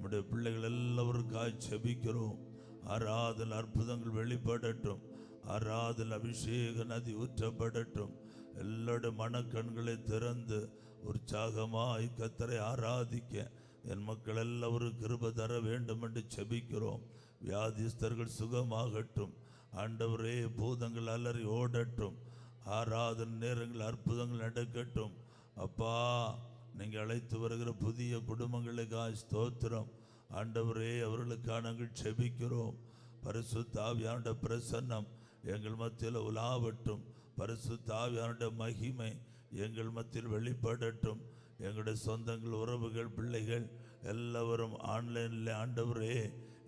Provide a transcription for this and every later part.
நம்முடைய பிள்ளைகள் எல்லாருக்காய் செபிக்கிறோம். ஆராதல் அற்புதங்கள் வெளிப்படட்டும். ஆராதல் அபிஷேக நதி ஊற்றப்படட்டும். எல்லாருடைய மனக்கண்களை திறந்து உற்சாகமாய் கர்த்தரை ஆராதிக்க என் மக்கள் எல்லாரும் கிருபை தர வேண்டும் என்று செபிக்கிறோம். வியாதிஸ்தர்கள் சுகமாகட்டும். ஆண்டவரே, பூதங்கள் அலறி ஓடட்டும். ஆராதனை நேரங்கள் அற்புதங்கள் நடக்கட்டும். அப்பா, நீங்கள் அழைத்து வருகிற புதிய குடும்பங்களுக்காக ஸ்தோத்திரம். ஆண்டவரே, அவர்களுக்காக நாங்கள் செபிக்கிறோம். பரிசுத்த ஆவியானுடைய பிரசன்னம் எங்கள் மத்தியில் உலாவட்டும். பரிசுத்த ஆவியானுடைய மகிமை எங்கள் மத்தியில் வெளிப்படட்டும். எங்களுடைய சொந்தங்கள், உறவுகள், பிள்ளைகள் எல்லாரும் ஆன்லைனில் ஆண்டவரே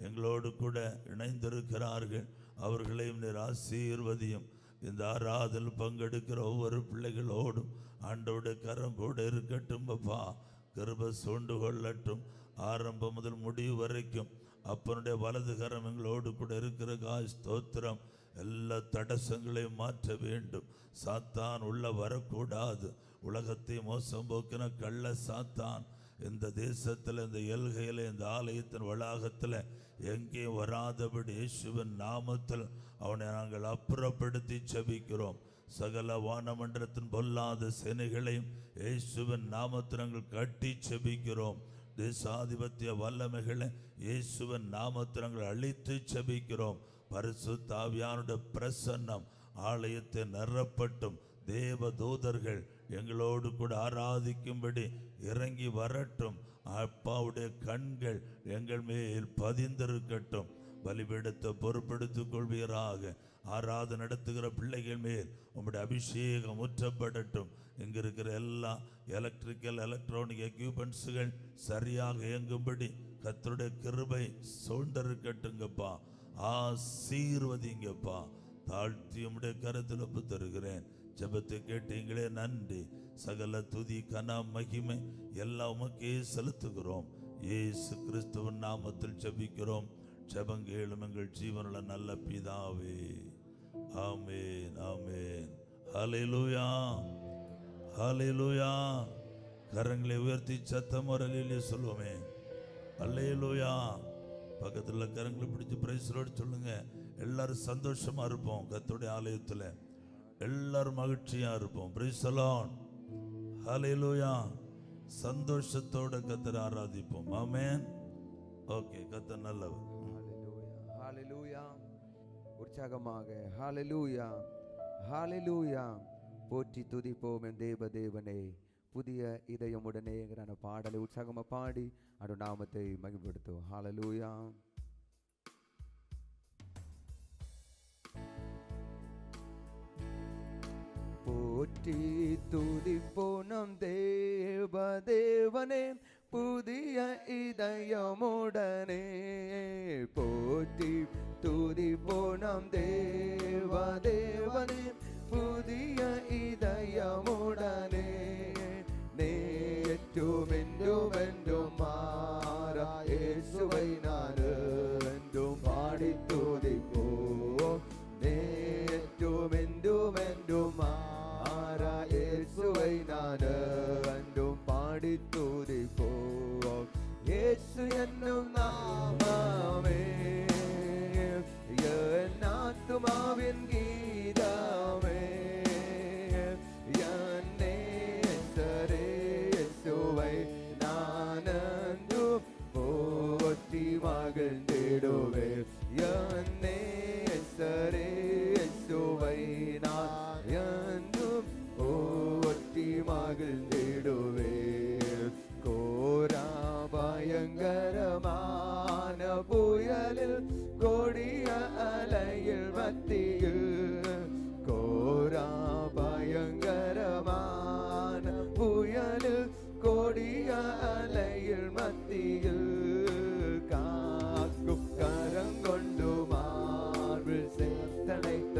எங்களோடு கூட இணைந்திருக்கிறார்கள். அவர்களையும் நீர் ஆசீர்வதியும். இந்த ஆராதல் பங்கெடுக்கிற ஒவ்வொரு பிள்ளைகளோடும் ஆண்டவருடைய கரம் கூட இருக்கட்டும். அப்பா, கிருபை சூண்டு கொள்ளட்டும். ஆரம்பம் முதல் முடிவு வரைக்கும் அப்பனுடைய வலது கரம் எங்களோடு கூட இருக்கிற ஸ்தோத்திரம். எல்லா தடசங்களையும் மாற்ற வேண்டும். சாத்தான் உள்ள வரக்கூடாது. உலகத்தை மோசம் போக்கின கள்ள சாத்தான் இந்த தேசத்தில், இந்த எல்கையில், இந்த ஆலயத்தின் வளாகத்தில் எங்கேயும் வராதபடி இயேசுவின் நாமத்தில் அவனை நாங்கள் அப்புறப்படுத்தி செபிக்கிறோம். சகல வானமன்றத்தின் பொல்லாத சேனைகளையும் இயேசுவின் நாமத்தில் நாங்கள் கட்டி செபிக்கிறோம். தேசாதிபத்திய வல்லமைகளை இயேசுவின் நாமத்தில் நாங்கள் அழித்து செபிக்கிறோம். பரிசுத்த ஆவியானுடைய பிரசன்னம் ஆலயத்தை நிரப்பட்டும். தேவ தூதர்கள் எங்களோடு கூட ஆராதிக்கும்படி இறங்கி வரட்டும். அப்பாவுடைய கண்கள் எங்கள் மேல் பதிந்திருக்கட்டும். பலிபீடத்தை பொறுப்படுத்திக் கொள்வீராக. ஆராதனை நடத்துகிற பிள்ளைகள் மேல் உங்களுடைய அபிஷேகம் ஊற்றப்படட்டும். இங்கே இருக்கிற எல்லா எலக்ட்ரானிக் எக்யூப்மெண்ட்ஸுகள் சரியாக இயங்கும்படி கர்த்தருடைய கிருபை சூழ்ந்திருக்கட்டுங்கப்பா. ஆசீர்வதிங்கப்பா. தாழ்த்தி உம்முடைய கருத்தில் ஒப்பு தருகிறேன். ஜெபத்தை கேட்டீங்களே, நன்றி. சகல துதி, கன, மகிமை எல்லாம் உமக்கே செலுத்துகிறோம். இயேசு கிறிஸ்துவின் நாமத்தில் ஜெபிக்கிறோம். ஜெபங்கேளும் எங்கள் ஜீவனுள்ள நல்ல பிதாவே. ஆமென், ஆமென். ஹல்லேலூயா, ஹல்லேலூயா. கரங்களை உயர்த்தி சத்தம் வரலிலே சொல்லுவோமே, ஹல்லேலூயா. பக்கத்தில் கரங்களை பிடிச்சி பிரைஸ்லோடு சொல்லுங்க. எல்லாரும் சந்தோஷமா இருப்போம். கர்த்தருடைய ஆலயத்தில் எல்லாரும் மகிழ்ச்சியா இருப்போம். பிரைஸ் தி லார்ட், ஹல்லேலூயா. சந்தோஷத்தோட கர்த்தரை ஆராதிப்போம். ஆமென். ஓகே, கர்த்தர் நல்லவர். ஹல்லேலூயா. உற்சாகமாக ஹல்லேலூயா, ஹல்லேலூயா. போற்றி துதிப்போம் என் தேவ தேவனே. புதிய இதயமுடனே பாடலை உற்சாகமாக பாடி அவருடைய நாமத்தை மகிமைப்படுத்துவோம். ஹல்லேலூயா. போற்றி துதிப்போம் நம் தேவ தேவனே. புதிய இதயமுடனே போற்றி துதிப்போம் நம் தேவ தேவனே. புதிய இதயமுடனே நேற்றும் என்றும் என்றும் மாறா இயேசுவை நான் என்றும் பாடி துதிப்போம். நேற்றும் என்றும் என்றும் மாறா இயேசுவை நான் என்றும் பாடி துதிப்போம். இயேசு என்னும் நாமமே என் ஆத்துமாவின் கீதமே. என் நேசரே இயேசுவை நான் என்றும் போற்றி மகிழ்ந்திடுவேன். என் நேசரே இயேசுவை நான் என்றும் போற்றி மகிழ்ந்திடுவேன். கோரா பயங்கரமான புயலில் கொடிய அலையில் மத்தியில், கோரா பயங்கரமான புயலில் கொடிய அலையில் மத்தியில் காக்கும் கரங்கொண்டு மார்பில் சேர்த்தனைத்த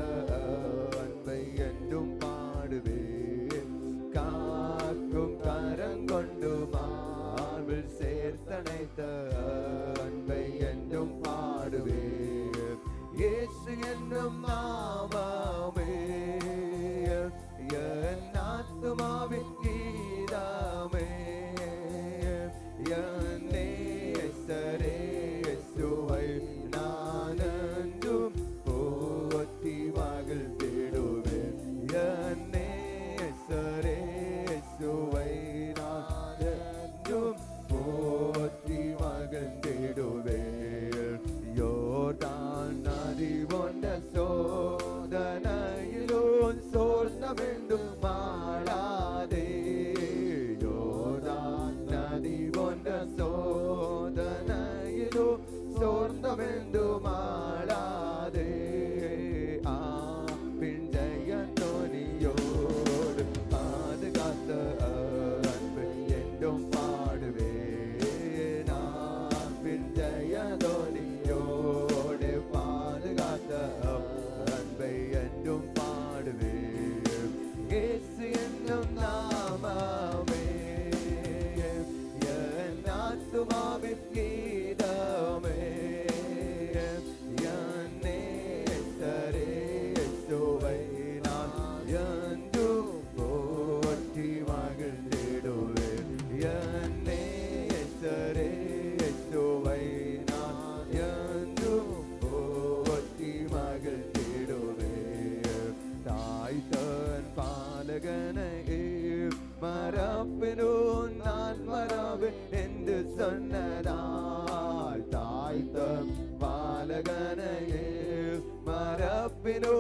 அன்பை என்றும் பாடுவேன். காக்கும் கரங்கொண்டு மார்பில் சேர்த்தனைத்த அன்பை என்றும் பாடுவேன். இயேசு என்னும் நாமமே என் ஆத்துமாவின் கீதமே. என் நேசரே பாலகனையே மறப்பினோ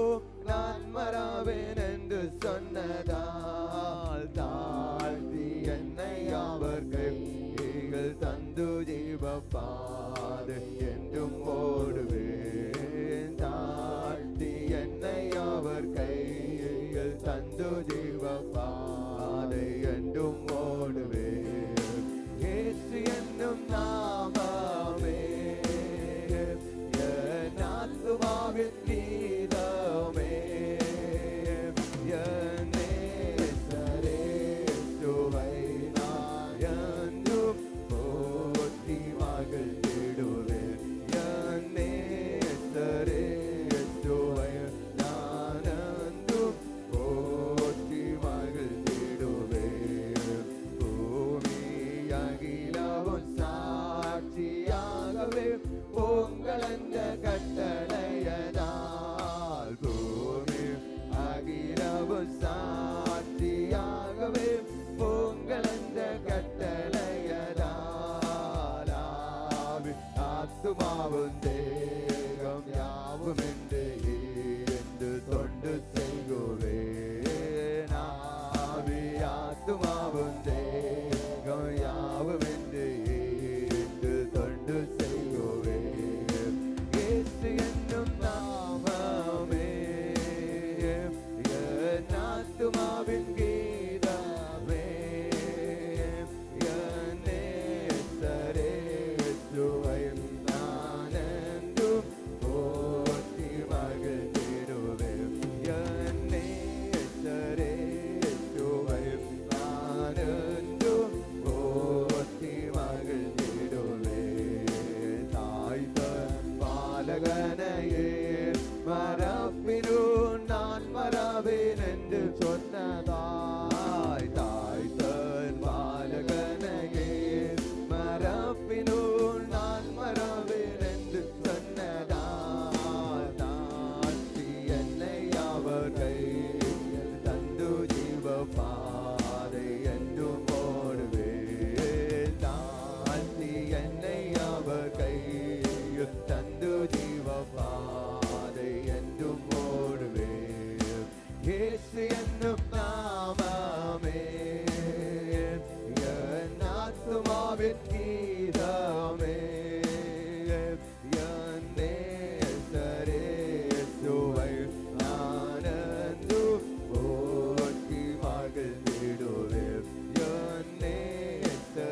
நான் மறவேன் என்று சொன்னதால் தாழ்த்தி என்னை அவர் கைகள் தந்து ஜீவப்பாதை என்றும் ஓடுவேன். தாழ்த்தி என்னை அவர் கைகள் தந்து ஜீவப்பாதை என்றும் ஓடுவேன். இயேசு என்னும் நாமமே என் ஆத்துமாவின் கீதமே, என் நேசரேசுவை நான் என்றும் போற்றி மகிழ்ந்திடுவேன். என் நேசரேசுவை நான் என்றும் போற்றி மகிழ்ந்திடுவேன். பூமி அகிலவும் சாட்சியாகவே உங்கள் அந்த கட்டளையதால், பூமி அகிலவும் சாட்சியாகவே உங்கள் அந்த கட்டளையதால், ஆவி ஆத்துமாவும் தேகம் யாவும் என்று தொண்டு செய்குவேன். ஆவி ஆத்துமாவும் தேகம் யாவும் என்று தொண்டு செய்குவேன். இயேசு என்னும் நாமமே என் ஆத்துமாவின் கீதமே, என் நேசரேசுவை நான் என்றும் போற்றி மகிழ்ந்திடுவேன். என் நேசரேசுவை நான் என்றும் போற்றி மகிழ்ந்திடுவேன். தாய் தன் பாலகனையே மறப்பினோ நான் மறவேன் என்று சொன்னதாய், தாய் தன் பாலகனையே மறப்பினோ நான் மறவேன் என்று சொன்னதால், தாழ்த்தி என்னை அவர் கையில் தந்து ஜீவப்பாதை என்றும் ஓடுவேன். தாழ்த்தி என்னை அவர் கையில் தந்து ஜீவப்பாதை என்றும் ஓடுவேன். இயேசு என்னும் நாமமே என் ஆத்துமாவின் கீதமே, என் நேசரேசுவை நான் என்றும் போற்றி மகிழ்ந்திடுவேன். என் நேசரேசுவை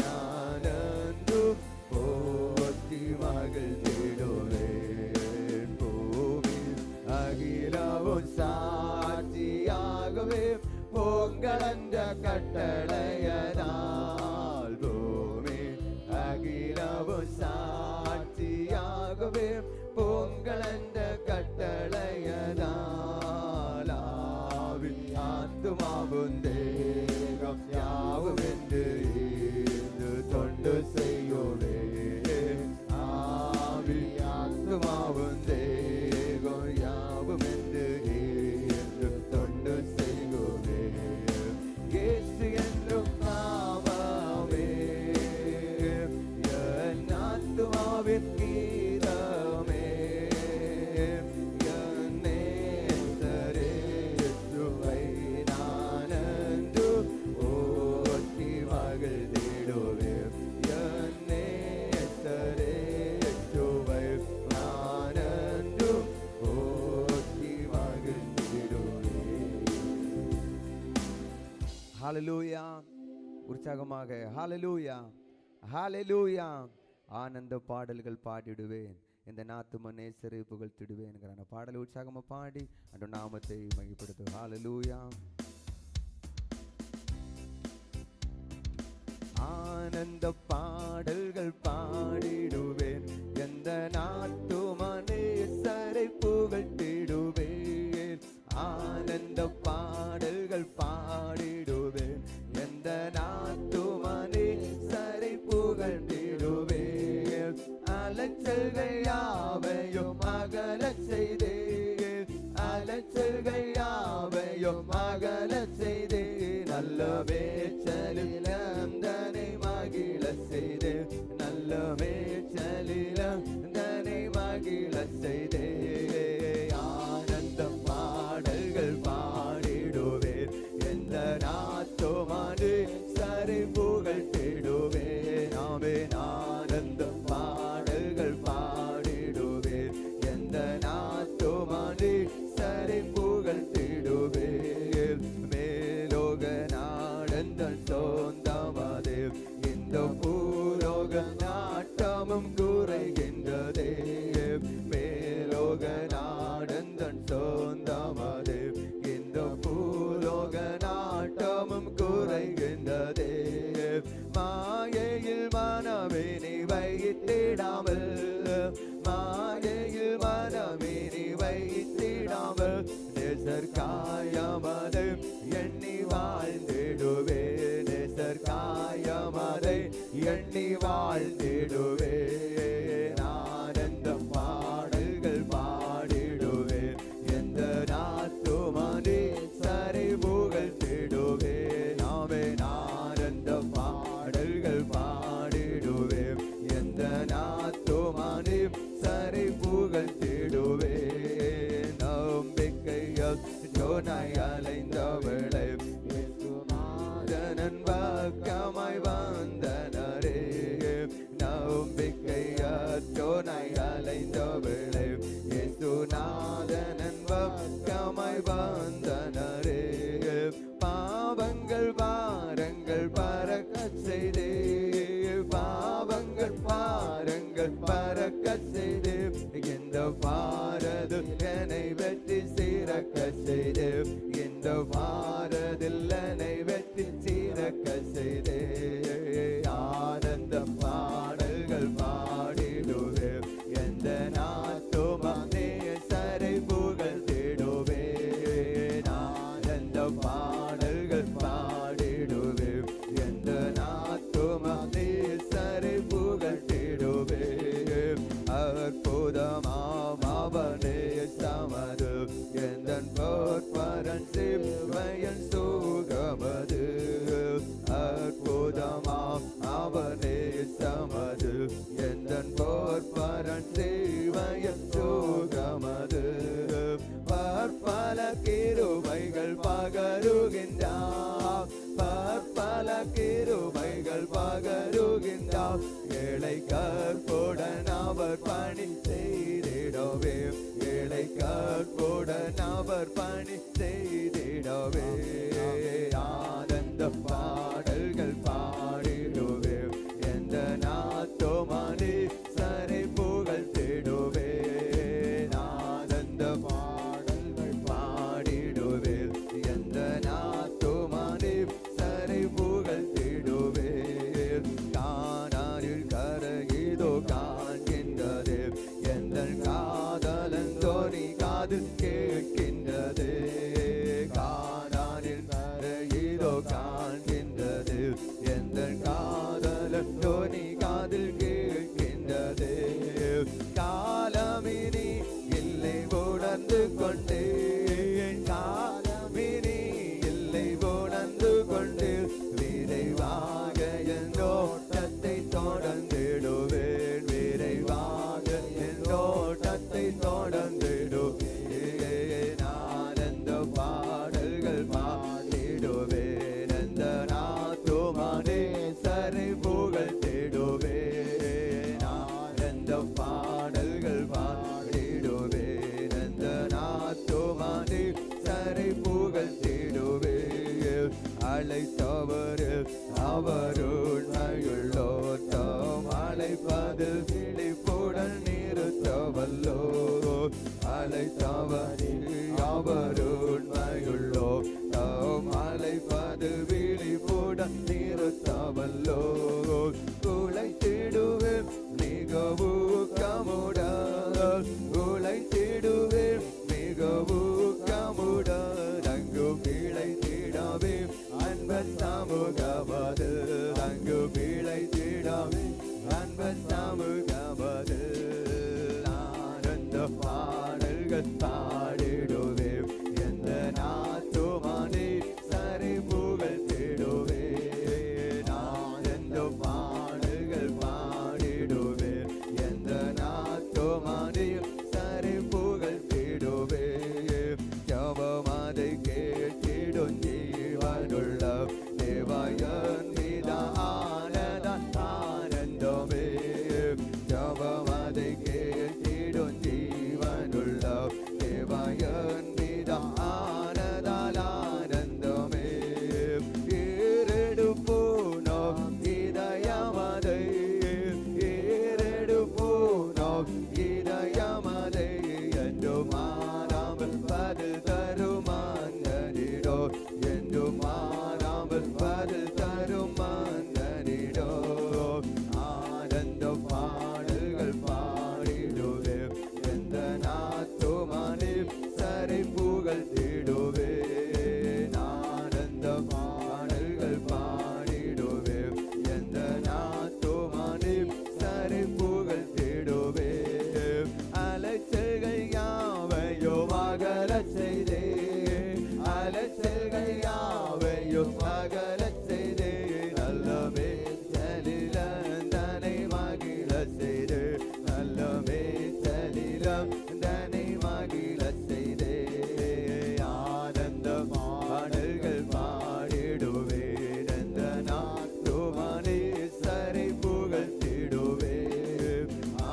நான் என்றும் போற்றி மகிழ்ந்திடுவேன். பூமி அகிலவும் சாட்சியாகவே உங்கள் அந்த கட்டளையதால், பூமி அகிலவும் சாட்சியாகவே உங்கள் அந்த கட்டளையதால், ஆவி ஆத்துமாவும் தேகம் யாவும் என்று தொண்டு செய்யுவேன். ஆவி ஆத்துமாவும் தேகம் யாவும் என்று தொண்டு செய்யுவேன். இயேசு என்றும் நாமமே என் ஆத்துமாவின் கீதமே, என் நேசரேசுவை நான் என்றும் போற்றி மகிழ்ந்திடுவேன். என் நேசரேசுவை நான் என்றும் போற்றி மகிழ்ந்திடுவேன். ஹல்லேலூயா. உற்சாகமாக ஹல்லேலூயா ஹல்லேலூயா. ஆனந்த பாடல்கள் பாடிடுவேன், இந்த நாத்தும நேசரை புகழ்த்திடுவேன் என்கிற பாடல் உற்சாகமா பாடி அந்த நாமத்தை மகிமைப்படுத்து. ஹல்லேலூயா. ஆனந்த பாடல்கள் பாடிடுவேன், எந்த நாத்தும நேசரை புகழ்த்திடுவேன். ஆனந்த பாடல்கள் பாடிடுவேன், எந்த நாத்தும நேசரை புகழ்ந்திடுவேன். அலைச்சல்கள் யாவையும் அகலச் செய்தே, அலைச்சல்கள் யாவையும் அகலச் செய்தே, நல்ல வேச்சலில் அந்தனை மகிழச் செய்தே. பூலோக நாட்டமும் குறைகின்றதே மேலோக நாடந்தன் சொந்தமது இந்த பூலோக நாட்டமும் குறைகின்றதே மாயையில் மனமே நீ வைத்திடாமல் மாயையில் மனமே நீ வைத்திடாமல் நேசர்காயமதை எண்ணி வாழ்ந்திடுவே நேசர்காயமதை எண்ணி வாழ்ந்திடுவே ஆனந்த பாடல்கள் பாடிடுவே எந்த நாத்துமனே சரி புகழ்ந்திடுவே நாமே ஆனந்த பாடல்கள் பாடிடுவே எந்த நாத்துமனே சரி புகழ்ந்திடுவே நம்பிக்கையால் ஜோனாய் அலைந்தவளை இயேசுநாதன் பக்கமாய் வந்தனரே நம்பிக்கையால் ஜோனாய் அலைந்தவளை இயேசுநாதன் பக்கமாய் வந்தனரே பாவங்கள் பாரங்கள் பறக்கச் செய்தே பாவங்கள் பாரங்கள் பறக்கச் செய்தே இந்த பாரதில் என்னை வெற்றி சிறக்க செய்தே இந்த பாரதில் என்னை வெற்றி சிறக்க செய்தே ஆனந்த பாடல்கள் பாடிடுவே எந்த நாத்துமனே சரை புகழ்ந்திடுவே ஆனந்த பாடல்கள் பாடிடுவே எந்த நாத்துமனே சரை புகழ்ந்திடுவே அற்புதமாம் அவனே சமது எந்தன் போற்பரன் சிவயன் சுகமது அற்புதமாம் அவனே சமது எந்தன் போற்பரன் சிவயன் சுகமது பற்பல கிருபைகள் பகருகின்றார் பற்பல கிருபைகள் பகருகின்றார் ஏழை கற்புடன் அவர் பணி செய்திடவே ஏழை கற்புடன் அவர் பணி செய்திடவே ஆனந்த பாடல்கள் பாடிடுவே எந்த நாத்துமனே சரி புகழ்ந்திடுவே ஆனந்த பாடல்கள் பாடிடுவே எந்த நாத்துமனே சரி புகழ்ந்திடுவே காணாரில் கரையிதோ காண்கின்றது எந்த காதலன் தோனி காது கேட்கின்றது காணாரில் கரையிதோ காண்கின்றது எந்த காதலன் தோனி காதில் கேட்கின்றது காலமினி இல்லை உணர்ந்து கொண்டே காலமினி இல்லை உணர்ந்து கொண்டு விரைவாக என் ஓட்டத்தை தொடர்ந்திடுவேன் விரைவாக என் ஓட்டத்தை தொடர்ந்திடுவேன் ஆனந்த பாடல்கள் பாடிடுவேன் அந்த நாத்துமனே சரி புகழ்ந்திடுவேன் ஆனந்த பாடல்கள் பாடிடுவேன் அந்த நாத்துமனே சரி புகழ்ந்திடுவேன் அழைத்தவர் அவர் உண்மையுள்ளோர் தாம் அழைப்பது விழிப்புடன் நிறுத்தவல்லோ அழைத்தவர் அவர் உண்மையுள்ளோர் தாம் அழைப்பது விழிப்புடன் நிறுத்தவல்லோ உழைத்திடுவேன் மிகவும் கமுடன் உழைத்திடுவேன் மிகவும் கமுடன் அங்கு பிழைத்திடவே அன்பன் சமூகமது அங்கு பிழைத்திடவே அன்பன் சமூகமது ஆனந்த பாடல்கள் பாடிடுவே எந்த நாத்துமனே சரி புகழ்ந்திடுவே ஆனந்த பாடல்கள் பாடிடுவே எந்த நாத்துமனே சரி புகழ்ந்திடுவே ஜபமதை கேட்டிடும் ஜீவனுள்ள தேவாயன் மீத ஆனந்தமே ஜபமதை கேட்டிடும் ஜீவனுள்ள தேவ പുകഴ്ത്തിടുവേ,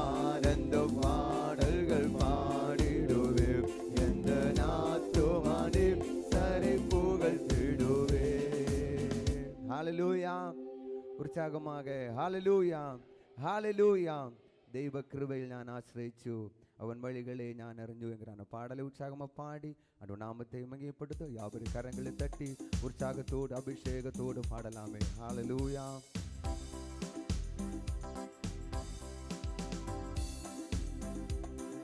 ആനന്ദ പാടലുകൾ പാടിടുവേ, എന്റെ നാത്തുമാനെ സരി പുകഴ്ത്തിടുവേ. ഹല്ലേലൂയ. ഉത്സാഹமாக ഹല്ലേലൂയ, ഹല്ലേലൂയ. ദൈവകൃപയിൽ ഞാൻ ആശ്രയിച്ചു, അവൻ വഴികളെ ഞാൻ അറിഞ്ഞു എങ്കിലാണ് പാടലെ ഉത്സാഹമായി പാടി അവന്റെ നാമത്തെ മഹിമപ്പെടുത്തു. യാതൊരു കരങ്ങളിൽ തട്ടി ഉത്സാഹത്തോട് അഭിഷേകത്തോട് പാടലാമേ. ഹല്ലേലൂയ.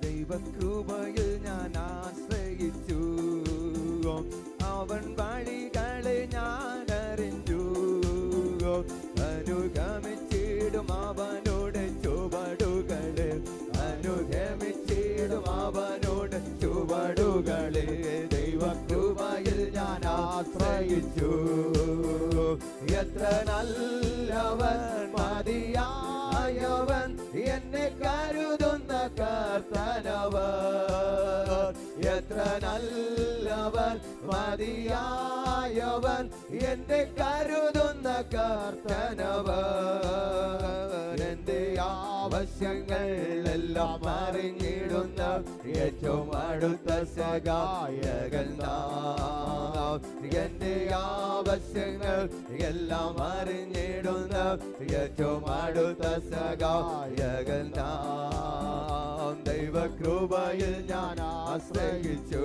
ദൈവകൃപയിൽ ഞാൻ ആശ്രയിച്ചു, അവൻ വഴികളെ ഞാൻ അറിഞ്ഞു, അനുഗമിച്ചിടും അവനോട് ചുവടുകളെ, അനുഗമിച്ചിടും അവനോട് ചുവടുകളെ. ദൈവകൃപയിൽ ഞാൻ ആശ്രയിച്ചു, എത്ര നല്ലവൻ മതിയായവൻ, എന്നെ കരുതുന്ന കർത്തനവൻ, എത്ര നല്ലവൻ മതിയായവൻ, എന്നെ കരുതുന്ന കർത്തനവൻ. എന്റെ ആവശ്യങ്ങൾ എല്ലാം അറിഞ്ഞിടുന്ന ഏറ്റവും അടുത്ത സഹായകൻ നാം. എന്റെ ആവശ്യങ്ങൾ എല്ലാം അറിഞ്ഞിടുന്ന ഏറ്റവും അടുത്ത സഹായകൻ നാം. ദൈവകൃപയിൽ ഞാൻ ആശ്രയിച്ചു,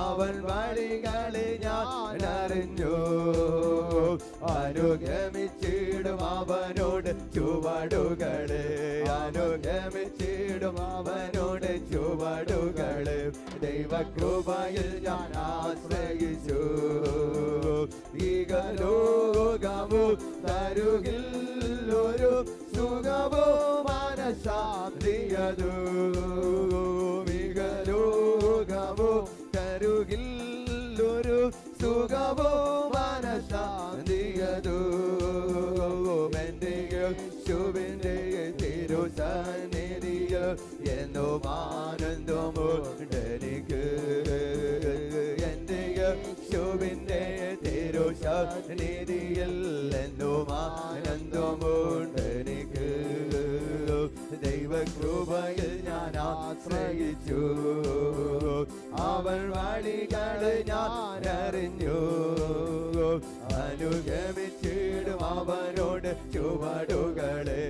അവൻ വഴികളെ ഞാൻ അറിഞ്ഞു, അനുഗമിച്ചിടും അവനോട് ചുവടുകളെ, അനുഗമിച്ചിടും അവനോട് ചുവടുകളെ. ദൈവകൃപയിൽ ഞാൻ ആശ്രയിച്ചു, ഈഗലോകമോ തരുകില്ലൊരു സുഖമോ മനഃശാന്തിയതു, ഈഗലോകമോ തരുകില്ലൊരു സുഖമോ മനഃശാന്തിയതു. എന്റെ യേശുവിന്റെ തിരുസന്നിധിയിൽ എന്നും ആനന്ദമുണ്ടെനിക്ക്, എന്റെ യേശുവിന്റെ തിരുസന്നിധിയിൽ എന്നും ആനന്ദമുണ്ടെനിക്ക്. ദൈവകൃപയിൽ ഞാൻ ആശ്രയിച്ചു, അവൻ വഴികളെ ഞാൻ അറിഞ്ഞു, അനുഗമിച്ചിടും അവനോട് ചുവടുകളെ,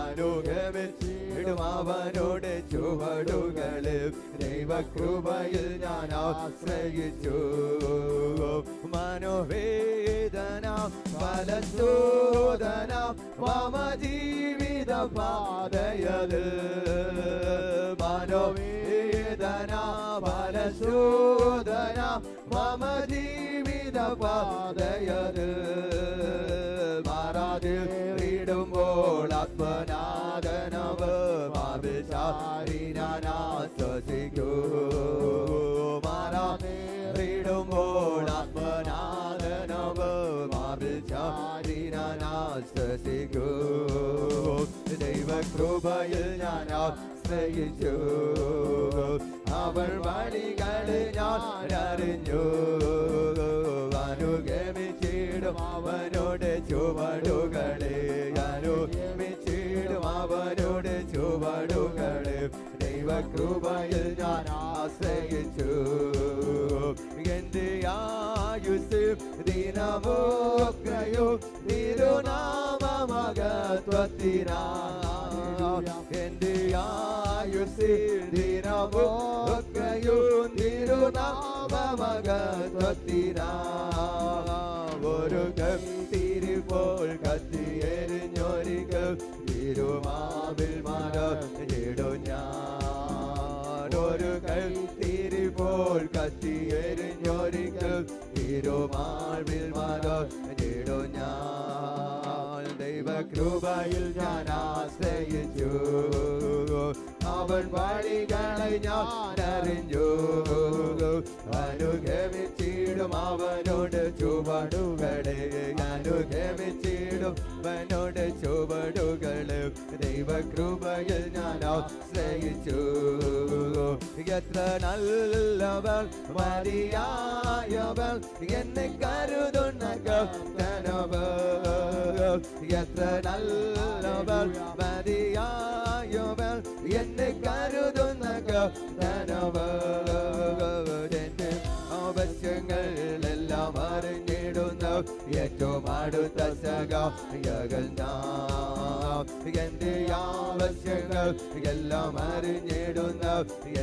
അനുഗമിച്ചിടും അവനോട് ചുവടുകളെ. ദൈവകൃപയിൽ ഞാൻ ആശ്രയിച്ചു, മനോവേദന ഫലശോധന മമ ജീവിത പാതയതിൽ, മനോവേദന ഫലശോധന മമ ജീവിത പാതയതിൽ, മാറാതിടുമ്പോൾ ആത്മനാഥനവ് മാവിശാരിനാശ്വസിക്കൂ, മാറാതിടുമ്പോൾ ആത്മനാഥനവ് മാവിശാരിനാശ്വസിക്കൂ. ദൈവകൃപയിൽ ഞാൻ ആശ്രയിച്ചു, അവൻ വഴികളെ ഞാൻ അറിഞ്ഞു, അനുഗമിച്ചിടും അവനോട് ചുവടുകളെ, അനുഗമിച്ചിടും അവനോട് ചുവടുകളെ. ദൈവകൃപയിൽ ഞാൻ ആശ്രയിച്ചു, എന്റെ ആയുസ് ദിനമൊക്കെയോ തിരുനാമമഹത്വത്തിനാ, എന്റെ ആയുസ് ദിനമൊക്കെയോ തിരുനാമമഹത്വത്തിനാ. ഒരു കത്തിരിപ്പോൾ കത്തിയെരിഞ്ഞൊരിക്കൽ തിരുമാവിൽ മറഞ്ഞിടും ഞാൻ, ഒരു കത്തിരിപ്പോൾ കത്തിയെരിഞ്ഞൊരിക്കൽ തിരുമാവിൽ മറഞ്ഞിടും ഞാൻ. ദൈവകൃപയിൽ ഞാൻ ആശ്രയിച്ചു, അവൻ വഴികളെ ഞാൻ അറിഞ്ഞു, അനുഗമിച്ചിടും അവനോട് ചുവടുകളെ, അനുഗമിച്ചിടും അവനുടെ ചുവടുകളും ദൈവകൃപയിൽ ഞാൻ ആശ്രയിച്ചു. എത്ര നല്ലവൾ മതിയായവൾ എന്നെ കരുതുന്ന കർത്തനവൾ. എത്ര നല്ലവൾ മതിയായവൾ എന്നെ കരുതുന്ന കർത്തനവൾ. എന്റെ ആവശ്യങ്ങളെല്ലാം അറിഞ്ഞിടുന്ന ഏറ്റവും അടുത്ത സഹായകൻ നാം. എന്റെ ആവശ്യങ്ങൾ എല്ലാം അറിഞ്ഞിടുന്ന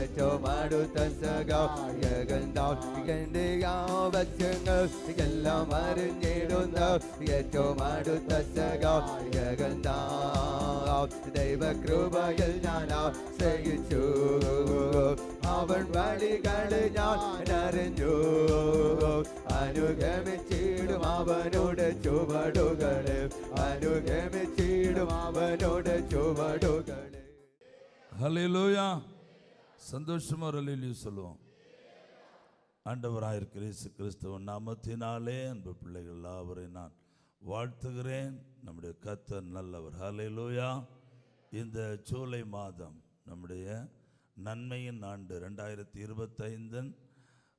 ഏറ്റവും അടുത്ത സഹായകൻ നാം. എന്റെ ആവശ്യങ്ങൾ എല്ലാം അറിഞ്ഞിടുന്ന ഏറ്റവും അടുത്ത സഹായകൻ നാം. ദൈവകൃപയിൽ ഞാൻ ആശ്രയിച്ചു. അവൻ വഴികൾ ഞാൻ അറിഞ്ഞു. അനുഗമിച്ചിടും അവനോട് ചുവടുകളെ. അനുഗമിച്ചിടും അവനോട് ചുവടുകളെ. ஹல்லேலூயா. சந்தோஷமா ஹல்லேலூயா சொல்லுவோம். ஆண்டவராயிருக்கிற இயேசு கிறிஸ்துவின் நாமத்தினாலே அன்பு பிள்ளைகள் எல்லாவரையும் நான் வாழ்த்துகிறேன். நம்முடைய கர்த்தர் நல்லவர். ஹல்லேலூயா. இந்த ஜூலை மாதம் நம்முடைய நன்மையின் ஆண்டு 2025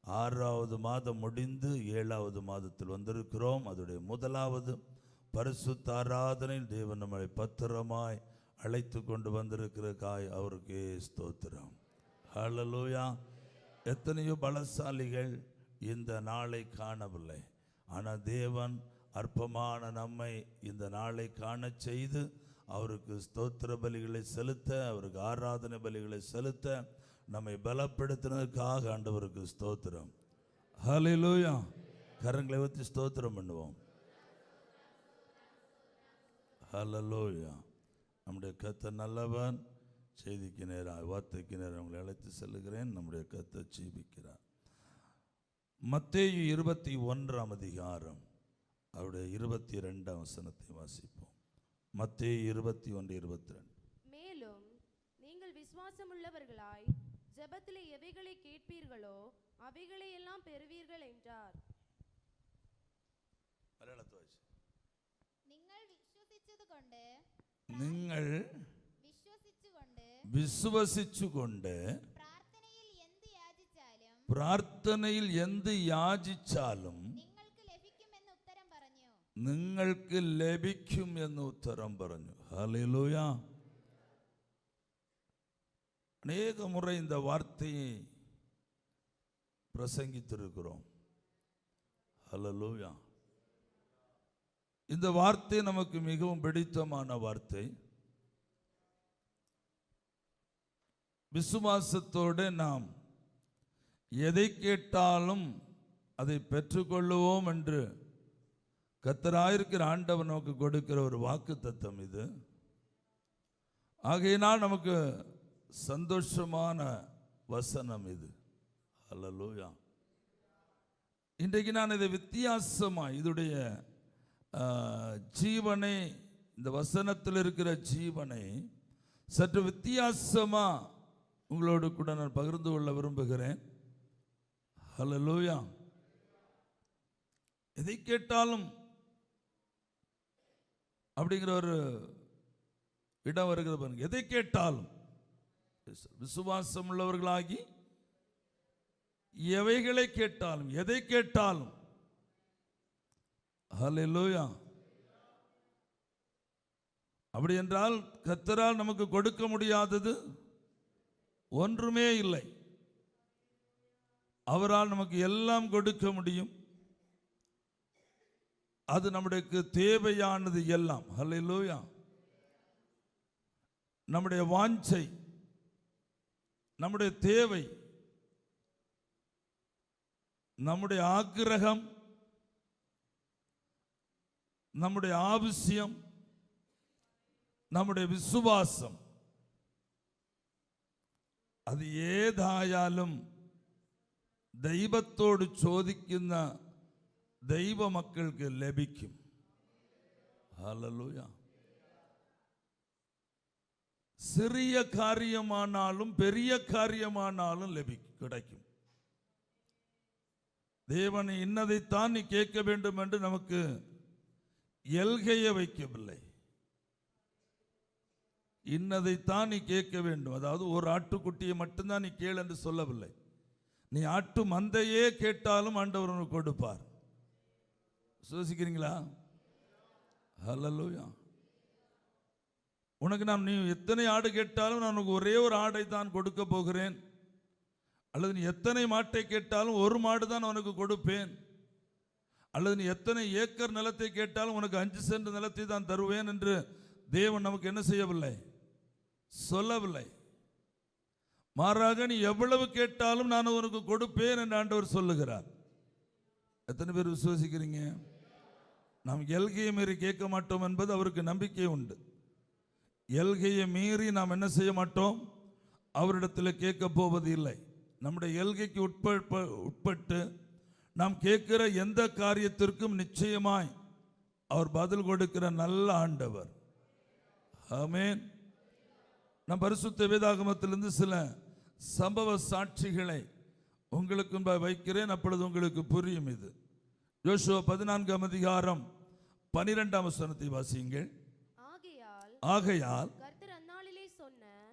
6வது மாதம் முடிந்து 7வது மாதத்தில் வந்திருக்கிறோம். அதோடைய முதலாவது பரிசுத்த ஆராதனையில் தேவன் நம்மளை பத்திரமாய் அழைத்து கொண்டு வந்திருக்கிற அவருக்கே ஸ்தோத்திரம். ஹல்லேலூயா. எத்தனையோ பலசாலிகள் இந்த நாளை காணவில்லை. ஆனால் தேவன் அற்பமான நம்மை இந்த நாளை காண செய்து அவருக்கு ஸ்தோத்திர பலிகளை செலுத்த, அவருக்கு ஆராதனை பலிகளை செலுத்த நம்மை பலப்படுத்தினதுக்காக ஆண்டவருக்கு ஸ்தோத்திரம். ஹல்லேலூயா. கரங்களை ஊற்றி ஸ்தோத்திரம் பண்ணுவோம். ஹல்லேலூயா. நம்முடைய கர்த்தர் நல்லவன். செய்திக்கு நேரம் வார்த்தைக்கு நேரம் உங்களை அழைத்து செல்லுகிறேன். நம்முடைய கர்த்தர் ஜீவிக்கிறார். மத்தேயு 21ஆம் அதிகாரம் அவருடைய 22ஆம் வசனத்தை வாசிப்போம். மத்தேயு 21:22. மேலும் நீங்கள் விசுவாசமுள்ளவர்களாய் ஜெபத்திலே எவைகளை கேட்பீர்களோ அவைகளை எல்லாம் பெறுவீர்கள் என்றார். നിങ്ങൾ വിശ്വസിച്ചുകൊണ്ട് പ്രാർത്ഥനയിൽ എന്ത് യാചിച്ചാലും നിങ്ങൾക്ക് ലഭിക്കും എന്ന് ഉത്തരം പറഞ്ഞു. ഹല്ലേലൂയ. அநேக முறை இந்த வார்த்தையை பிரசங்கித்திருக்கிறோம். ஹல்லேலூயா. இந்த வார்த்தை நமக்கு மிகவும் பிடித்தமான வார்த்தை. விசுவாசத்தோடு நாம் எதை கேட்டாலும் அதை பெற்றுக்கொள்ளுவோம் என்று கர்த்தராயிருக்கிற ஆண்டவர் நமக்கு கொடுக்கிற ஒரு வாக்குத்தத்தம் இது. ஆகையினால் நமக்கு சந்தோஷமான வசனம் இது. ஹல்லேலூயா. இன்றைக்கு நான் இதை வித்தியாசமாக இதோடைய ஜீவனை, இந்த வசனத்தில் இருக்கிற ஜீவனை சற்று வித்தியாசமா உங்களோடு கூட நான் பகிர்ந்து கொள்ள விரும்புகிறேன். ஹல்லேலூயா. எதை கேட்டாலும் அப்படிங்கிற ஒரு இடம் வருகிறது பாருங்க. எதை கேட்டாலும் விசுவாசம் உள்ளவர்களாகி எவைகளை கேட்டாலும் எதை கேட்டாலும். ஹல்லேலூயா. அப்படி என்றால் கர்த்தரால் நமக்கு கொடுக்க முடியாதது ஒன்றுமே இல்லை. அவரால் நமக்கு எல்லாம் கொடுக்க முடியும். அது நம்முடைய தேவையானது எல்லாம். ஹல்லேலூயா. நம்முடைய வாஞ்சை, நம்முடைய தேவை, நம்முடைய ஆக்கிரகம், நம்முடைய ஆവശ്யம், നമ്മുടെ വിശ്വാസം, അത് ഏതായാലും ദൈവത്തോട് ചോദിക്കുന്ന ദൈവമക്കൾക്ക് ലഭിക്കും. ഹല്ലേലൂയ. சிறிய காரியமானாலும் பெரிய காரியமானாலும் கிடைக்கும். தேவனை இன்னதைத்தான் நீ கேட்க வேண்டும் என்று நமக்கு எல்கையை வைக்கவில்லை. இன்னதைத்தான் நீ கேட்க வேண்டும். அதாவது ஒரு ஆட்டுக்குட்டியை மட்டும்தான் நீ கேள் என்று சொல்லவில்லை. நீ ஆட்டு மந்தையே கேட்டாலும் ஆண்டவர் உனக்கு கொடுப்பார். விசுவாசிக்கிறீங்களா? ஹல்லேலூயா. உனக்கு நீ எத்தனை ஆடு கேட்டாலும் நான் உனக்கு ஒரே ஒரு ஆடை தான் கொடுக்க போகிறேன். அல்லது நீ எத்தனை மாட்டை கேட்டாலும் ஒரு மாடு தான் உனக்கு கொடுப்பேன். அல்லது நீ எத்தனை ஏக்கர் நிலத்தை கேட்டாலும் உனக்கு 5 சென்ட் நிலத்தை தான் தருவேன் என்று தேவன் நமக்கு என்ன செய்யவில்லை, சொல்லவில்லை. மாறாக நீ எவ்வளவு கேட்டாலும் நான் உனக்கு கொடுப்பேன் என்று ஆண்டவர் சொல்லுகிறார். எத்தனை பேர் விசுவாசிக்கிறீங்க? நாம் எல்கையை மீறி கேட்க மாட்டோம் என்பது அவருக்கு நம்பிக்கை உண்டு. எல்கையை மீறி நாம் என்ன செய்ய மாட்டோம், அவரிடத்தில் கேட்க போவது இல்லை. நம்முடைய எல்கைக்கு உட்பட்டு நாம் கேட்கிற எந்த காரியத்திற்கும் நிச்சயமாய் அவர் பதில் கொடுக்கிற நல்ல ஆண்டவர். ஆமென். நான் பரிசுத்த வேதாகமத்திலிருந்து சில சம்பவ சாட்சிகளை உங்களுக்கு முன்பாக வைக்கிறேன். அப்பொழுது உங்களுக்கு புரியும். இது யோசுவா 14ஆம் அதிகாரம் 12ஆம் வசனத்தை வாசியுங்கள். ஆகையால்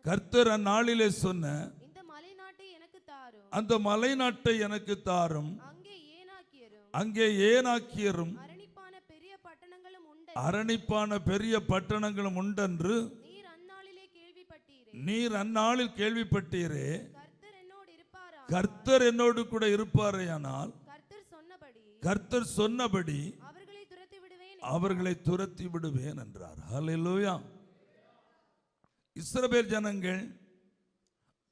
கர்த்தர் அந்நாளிலே சொன்ன அந்த மலைநாட்டை எனக்கு தாரும். அங்கே ஏனாக்கியரும் அரணிப்பான பெரிய பட்டணங்களும் உண்டென்று நீர் அந்நாளில் கேள்விப்பட்டீரே. கர்த்தர் என்னோடு கூட இருப்பாரேயானால் கர்த்தர் சொன்னபடி அவர்களை துரத்தி விடுவேன் என்றார். ஹல்லேலூயா. இஸ்ரவேல் ஜனங்கள்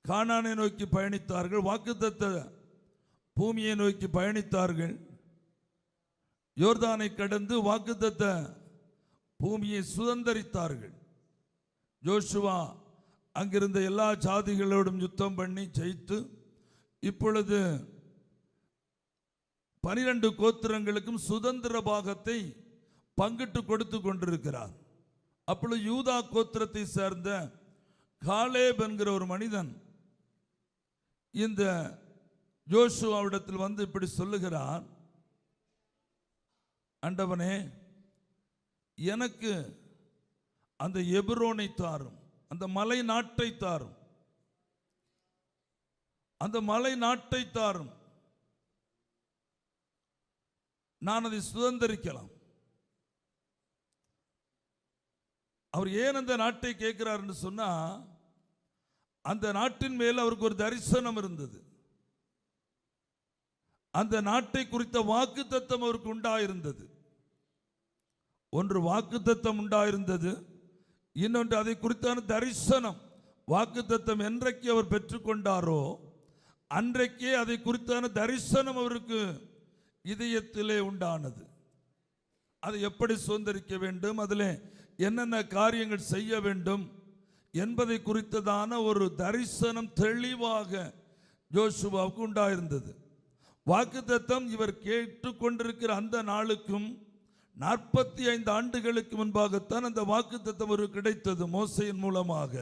கானானை நோக்கி பயணித்தார்கள். வாக்குத்தத்த பூமியை நோக்கி பயணித்தார்கள். யோர்தானை கடந்து வாக்குத்தத்த பூமியை சுதந்தரித்தார்கள். யோசுவா அங்கிருந்த எல்லா ஜாதிகளோடும் யுத்தம் பண்ணி ஜெயித்து இப்பொழுது 12 கோத்திரங்களுக்கும் சுதந்திர பாகத்தை பங்கிட்டு கொடுத்து கொண்டிருக்கிறார். அப்பொழுது யூதா கோத்திரத்தை சேர்ந்த காலேப் என்கிற ஒரு மனிதன் இந்த யோசுவாவிடத்தில் வந்து இப்படி சொல்லுகிறார், ஆண்டவனே, எனக்கு அந்த எபிரோனை தாரும், அந்த மலை நாட்டை தாரும், அந்த மலை நாட்டை தாரும், நான் அதை சுதந்திரிக்கலாம். அவர் ஏன் அந்த நாட்டை கேட்கிறார் என்று சொன்னா, அந்த நாட்டின் மேல் அவருக்கு ஒரு தரிசனம் இருந்தது. அந்த நாட்டை குறித்த வாக்குத்தத்தம் அவருக்கு உண்டாயிருந்தது. ஒன்று வாக்குத்தத்தம் உண்டாயிருந்தது, இன்னொன்று அதை குறித்தான தரிசனம். வாக்குத்தத்தம் என்றைக்கு அவர் பெற்றுக்கொண்டாரோ அன்றைக்கே அதை குறித்தான தரிசனம் அவருக்கு இதயத்திலே உண்டானது. அதை எப்படி சுதந்திரிக்க வேண்டும், அதில் என்னென்ன காரியங்கள் செய்ய வேண்டும் என்பதை குறித்ததான ஒரு தரிசனம் தெளிவாக யோசுவாவுக்கு உண்டாயிருந்தது. வாக்குத்தத்தம் இவர் கேட்டுக்கொண்டிருக்கிற அந்த நாளுக்கும் 45 ஆண்டுகளுக்கு முன்பாகத்தான் அந்த வாக்குத்தத்தம் ஒரு கிடைத்தது. மோசையின் மூலமாக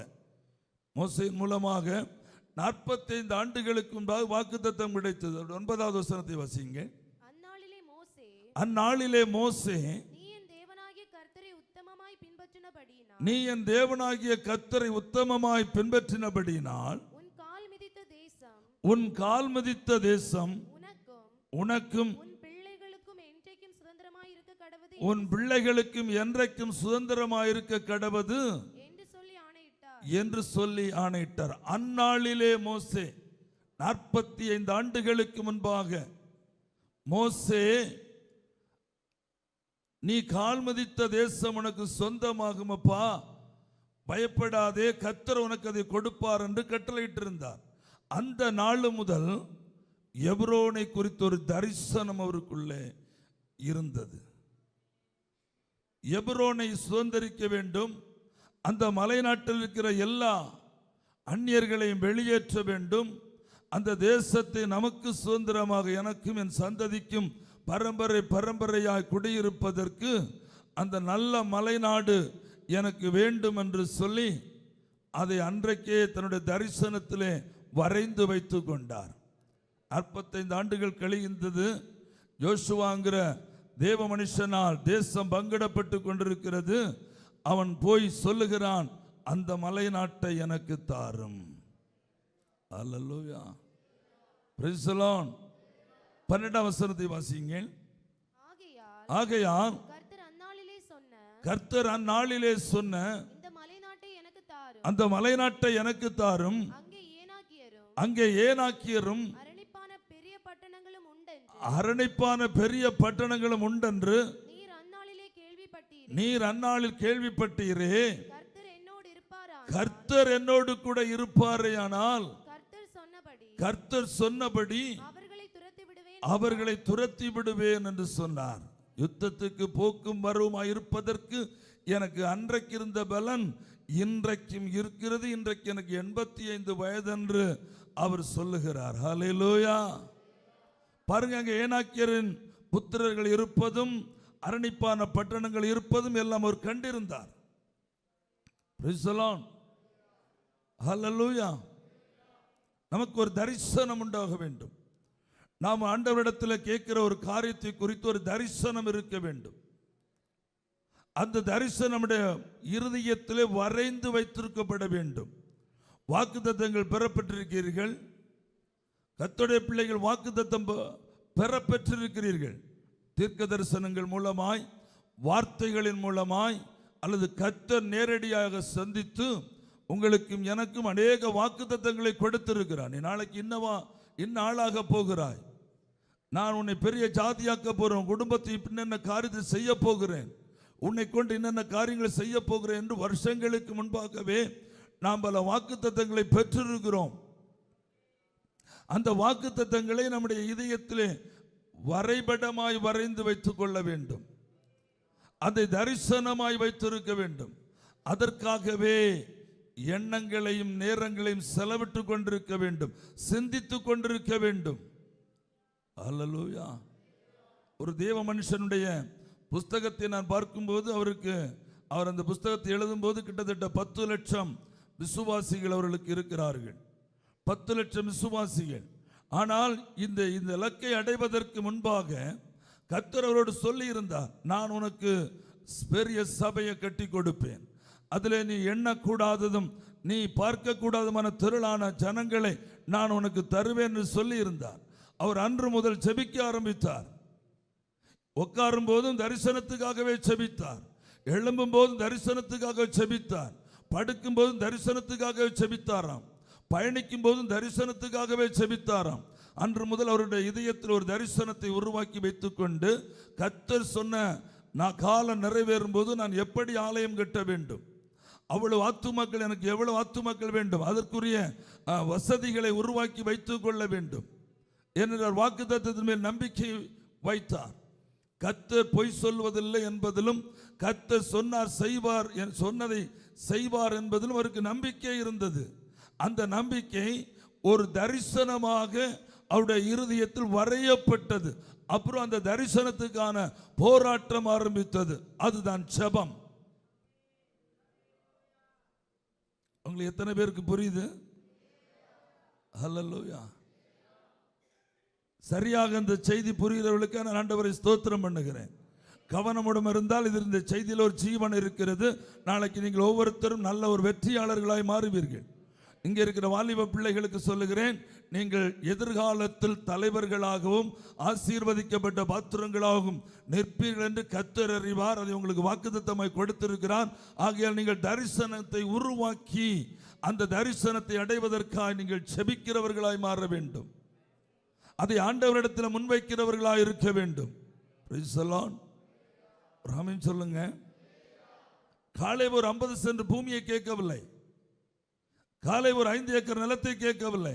45 ஆண்டுகளுக்கு முன்பாக வாக்குத்தத்தம் கிடைத்தது. 9வது வசனத்தை வாசிங்க. அந்நாளிலே மோசே நீ என் தேவனாகிய கர்த்தரை உத்தமமாய் பின்பற்றினபடியினால் உன் கால் மிதித்த தேசம் உனக்கும் உன் பிள்ளைகளுக்கும் என்றைக்கும் சுதந்திரமாயிருக்க கடவது என்று சொல்லி ஆணையிட்டார். அந்நாளிலே மோசே 45 ஆண்டுகளுக்கு முன்பாக மோசே, நீ கால் மிதித்த தேசம் உனக்கு சொந்தமாகும், அப்பா பயப்படாதே, கர்த்தர் உனக்கு அதை கொடுப்பார் என்று கட்டளையிட்டிருந்தார். அந்த நாள் முதல் எபிரோனை குறித்த ஒரு தரிசனம் அவருக்குள்ளே இருந்தது. எபிரோனை சுதந்திரிக்க வேண்டும், அந்த மலை நாட்டில் இருக்கிற எல்லா அந்நியர்களையும் வெளியேற்ற வேண்டும், அந்த தேசத்தை நமக்கு சுதந்திரமாக எனக்கும் என் சந்ததிக்கும் பரம்பரையாய் குடியிருப்பதற்கு அந்த நல்ல மலைநாடு எனக்கு வேண்டும் என்று சொல்லி அதை அன்றைக்கே தன்னுடைய தரிசனத்திலே வரைந்து வைத்து கொண்டார். 45 ஆண்டுகள் கழிந்தது. யோசுவாங்கிற தேவ மனுஷனால் தேசம் பங்கிடப்பட்டு கொண்டிருக்கிறது. அவன் போய் சொல்லுகிறான், அந்த மலை நாட்டை எனக்கு தாரும். அல்லேலூயா, பிரைஸ் தி லார்ட். 12ஆம் வசனத்தை வாசியுங்கள். ஆகையால் கர்த்தர் அந்நாளிலே சொன்ன அந்த மலை நாட்டை எனக்கு தாரும். அங்கே ஏனாக்கியரும் அரணிப்பான பெரிய பட்டணங்களும் உண்டென்று நீர் அந்நாளில் கேள்விப்பட்டீரே. கர்த்தர் என்னோடு கூட இருப்பாரேயானால் கர்த்தர் சொன்னபடி அவர்களை துரத்தி விடுவேன் என்று சொன்னார். யுத்தத்துக்கு போக்கும் வரவுமாய் இருப்பதற்கு எனக்கு அன்றைக்கு இருந்த பலன் இன்றைக்கும் இருக்கிறது. இன்றைக்கு எனக்கு 85 வயதென்று அவர் சொல்லுகிறார். ஹல்லேலூயா. பாருங்க, அங்கே ஏனாக்கியரின் புத்திரர்கள் இருப்பதும் அரணிப்பான பட்டணங்கள் இருப்பதும் எல்லாம் அவர் கண்டிருந்தார். Price the Lord. ஹல்லேலூயா. நமக்கு ஒரு தரிசனம் உண்டாக வேண்டும். நாம் ஆண்டவரிடத்தில் கேட்கிற ஒரு காரியத்தை குறித்து ஒரு தரிசனம் இருக்க வேண்டும். அந்த தரிசனம் நம்முடைய இருதயத்திலே வரைந்து வைத்திருக்கப்பட வேண்டும். வாக்குத்தத்தங்கள் பெறப்பட்டிருக்கிறீர்கள். கர்த்தருடைய பிள்ளைகள் வாக்குத்தத்தம் பெறப்பெற்றிருக்கிறீர்கள். தீர்க்க தரிசனங்கள் மூலமாய், வார்த்தைகளின் மூலமாய், அல்லது கர்த்தர் நேரடியாக சந்தித்து உங்களுக்கும் எனக்கும் அநேக வாக்குத்தத்தங்களை கொடுத்திருக்கிறார். நீ நாளைக்கு இன்ன ஆளாக போகிறாய், நான் உன்னை பெரிய ஜாதியாக்க போறேன், குடும்பத்தை என்னென்ன காரியத்தை செய்ய போகிறேன், உன்னை கொண்டு என்னென்ன காரியங்களை செய்ய போகிறேன் என்று வருஷங்களுக்கு முன்பாகவே நாம் பல வாக்குத்தத்தங்களை பெற்றிருக்கிறோம். அந்த வாக்குத்தத்தங்களை நம்முடைய இதயத்திலே வரைபடமாய் வரைந்து வைத்துக் கொள்ள வேண்டும். அதை தரிசனமாய் வைத்திருக்க வேண்டும். அதற்காகவே எண்ணங்களையும் நேரங்களையும் செலவிட்டு கொண்டிருக்க வேண்டும், சிந்தித்துக் கொண்டிருக்க வேண்டும். அல்லேலூயா. ஒரு தேவ மனுஷனுடைய புஸ்தகத்தை நான் பார்க்கும்போது அவர் அந்த புஸ்தகத்தை எழுதும்போது கிட்டத்தட்ட 10 லட்சம் விசுவாசிகள் அவர்களுக்கு இருக்கிறார்கள். 10 லட்சம் விசுவாசிகள். ஆனால் இந்த இலக்கை அடைவதற்கு முன்பாக கர்த்தர் அவரோடு சொல்லி இருந்தார், நான் உனக்கு பெரிய சபையை கட்டி கொடுப்பேன், அதிலே நீ எண்ணக்கூடாததும் நீ பார்க்கக்கூடாதுமான திரளான ஜனங்களை நான் உனக்கு தருவேன் என்று சொல்லி இருந்தார். அவர் அன்று முதல் ஜெபிக்க ஆரம்பித்தார். உட்காரும் போதும் தரிசனத்துக்காகவே ஜெபித்தார், எழும்பும் போதும் தரிசனத்துக்காக ஜெபித்தார், படுக்கும் போதும் தரிசனத்துக்காகவே ஜெபித்தாராம், பயணிக்கும் போதும் தரிசனத்துக்காகவே ஜெபித்தாராம். அன்று முதல் அவருடைய இதயத்தில் ஒரு தரிசனத்தை உருவாக்கி வைத்துக் கொண்டு, கர்த்தர் சொன்ன நான் காலம் நிறைவேறும் போது நான் எப்படி ஆலயம் கட்ட வேண்டும், அவ்வளவு ஆத்துமாக்கள், எனக்கு எவ்வளவு ஆத்துமாக்கள் வேண்டும், அதற்குரிய வசதிகளை உருவாக்கி வைத்துக் கொள்ள வேண்டும் என்ற வாக்குத்தத்தத்தின் மேல் நம்பிக்கை வைத்தார். கர்த்தர் பொய் சொல்வதில்லை என்பதிலும், கர்த்தர் சொன்னார் செய்வார், சொன்னதை செய்வார் என்பதிலும் அவருக்கு நம்பிக்கை இருந்தது. அந்த நம்பிக்கை ஒரு தரிசனமாக அவருடைய இருதயத்தில் வரையப்பட்டது. அப்புறம் அந்த தரிசனத்துக்கான போராட்டம் ஆரம்பித்தது. அதுதான் ஜெபம். உங்களுக்கு எத்தனை பேருக்கு புரியுது? ஹல்லேலூயா. சரியாக இந்த செய்தி புரிகிறவர்களுக்கு நான் ஆண்டவரை ஸ்தோத்திரம் பண்ணுகிறேன். கவனமுடன் இருந்தால் இது இந்த செய்தியில் ஒரு ஜீவன் இருக்கிறது. நாளைக்கு நீங்கள் ஒவ்வொருத்தரும் நல்ல ஒரு வெற்றியாளர்களாய் மாறுவீர்கள். இங்கே இருக்கிற வாலிப பிள்ளைகளுக்கு சொல்லுகிறேன், நீங்கள் எதிர்காலத்தில் தலைவர்களாகவும் ஆசீர்வதிக்கப்பட்ட பாத்திரங்களாகவும் நிற்பீர்கள் என்று கர்த்தர் அறிவார். அதை உங்களுக்கு வாக்குத்தத்தமாய் கொடுத்திருக்கிறார். ஆகையால் நீங்கள் தரிசனத்தை உருவாக்கி அந்த தரிசனத்தை அடைவதற்காக நீங்கள் ஜெபிக்கிறவர்களாய் மாற வேண்டும். அதை ஆண்டவரிடத்தில் முன்வைக்கிறவர்களாய் இருக்க வேண்டும். Price the Lord. ஆமென் சொல்லுங்க. காலை ஒரு 50 சென்ட் பூமியை கேட்கவில்லை, காலை ஒரு 5 ஏக்கர் நிலத்தை கேட்கவில்லை,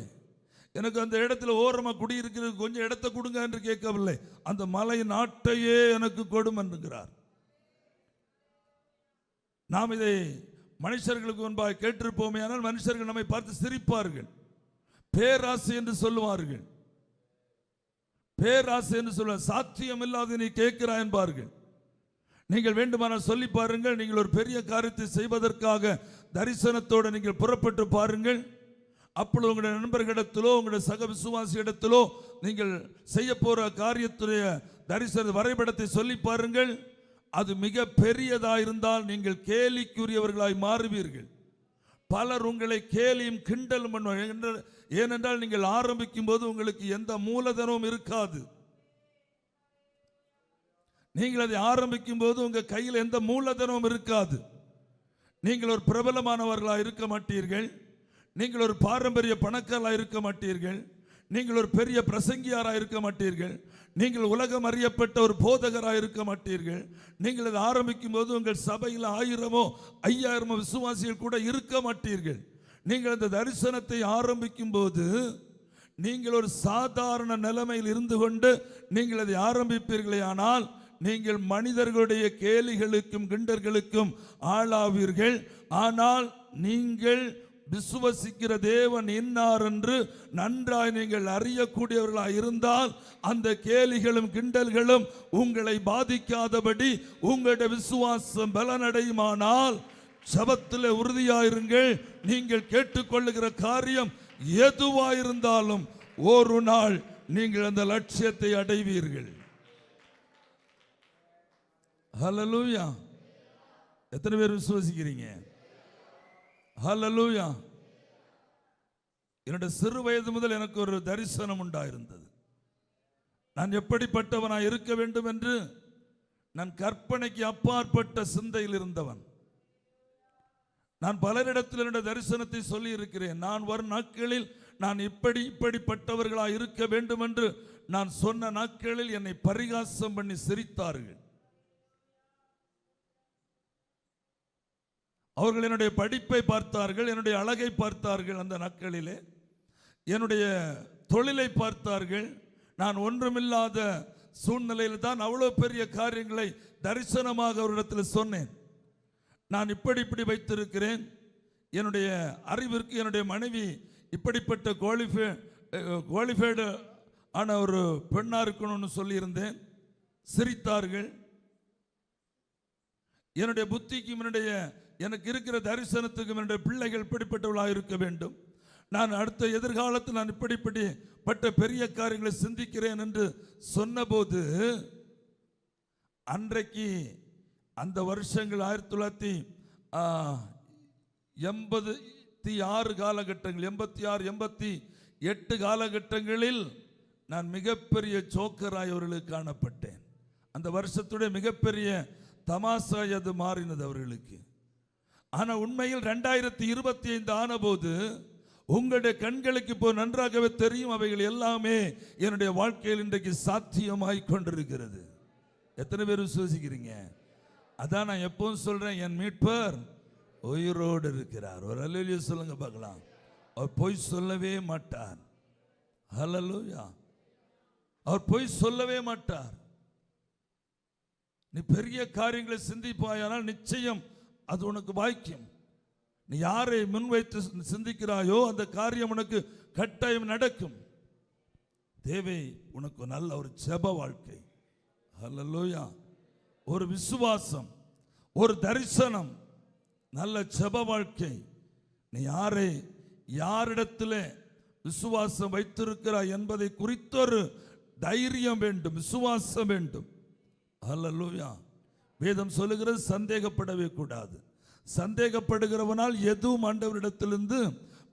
எனக்கு அந்த இடத்துல ஓரமாக குடியிருக்கிறது கொஞ்சம் இடத்தை கொடுங்க என்று கேட்கவில்லை, அந்த மலை நாட்டையே எனக்கு கொடும் என்கிறார். நாம் இதை மனுஷர்களுக்கு முன்பாக கேட்டிருப்போமே, ஆனால் மனுஷர்கள் நம்மை பார்த்து சிரிப்பார்கள், பேராசை என்று சொல்லுவார்கள். பேராசை என்று சொல்ல சாத்தியம் இல்லாத நீ கேட்கிறாய் என்பார்கள். நீங்கள் வேண்டுமானால் சொல்லி பாருங்கள், நீங்கள் ஒரு பெரிய காரியத்தை செய்வதற்காக தரிசனத்தோடு நீங்கள் புறப்பட்டு பாருங்கள். அப்பொழுது உங்களுடைய நண்பர்களிடத்திலோ உங்களுடைய சக விசுவாசி இடத்திலோ நீங்கள் செய்ய போற காரியத்துடைய தரிசன வரைபடத்தை சொல்லி பாருங்கள். அது மிக பெரியதா இருந்தால் நீங்கள் கேலிக்குரியவர்களாய் மாறுவீர்கள். பலர் உங்களை கேலியும் கிண்டலும் பண்ணுவார்கள். ஏனென்றால் நீங்கள் ஆரம்பிக்கும் போது உங்களுக்கு எந்த மூலதனமும் இருக்காது. நீங்கள் அதை ஆரம்பிக்கும் போது உங்க கையில் எந்த மூலதனமும் இருக்காது. நீங்கள் ஒரு பிரபலமானவர்களாக இருக்க மாட்டீர்கள். நீங்கள் ஒரு பாரம்பரிய பணக்காரராக இருக்க மாட்டீர்கள். நீங்கள் ஒரு பெரிய பிரசங்கியாராக இருக்க மாட்டீர்கள். நீங்கள் உலகம் அறியப்பட்ட ஒரு போதகராக இருக்க மாட்டீர்கள். நீங்கள் அதை ஆரம்பிக்கும் போது உங்கள் சபையில் 1000 5000 விசுவாசிகள் கூட இருக்க மாட்டீர்கள். நீங்கள் அந்த தரிசனத்தை ஆரம்பிக்கும் போது நீங்கள் ஒரு சாதாரண நிலைமையில் இருந்து கொண்டு நீங்கள் அதை ஆரம்பிப்பீர்களே, ஆனால் நீங்கள் மனிதர்களுடைய கேலிகளுக்கும் கிண்டர்களுக்கும் ஆளாவீர்கள். ஆனால் நீங்கள் விசுவசிக்கிற தேவன் இன்னார் என்று நன்றாய் நீங்கள் அறியக்கூடியவர்களாக இருந்தால் அந்த கேலிகளும் கிண்டல்களும் உங்களை பாதிக்காதபடி உங்களுடைய விசுவாசம் பலனடையுமானால் ஜெபத்தில் உறுதியாயிருங்கள். நீங்கள் கேட்டுக்கொள்ளுகிற காரியம் எதுவாயிருந்தாலும் ஒரு நாள் நீங்கள் அந்த லட்சியத்தை அடைவீர்கள். ஹல்லேலூயா. எத்தனை பேர் விசுவாசிக்கிறீங்க? ஹல்லேலூயா. என்னுடைய சிறு வயது முதல் எனக்கு ஒரு தரிசனம் உண்டாயிருந்தது. நான் எப்படிப்பட்டவனாய் இருக்க வேண்டும் என்று நான் கற்பனைக்கு அப்பாற்பட்ட சிந்தையில் இருந்தவன். நான் பலரிடத்தில் என்னுடைய தரிசனத்தை சொல்லி இருக்கிறேன். நான் வரும் நாட்களில் நான் இப்படிப்பட்டவர்களாய் இருக்க வேண்டும் என்று நான் சொன்ன நாட்களில் என்னை பரிகாசம் பண்ணி சிரித்தார்கள். அவர்கள் என்னுடைய படிப்பை பார்த்தார்கள், என்னுடைய அழகை பார்த்தார்கள், அந்த நாட்களிலே என்னுடைய தொழிலை பார்த்தார்கள். நான் ஒன்றுமில்லாத சூழ்நிலையில் தான் அவ்வளவு பெரிய காரியங்களை தரிசனமாக அவரிடத்தில் சொன்னேன். நான் இப்படி வைத்திருக்கிறேன், என்னுடைய அறிவிற்கு என்னுடைய மனைவி இப்படிப்பட்ட குவாலிஃபைடு ஆன ஒரு பெண்ணா இருக்கணும்னு சொல்லியிருந்தேன். சிரித்தார்கள். என்னுடைய புத்திக்கும் எனக்கு இருக்கிற தரிசனத்துக்கும் என்னுடைய பிள்ளைகள் இப்படிப்பட்டவர்களாக இருக்க வேண்டும், நான் அடுத்த எதிர்காலத்தில் நான் இப்படிப்பட்ட பெரிய காரியங்களை சிந்திக்கிறேன் என்று சொன்னபோது, அன்றைக்கு அந்த வருஷங்கள் 1986 காலகட்டங்கள், 86 88 காலகட்டங்களில் நான் மிகப்பெரிய ஜோக்கராய் அவர்களுக்கு காணப்பட்டேன். அந்த வருஷத்துடைய மிகப்பெரிய தமாசாய் அது மாறினது அவர்களுக்கு. ஆனால் உண்மையில் 2025 ஆன போது உங்களுடைய கண்களுக்கு இப்போ நன்றாகவே தெரியும், அவைகள் எல்லாமே என்னுடைய வாழ்க்கையில் இன்றைக்கு சாத்தியமாய் கொண்டிருக்கிறது. எத்தனை பேர் விசுவாசிக்கிறீங்க? அதான் நான் எப்பவும் சொல்றேன், என் மீட்பர் உயிரோடு இருக்கிறார். ஒரு அல்லேலூயா சொல்லுங்க பார்க்கலாம். அவர் பொய் சொல்லவே மாட்டார். ஹல்லேலூயா. அவர் பொய் சொல்லவே மாட்டார். நீ பெரிய காரியங்களை சிந்திப்பாயானால் நிச்சயம் அது உனக்கு வாய்க்கும். நீ யாரை முன்வைத்து சிந்திக்கிறாயோ அந்த காரியம் உனக்கு கட்டாயம் நடக்கும். தேவை உனக்கு நல்ல ஒரு ஜெப வாழ்க்கை. ஹல்லேலூயா. ஒரு விசுவாசம், ஒரு தரிசனம், நல்ல ஜெப வாழ்க்கை. நீ யாரிடத்தில் விசுவாசம் வைத்திருக்கிறாய் என்பதை குறித்தொரு தைரியம் வேண்டும், விசுவாசம் வேண்டும். ஹல்லேலூயா. வேதம் சொல்லுகிறது சந்தேகப்படவே கூடாது. சந்தேகப்படுகிறவனால் எதுவும் ஆண்டவரிடத்திலிருந்து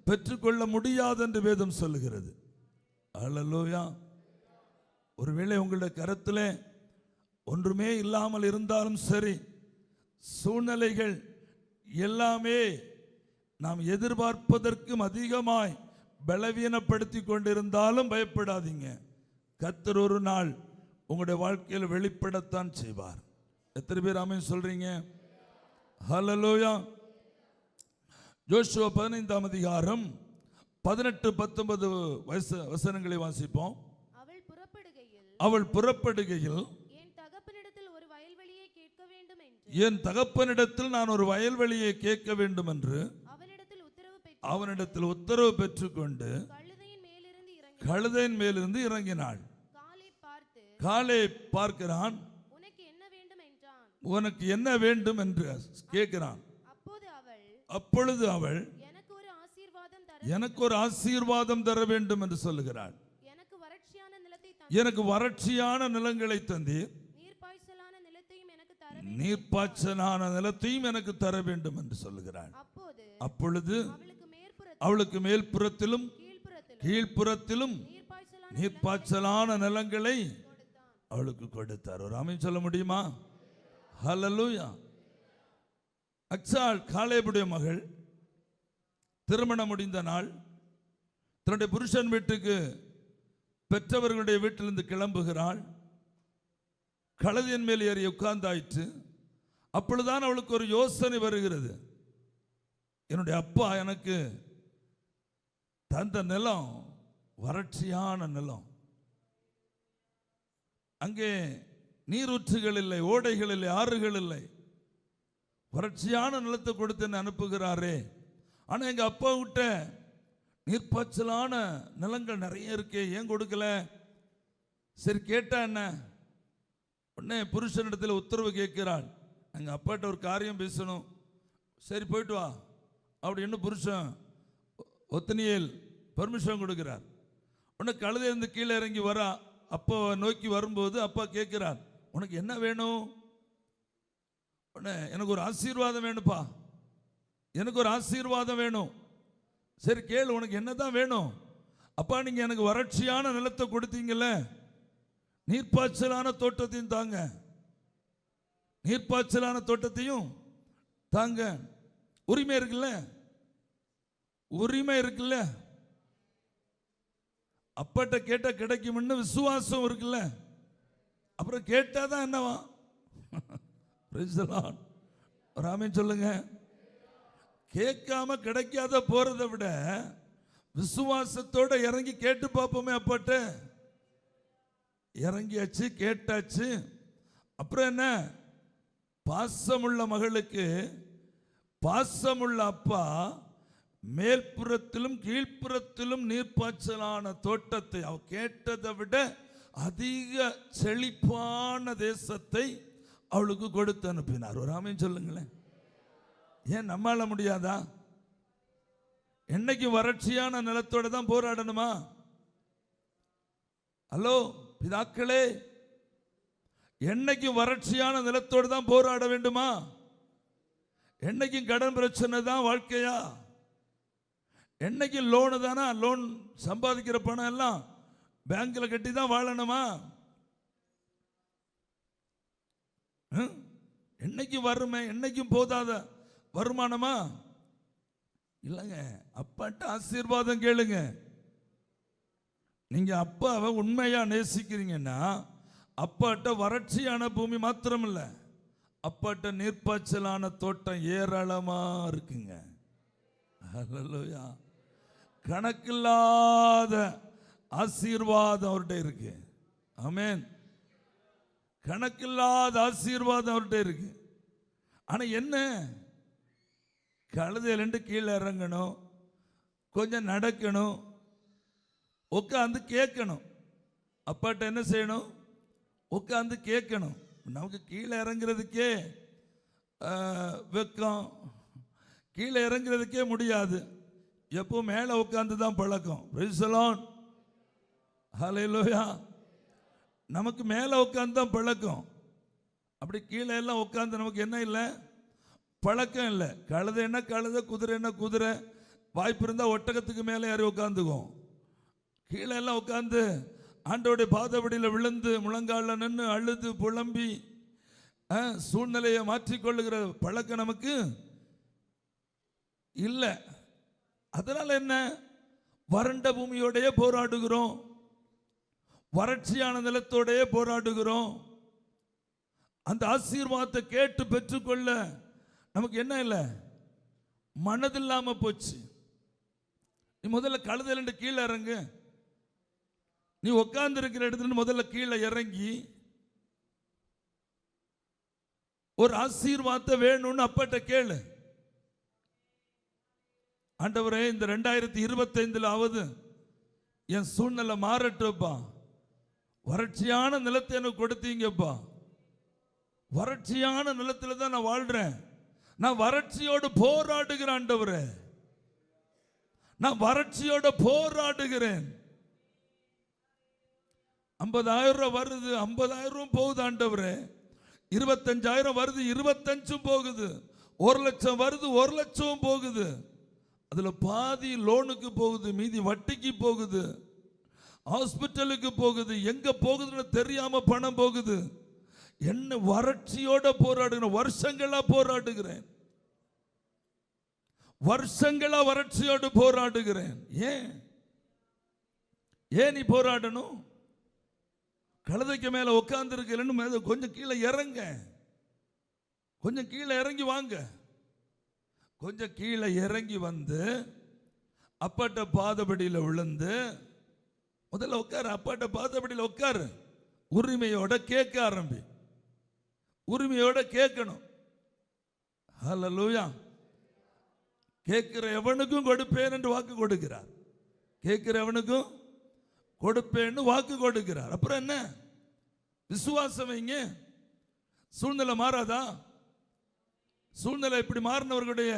பெற்றுக்கொள்ள முடியாது என்று வேதம் சொல்லுகிறது. ஹல்லேலூயா. ஒருவேளை உங்களுடைய கருத்தில் ஒன்றுமே இல்லாமல் இருந்தாலும் சரி, சூழ்நிலைகள் எல்லாமே நாம் எதிர்பார்ப்பதற்கும் அதிகமாய் பலவீனப்படுத்தி கொண்டிருந்தாலும் பயப்படாதீங்க. கர்த்தர் ஒரு நாள் உங்களுடைய வாழ்க்கையில் வெளிப்படத்தான் செய்வார். எத்தனை பேர் ஆமென் சொல்றீங்க? ஹல்லேலூயா. யோசுவா 15ஆம் அதிகாரம் 18-19 வசனங்களை வாசிப்போம். அவள் புறப்படுகையில் என் தகப்பனிடத்தில் ஒரு வயல்வெளியை கேட்க வேண்டும் என்று, என் தகப்பனிடத்தில் நான் ஒரு வயல்வெளியை கேட்க வேண்டும் என்று அவனிடத்தில் உத்தரவு பெற்றுக்கொண்டு கழுதையின் மேலிருந்து இறங்கினாள். காலே பார்க்கிறான், உனக்கு என்ன வேண்டும் என்று கேட்கிறான். அப்பொழுது அவள் எனக்கு ஒரு ஆசீர்வாதம் தர வேண்டும் என்று சொல்லுகிறாள். எனக்கு வறட்சியான நிலத்தை எனக்கு வறட்சியான நிலங்களை தந்தீர், நீர்ப்பாய்ச்சலான நிலத்தையும் எனக்கு தர நீர்ப்பாய்ச்சலான நிலத்தையும் எனக்கு தர வேண்டும் என்று சொல்லுகிறாள். அப்பொழுது அவளுக்கு மேல்புறத்திலும் கீழ்ப்புறத்திலும் நீர்ப்பாய்ச்சலான நிலங்களை அவளுக்கு கொடுத்தார். ஒரு ஆமென் சொல்ல முடியுமா? ஹல்லேலூயா. அக்சாள் காலேபுடைய மகள், திருமணம் முடிந்த நாள் தன்னுடைய புருஷன் வீட்டுக்கு பெற்றவர்களுடைய வீட்டிலிருந்து கிளம்புகிறாள். கழுதையின் மேல் ஏறி உட்கார்ந்தாயிற்று. அப்பொழுதுதான் அவளுக்கு ஒரு யோசனை வருகிறது. என்னுடைய அப்பா எனக்கு தந்த நிலம் வறட்சியான நிலம், அங்கே நீரூற்றுகள் இல்லை, ஓடைகள் இல்லை, ஆறுகள் இல்லை, வறட்சியான நிலத்தை கொடுத்து என்ன அனுப்புகிறாரே. ஆனா எங்க அப்பா விட்ட நீர்ப்பாய்ச்சலான நிலங்கள் நிறைய இருக்கே, ஏன் கொடுக்கல? சரி கேட்டா என்ன? உடனே புருஷனிடத்தில் உத்தரவு கேட்கிறாள். எங்க அப்பாட்ட ஒரு காரியம் பேசணும். சரி போயிட்டு வா அப்படின்னு புருஷன் ஒத்தனியேல் பர்மிஷன் கொடுக்கிறார். உடனே கழுதையிலிருந்து கீழே இறங்கி வரா. அப்பா நோக்கி வரும்போது அப்பா கேட்கிறார், உனக்கு என்ன வேணும்? உடனே எனக்கு ஒரு ஆசீர்வாதம் வேணுப்பா, எனக்கு ஒரு ஆசீர்வாதம் வேணும். சரி கேளு, உனக்கு என்னதான் வேணும்? அப்பா நீங்க எனக்கு வறட்சியான நிலத்தை கொடுத்தீங்கல்ல, நீர்ப்பாய்ச்சலான தோட்டத்தையும் தாங்க, நீர்ப்பாய்ச்சலான தோட்டத்தையும் தாங்க. உரிமை இருக்குல்ல, உரிமை இருக்குல்ல. அப்பாட்ட கேட்டா கிடைக்கும்னு விசுவாசம் இருக்குல்ல. அப்புறம் கேட்டாதான் என்னவா? ஒரு ஆமென் சொல்லுங்க. கேட்காம கிடைக்காத போறதை விட விசுவாசத்தோட இறங்கி கேட்டு பார்ப்போமே. அப்பாட்ட இறங்கியாச்சு, கேட்டாச்சு. அப்புறம் என்ன? பாசமுள்ள மகளுக்கு பாசமுள்ள அப்பா மேல்புறத்திலும் கீழ்ப்புறத்திலும் நீர்ப்பாய்ச்சலான தோட்டத்தை, அவ கேட்டதை விட அதிக செழிப்பான தேசத்தை அவளுக்கு கொடுத்து அனுப்பினார். ஒரு ஆமென் சொல்லுங்களேன். ஏன் நம்மால முடியாதா? என்னைக்கு வறட்சியான நிலத்தோட தான் போராடணுமா? ஹலோ பிதாக்களே, என்னைக்கும் வறட்சியான நிலத்தோடு தான் போராட வேண்டுமா? என்னைக்கும் கடன் பிரச்சனை தான் வாழ்க்கையா? என்னைக்கும் லோனு தானா? லோன் சம்பாதிக்கிற பணம் எல்லாம் பேங்க்ல கட்டி தான் வாழணுமா? என்னைக்கும் வறுமை, என்னைக்கும் போதாத வருமானமா? இல்லைங்க. அப்பாட்ட ஆசீர்வாதம் கேளுங்க. நீங்க அப்பாவை உண்மையா நேசிக்கிறீங்கன்னா அப்பாட்ட வறட்சியான பூமி மாத்திரம் இல்ல, அப்பாட்ட நீர்ப்பாய்ச்சலான தோட்டம் ஏராளமா இருக்குங்க. ஹல்லேலூயா. கணக்கில்லாத ஆசீர்வாதம் அவர்கிட்ட இருக்கு. ஆமென். கணக்கில்லாத ஆசீர்வாதம் அவர்கிட்ட இருக்கு. ஆனா என்ன? கழுதையிலிருந்து கீழே இறங்கணும், கொஞ்சம் நடக்கணும், உட்காந்து கேட்கணும். அப்பாட்ட என்ன செய்யணும்? உட்காந்து கேட்கணும். நமக்கு கீழே இறங்குறதுக்கே வெக்கம், கீழே இறங்குறதுக்கே முடியாது. எப்போ மேலே உட்காந்து தான் பழக்கம். Praise the Lord. ஹல்லேலூயா. நமக்கு மேலே உட்காந்து தான் பழக்கம். அப்படி கீழே எல்லாம் உட்காந்து நமக்கு என்ன இல்லை? பழக்கம் இல்லை. கழுதை என்ன கழுதை, குதிரை என்ன குதிரை, வாய்ப்பு இருந்தால் ஒட்டகத்துக்கு மேலே ஏறி உட்காந்துக்கும். கீழே எல்லாம் உட்காந்து ஆண்டோடைய பாதபடியில் விழுந்து முழங்காலில் நின்று அழுது புலம்பி சூழ்நிலையை மாற்றிக்கொள்ளுகிற பழக்கம் நமக்கு இல்லை. அதனால என்ன? வறண்ட பூமியோடையே போராடுகிறோம், வறட்சியான நிலத்தோடையே போராடுகிறோம். அந்த ஆசீர்வாதத்தை கேட்டு பெற்றுக்கொள்ள நமக்கு என்ன இல்லை? மனதில்லாம போச்சு. நீ முதல்ல கழுதையில கீழே இறங்கு. நீ உட்கார்ந்து இருக்கிற இடத்துல முதல்ல கீழே இறங்கி ஒரு ஆசீர்வாதத்தை வேணும்னு அப்பாட்ட கேளு. ஆண்டவரே, இந்த 2025 என் சூழ்நிலை மாறட்டும்ப்பா. வறட்சியான நிலத்தை எனக்கு கொடுத்தீங்கப்பா. வறட்சியான நிலத்துல தான் நான் வாழ்றேன். நான் வறட்சியோடு போராடுகிறேன் ஆண்டவரே. நான் வறட்சியோட போராடுகிறேன். 50,000 வருது, 50,000 போகுது ஆண்டவரே. 25,000 வருது, 25 போகுது. 1,00,000 வருது, 1,00,000 போகுது. அதுல பாதி லோனுக்கு போகுது, மீதி வட்டிக்கு போகுது, ஹாஸ்பிட்டலுக்கு போகுது, எங்க போகுதுன்னு தெரியாம பணம் போகுது. என்ன வறட்சியோட போராடுகிறேன், வருஷங்களா போராடுகிறேன், வருஷங்களா வறட்சியோடு போராடுகிறேன். ஏன் நீ போராடணும்? கழுதைக்கு மேல உட்கார்ந்து இருக்கலன்னு கொஞ்சம் கீழே இறங்க, கொஞ்சம் கீழே இறங்கி வாங்க. கொஞ்சம் கீழே இறங்கி வந்து அப்பாட்ட பாதபடியில் விழுந்து முதல்ல உட்காரு. அப்பாட்ட பாதபடியில் உட்காரு. உரிமையோட கேட்க ஆரம்பி. உரிமையோட கேட்கணும். ஹல்லேலூயா. கேட்கிற எவனுக்கும் கொடுப்பேன் என்று வாக்கு கொடுக்கிறார். கேட்கிற எவனுக்கும் கொடுப்பேன்னு வாக்கு கொடுக்கிறார். அப்புறம் என்ன? விசுவாசம் வைங்க. சூழ்நிலை மாறாதா? சூழ்நிலை இப்படி மாறினவர்களுடைய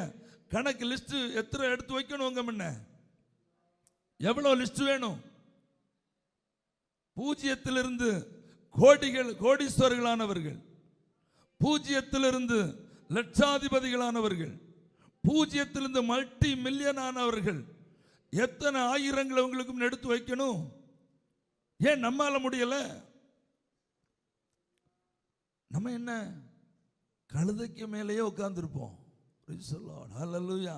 கணக்கு லிஸ்ட் எத்தனை எடுத்து வைக்கணும்? உங்க முன்ன எவ்வளவு லிஸ்ட் வேணும்? பூஜ்ஜியத்திலிருந்து கோடீஸ்வரர்களானவர்கள், பூஜ்ஜியத்திலிருந்து லட்சாதிபதிகளானவர்கள், பூஜ்ஜியத்திலிருந்து மல்டி மில்லியன் ஆனவர்கள், எத்தனை ஆயிரங்களை உங்களுக்கும் எடுத்து வைக்கணும்? ஏன் நம்மால முடியல? நம்ம என்ன கழுதைக்கு மேலேயே உட்கார்ந்துருப்போம். ஹல்லேலூயா.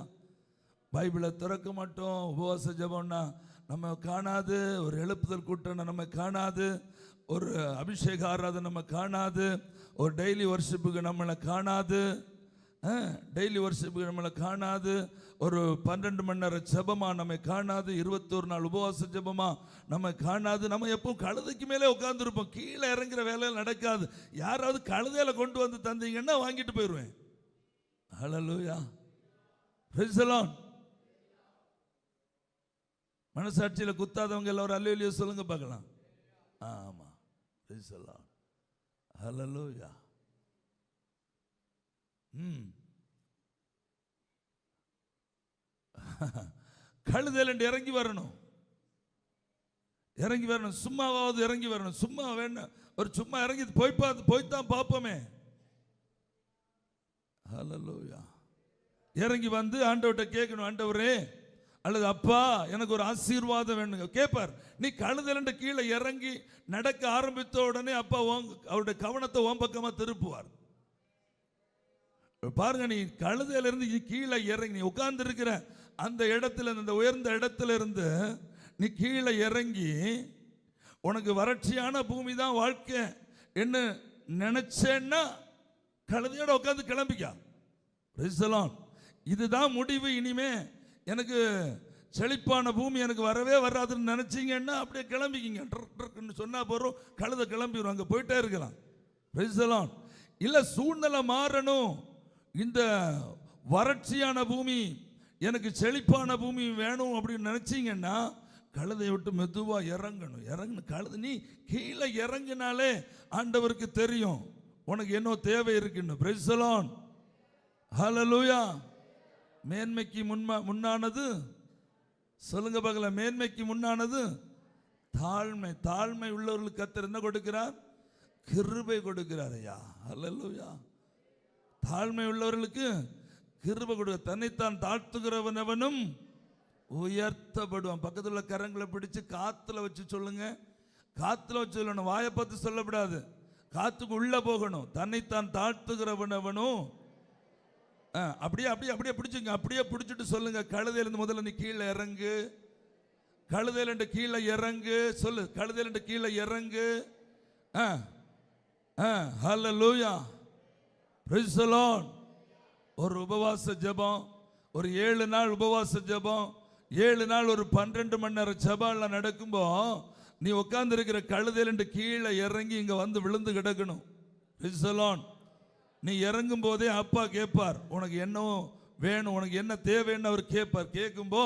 பைபிளை திறக்க மாட்டோம். உபவாச ஜெபம்னா நம்ம காணாது, ஒரு எழுப்புதல் கூட்டம் நம்ம காணாது, ஒரு அபிஷேக ஆராதனை நம்ம காணாது, ஒரு டெய்லி வர்ஷிப்புக்கு நம்மளை காணாது, டெய்லி வர்ஷிப்புக்கு நம்மளை காணாது, ஒரு 12 மணி நேரம் ஜெபமா நம்ம காணாது, 21 நாள் உபவாச ஜெபமா நம்ம காணாது. நம்ம எப்பவும் கழுதைக்கு மேலே உட்கார்ந்துருப்போம். கீழே இறங்குற வேலையில் நடக்காது. யாராவது கழுதையில கொண்டு வந்து தந்தீங்கன்னா வாங்கிட்டு போயிடுவேன். ஹல்லேலூயா. Praise the Lord. மனசாட்சியில் குத்தாதவங்க எல்லாரும் அல்லேலூயா சொல்லுங்க பார்க்கலாம். ஆமா. Price the Lord. ஹல்லேலூயா. கழுதையில இறங்கி வரணும், இறங்கி வரணும். சும்மாவாவது இறங்கி வரணும். சும்மா வேணும், ஒரு சும்மா இறங்கி போய்தான் பார்ப்போமே. ஹல்லேலூயா. இறங்கி வந்து ஆண்டவர்கிட்ட கேட்கணும், ஆண்டவரே அல்லது அப்பா எனக்கு ஒரு ஆசீர்வாதம் வேணுங்க கேட்பார். நீ கழுதையில கீழே இறங்கி நடக்க ஆரம்பித்த உடனே அப்பா அவருடைய கவனத்தை உன் பக்கமா திருப்புவார். பாருங்க, நீ கழுதையில இருந்து கீழே இறங்கி நீ உட்கார்ந்து இருக்கிற அந்த இடத்துல, அந்த உயர்ந்த இடத்துல இருந்து நீ கீழே இறங்கி உனக்கு வறட்சியான பூமி தான் வாழ்க்கை என்ன நினைச்சேன்னா கழுதையோட உட்கார்ந்து கிளம்பிக்கா. Price the Lord. இதுதான் முடிவு. இனிமே எனக்கு செழிப்பான பூமி எனக்கு வரவே வராதுன்னு நினைச்சீங்கன்னா அப்படியே கிளம்பிக்கிங்க. சொன்னா போறோம், கழுதை கிளம்பிடும், அங்க போயிட்டே இருக்கலாம். Price the Lord. இல்ல சூழ்நிலை மாறணும், இந்த வறட்சியான பூமி எனக்கு செழிப்பான பூமி வேணும் அப்படின்னு நினைச்சீங்கன்னா கழுதையை விட்டு மெதுவா இறங்கணும். கழுதை நீ கீழே இறங்கினாலே ஆண்டவருக்கு தெரியும் உனக்கு என்ன தேவை இருக்குன்னு. Price the Lord. ஹல்லேலூயா. மேன்மைக்கு முன்னானது சொல்லுங்க பார்க்கலாம். மேன்மைக்கு முன்னானது தாழ்மை. தாழ்மை உள்ளவர்களுக்கு கர்த்தர் என்ன கொடுக்கிறார்? கிருபை கொடுக்கிறார். ஐயா ஹல்லேலூயா. தாழ்மை உள்ளவர்களுக்கு கிருபை கொடுக்க. தன்னைத்தான் தாழ்த்துகிறவன் எவனும் உயர்த்தப்படுவான். பக்கத்தில் உள்ள கரங்களை பிடிச்சு காத்துல வச்சு சொல்லுங்க. காத்துல வச்சு சொல்லணும், வாயை பார்த்து சொல்லப்படாது. காத்துக்கு உள்ள போகணும். தன்னைத்தான் தாழ்த்துகிறவன் எவனும் அப்படியே அப்படியே அப்படியே பிடிச்சுங்க. அப்படியே பிடிச்சிட்டு சொல்லுங்க, கழுதையிலிருந்து முதல்ல நீ கீழே இறங்கு. கழுதையில கீழே இறங்கு. சொல்லு, கழுதையில கீழே இறங்கு. ஹல்லேலூயா. Praise the Lord. ஒரு உபவாச ஜெபம், ஒரு 7 நாள் உபவாச ஜெபம், 7 நாள் ஒரு 12 மணி நேரம் ஜெபம் நடக்கும்போ நீ உட்கார்ந்து இருக்கிற கழுதையில கீழே இறங்கி இங்க வந்து விழுந்து கிடக்கணும். Praise the Lord. நீ இறங்கும் போதே அப்பா கேட்பார், உனக்கு என்ன வேணும், உனக்கு என்ன தேவைன்னு அவர் கேட்பார். கேட்கும்போ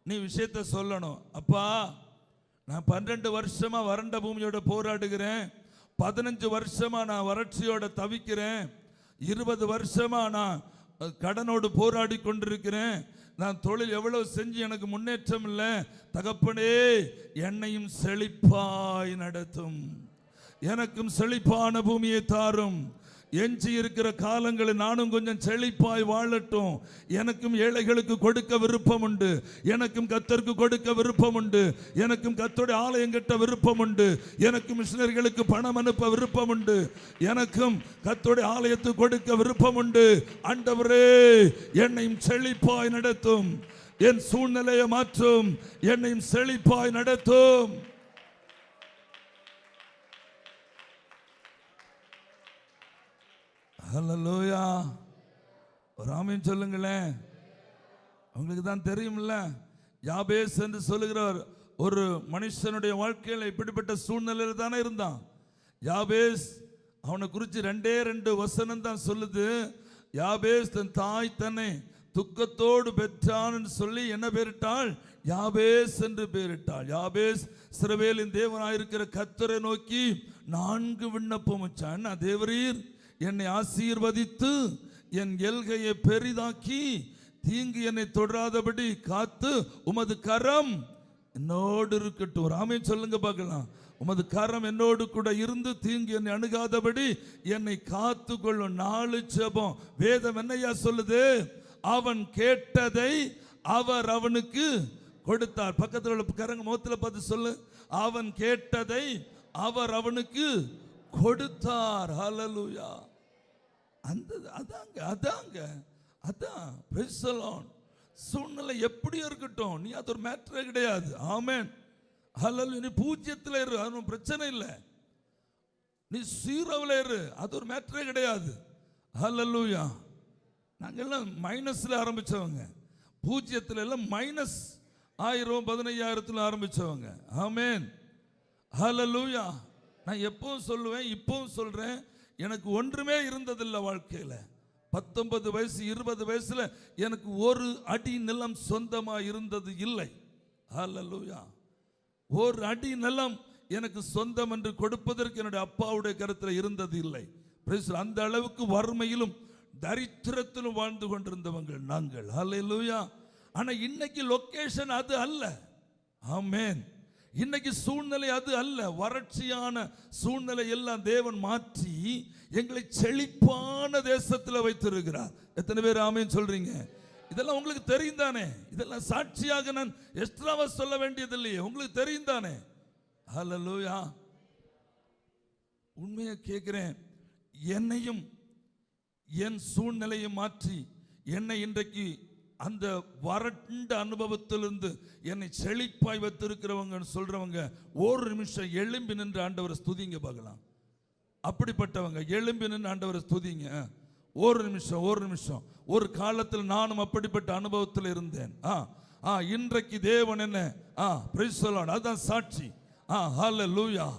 நீ விஷயத்த சொல்லணும். அப்பா, நான் 12 வருஷமா வறண்ட பூமியோட போராடுகிறேன், 15 வருஷமா நான் வறட்சியோட தவிக்கிறேன், 20 வருஷமா நான் கடனோடு போராடி கொண்டிருக்கிறேன், நான் தொழில் எவ்வளவு செஞ்சு எனக்கு முன்னேற்றம் இல்லை. தகப்பனே, என்னையும் செழிப்பாய் நடத்தும், எனக்கும் செழிப்பான பூமியை தாரும். எஞ்சி இருக்கிற காலங்களில் நானும் கொஞ்சம் செழிப்பாய் வாழட்டும். எனக்கும் ஏழைகளுக்கு கொடுக்க விருப்பம் உண்டு, எனக்கும் கர்த்தருக்கு கொடுக்க விருப்பம் உண்டு, எனக்கும் கர்த்தருடைய ஆலயம் கட்ட விருப்பம் உண்டு, எனக்கும் மிஷனரிகளுக்கு பணம் அனுப்ப விருப்பம் உண்டு, எனக்கும் கர்த்தருடைய ஆலயத்துக்கு கொடுக்க விருப்பம் உண்டு. ஆண்டவரே, என்னையும் செழிப்பாய் நடத்தும், என் சூழ்நிலையை மாற்றும், என்னையும் செழிப்பாய் நடத்தும். ஹல்லேலூயா. ஒரு ஆமென் சொல்லுங்களேன். உங்களுக்கு தான் தெரியும்ல, யாபேஸ் என்று சொல்லுகிறவர் ஒரு மனுஷனுடைய வாழ்க்கையில் இப்படிப்பட்ட சூழ்நிலையில் தானே இருந்தான். யாபேஸ், அவனை குறித்து 2 வசனம் தான் சொல்லுது. யாபேஸ் தன் தாய் தன்னை துக்கத்தோடு பெற்றான் சொல்லி என்ன பேரிட்டாள்? யாபேஸ் என்று பேரிட்டாள். யாபேஸ் இஸ்ரவேலின் தேவனாயிருக்கிற கர்த்தரை நோக்கி 4 விண்ணப்பம் வச்சான். தேவரீர் என்னை ஆசீர்வதித்து என் எல்கையை பெரிதாக்கி தீங்கு என்னை தொடராதபடி காத்து உமது கரம் என்னோடு இருக்கட்டும். ஒரு ஆமென் சொல்லுங்க பார்க்கலாம். உமது கரம் என்னோடு கூட இருந்து தீங்கு என்னை அணுகாதபடி என்னை காத்து கொள்ளும். 4 ஜெபம். வேதம் என்னையா சொல்லுது? அவன் கேட்டதை அவர் அவனுக்கு கொடுத்தார். பக்கத்தில் உள்ள கரங்க முகத்தில் பார்த்து சொல்லு, அவன் கேட்டதை அவர் அவனுக்கு கொடுத்தார். ஹல்லேலூயா. அதான் பிரைஸ் தி லார்ட். சூழ்நிலை எப்படி இருக்கட்டும், நீ அது ஒரு மேட்டரே கிடையாது. ஆமென். ஹல்லேலூயா. நீ பூஜ்யத்தில் இரு, அது பிரச்சனை இல்லை. நீ சீரோவில் இரு, அது ஒரு மேட்டரே கிடையாது. ஹல்லேலூயா. நாங்கெல்லாம் மைனஸ்ல ஆரம்பிச்சவங்க, பூஜ்யத்தில் எல்லாம் மைனஸ் 1000 15,000 ஆரம்பிச்சவங்க. ஆமென். ஹல்லேலூயா. நான் எப்பவும் சொல்லுவேன், இப்பவும் சொல்றேன், எனக்கு ஒன்றுமே இருந்ததில்லை வாழ்க்கையில். 19 வயசு 20 வயசுல எனக்கு ஒரு அடி நிலம் சொந்தமா இருந்தது இல்லை. ஹல்லேலூயா. ஒரு அடி நிலம் எனக்கு சொந்தம் என்று கொடுப்பதற்கு என்னுடைய அப்பாவுடைய கருத்தில் இருந்தது இல்லை. அந்த அளவுக்கு வறுமையிலும் தரித்திரத்திலும் வாழ்ந்து கொண்டிருந்தவங்க நாங்கள். ஹல்லேலூயா. ஆனா இன்னைக்கு லொகேஷன் அது அல்ல. ஆமென். இன்னைக்கு சூழ்நிலை அது அல்ல. வறட்சியான சூழ்நிலை எல்லாம் தேவன் மாற்றி எங்களை செழிப்பான தேசத்தில் வைத்திருக்கிறார். எத்தனை பேர் ஆமென் சொல்றீங்க? இதெல்லாம் உங்களுக்கு தெரியும் தானே? இதெல்லாம் சாட்சியாக நான் எக்ஸ்ட்ராவா சொல்ல வேண்டியது இல்லையே, உங்களுக்கு தெரியும் தானே? ஹல்லேலூயா. உண்மையை கேட்கிறேன், என்னையும் என் சூழ்நிலையை மாற்றி என்னை இன்றைக்கு அந்த வறண்ட அனுபவத்திலிருந்து என்னை செழிப்பாய் வைத்திருக்கிறவங்க சொல்றவங்க ஒரு நிமிஷம் எழும்பி நின்று ஆண்டவரை ஸ்துதிங்க பார்க்கலாம். அப்படிப்பட்டவங்க எழும்பி நின்று ஆண்டவரை ஸ்துதிங்க. ஒரு நிமிஷம். ஒரு காலத்தில் நானும் அப்படிப்பட்ட அனுபவத்தில் இருந்தேன். இன்றைக்கு தேவன் என்ன பிரைஸ் தி லார்ட், அதான் சாட்சி. ஹல்லேலூயா.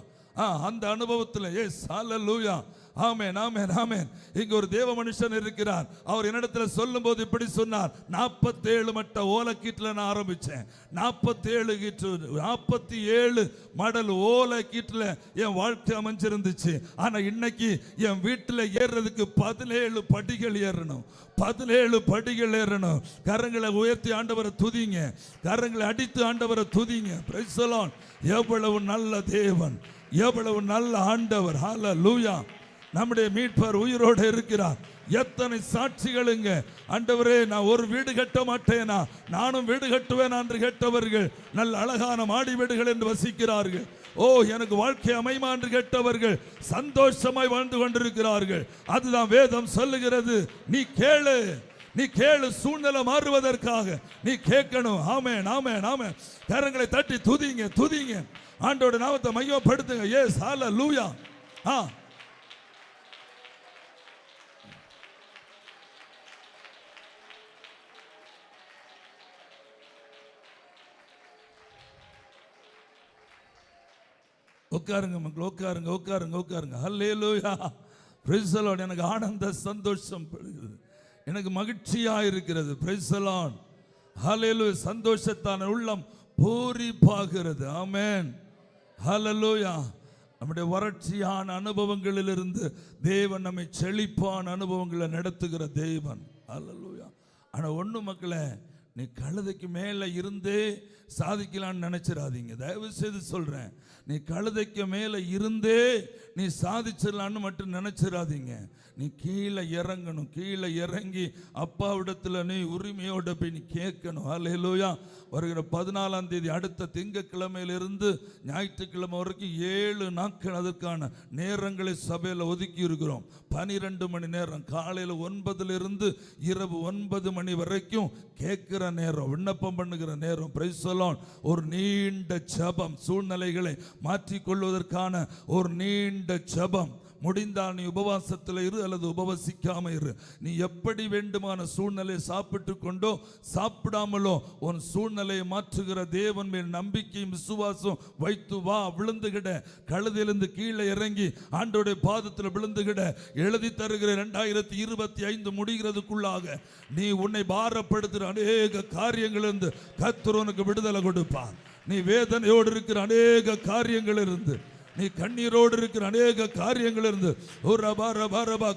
அந்த அனுபவத்தில் எஸ் ஹல்லேலூயா. ஆமென் ஆமென் ஆமென். இங்க ஒரு தேவ மனுஷன் இருக்கிறார். அவர் என்னிடத்துல சொல்லும் போது இப்படி சொன்னார், 47 மட்ட ஓலைக்கீட்டில் நான் ஆரம்பிச்சேன். 47 மடல் ஓலைக்கீட்டில் என் வாழ்க்கை அமைஞ்சிருந்துச்சு. ஆனா இன்னைக்கு என் வீட்டில் ஏறுறதுக்கு 17 படிகள் ஏறணும். 17 படிகள் ஏறணும். கரங்களை உயர்த்தி ஆண்டவரை துதிங்க, கரங்களை அடித்து ஆண்டவரை துதிங்க. Price the Lord. எவ்வளவு நல்ல தேவன், எவ்வளவு நல்ல ஆண்டவர். ஹல்லேலூயா. நம்முடைய மீட்பர் உயிரோடு இருக்கிறார். எத்தனை சாட்சிகளுங்க. ஆண்டவரே, நான் ஒரு வீடு கட்ட மாட்டேனா, நானும் வீடு கட்டுவேன் என்று கேட்டவர்கள், நல்ல அழகான மாடி வீடுகள் என்று வசிக்கிறார்கள். எனக்கு வாழ்க்கை அமைமா என்று கேட்டவர்கள் சந்தோஷமாய் வாழ்ந்து கொண்டிருக்கிறார்கள். அதுதான் வேதம் சொல்லுகிறது. நீ கேளு, சூழ்நிலை மாறுவதற்காக நீ கேட்கணும். ஆமென் ஆமென் ஆமென். கரங்களை தட்டி துதிங்க. ஆண்டவருடைய நாமத்தை மகிமைப்படுத்துங்க. எஸ் ஹல்லேலூயா. உட்காருங்க மக்கள், உட்காருங்க. ஹல்லேலூயா. Praise the Lord. எனக்கு ஆனந்த சந்தோஷம் படுகிறது, எனக்கு மகிழ்ச்சியா இருக்கிறது. Price the Lord. ஹல்லேலூயா. சந்தோஷத்தான உள்ளம் பூரிப்பாகிறது. ஆமென். ஹல்லேலூயா. நம்முடைய வறட்சியான அனுபவங்களிலிருந்து தேவன் நம்மை செழிப்பான அனுபவங்களை நடத்துகிற தேவன். ஹல்லேலூயா. ஆனா ஒண்ணு மக்களே, நீ கழுதைக்கு மேலே இருந்தே சாதிக்கலான்னு நினைச்சிடாதீங்க. தயவு செய்து சொல்றேன், நீ கழுதைக்கு மேலே இருந்தே நீ சாதிச்சிடலான்னு மட்டும் நினைச்சிடாதீங்க. நீ கீழே இறங்கணும். கீழே இறங்கி அப்பாவிடத்துல நீ உரிமையோட போய் நீ கேட்கணும். அல்லேலூயா. வருகிற 14ஆம் தேதி அடுத்த திங்கட்கிழமையிலிருந்து ஞாயிற்றுக்கிழமை வரைக்கும் 7 நாட்கள் அதற்கான நேரங்களை சபையில் ஒதுக்கி இருக்கிறோம். 12 மணி நேரம், காலையில் 9 இரவு 9 மணி வரைக்கும் கேட்கிற நேரம், விண்ணப்பம் பண்ணுகிற நேரம். Price the Lord. ஒரு நீண்ட ஜெபம், சூழ்நிலைகளை மாற்றிக்கொள்வதற்கான ஒரு நீண்ட ஜெபம். முடிந்தால் நீ உபவாசத்தில் இரு அல்லது உபவசிக்காம இரு. நீ எப்படி வேண்டுமான சூழ்நிலை சாப்பிட்டு கொண்டோ சாப்பிடாமலோ உன் சூழ்நிலையை மாற்றுகிற தேவன் மேல் நம்பிக்கையும் விசுவாசம் வைத்து வா. விழுந்துகிட, கழுதிலிருந்து கீழே இறங்கி ஆண்டோடைய பாதத்தில் விழுந்துகிட. எழுதி தருகிற 2025 முடிகிறதுக்குள்ளாக நீ உன்னை பாரப்படுத்துகிற அநேக காரியங்களிலிருந்து கர்த்தர் உனக்கு விடுதலை கொடுப்பார். நீ வேதனையோடு இருக்கிற அநேக காரியங்களிலிருந்து, நீ கண்ணீரோடு இருக்கிற அநேக காரியங்கள் இருந்து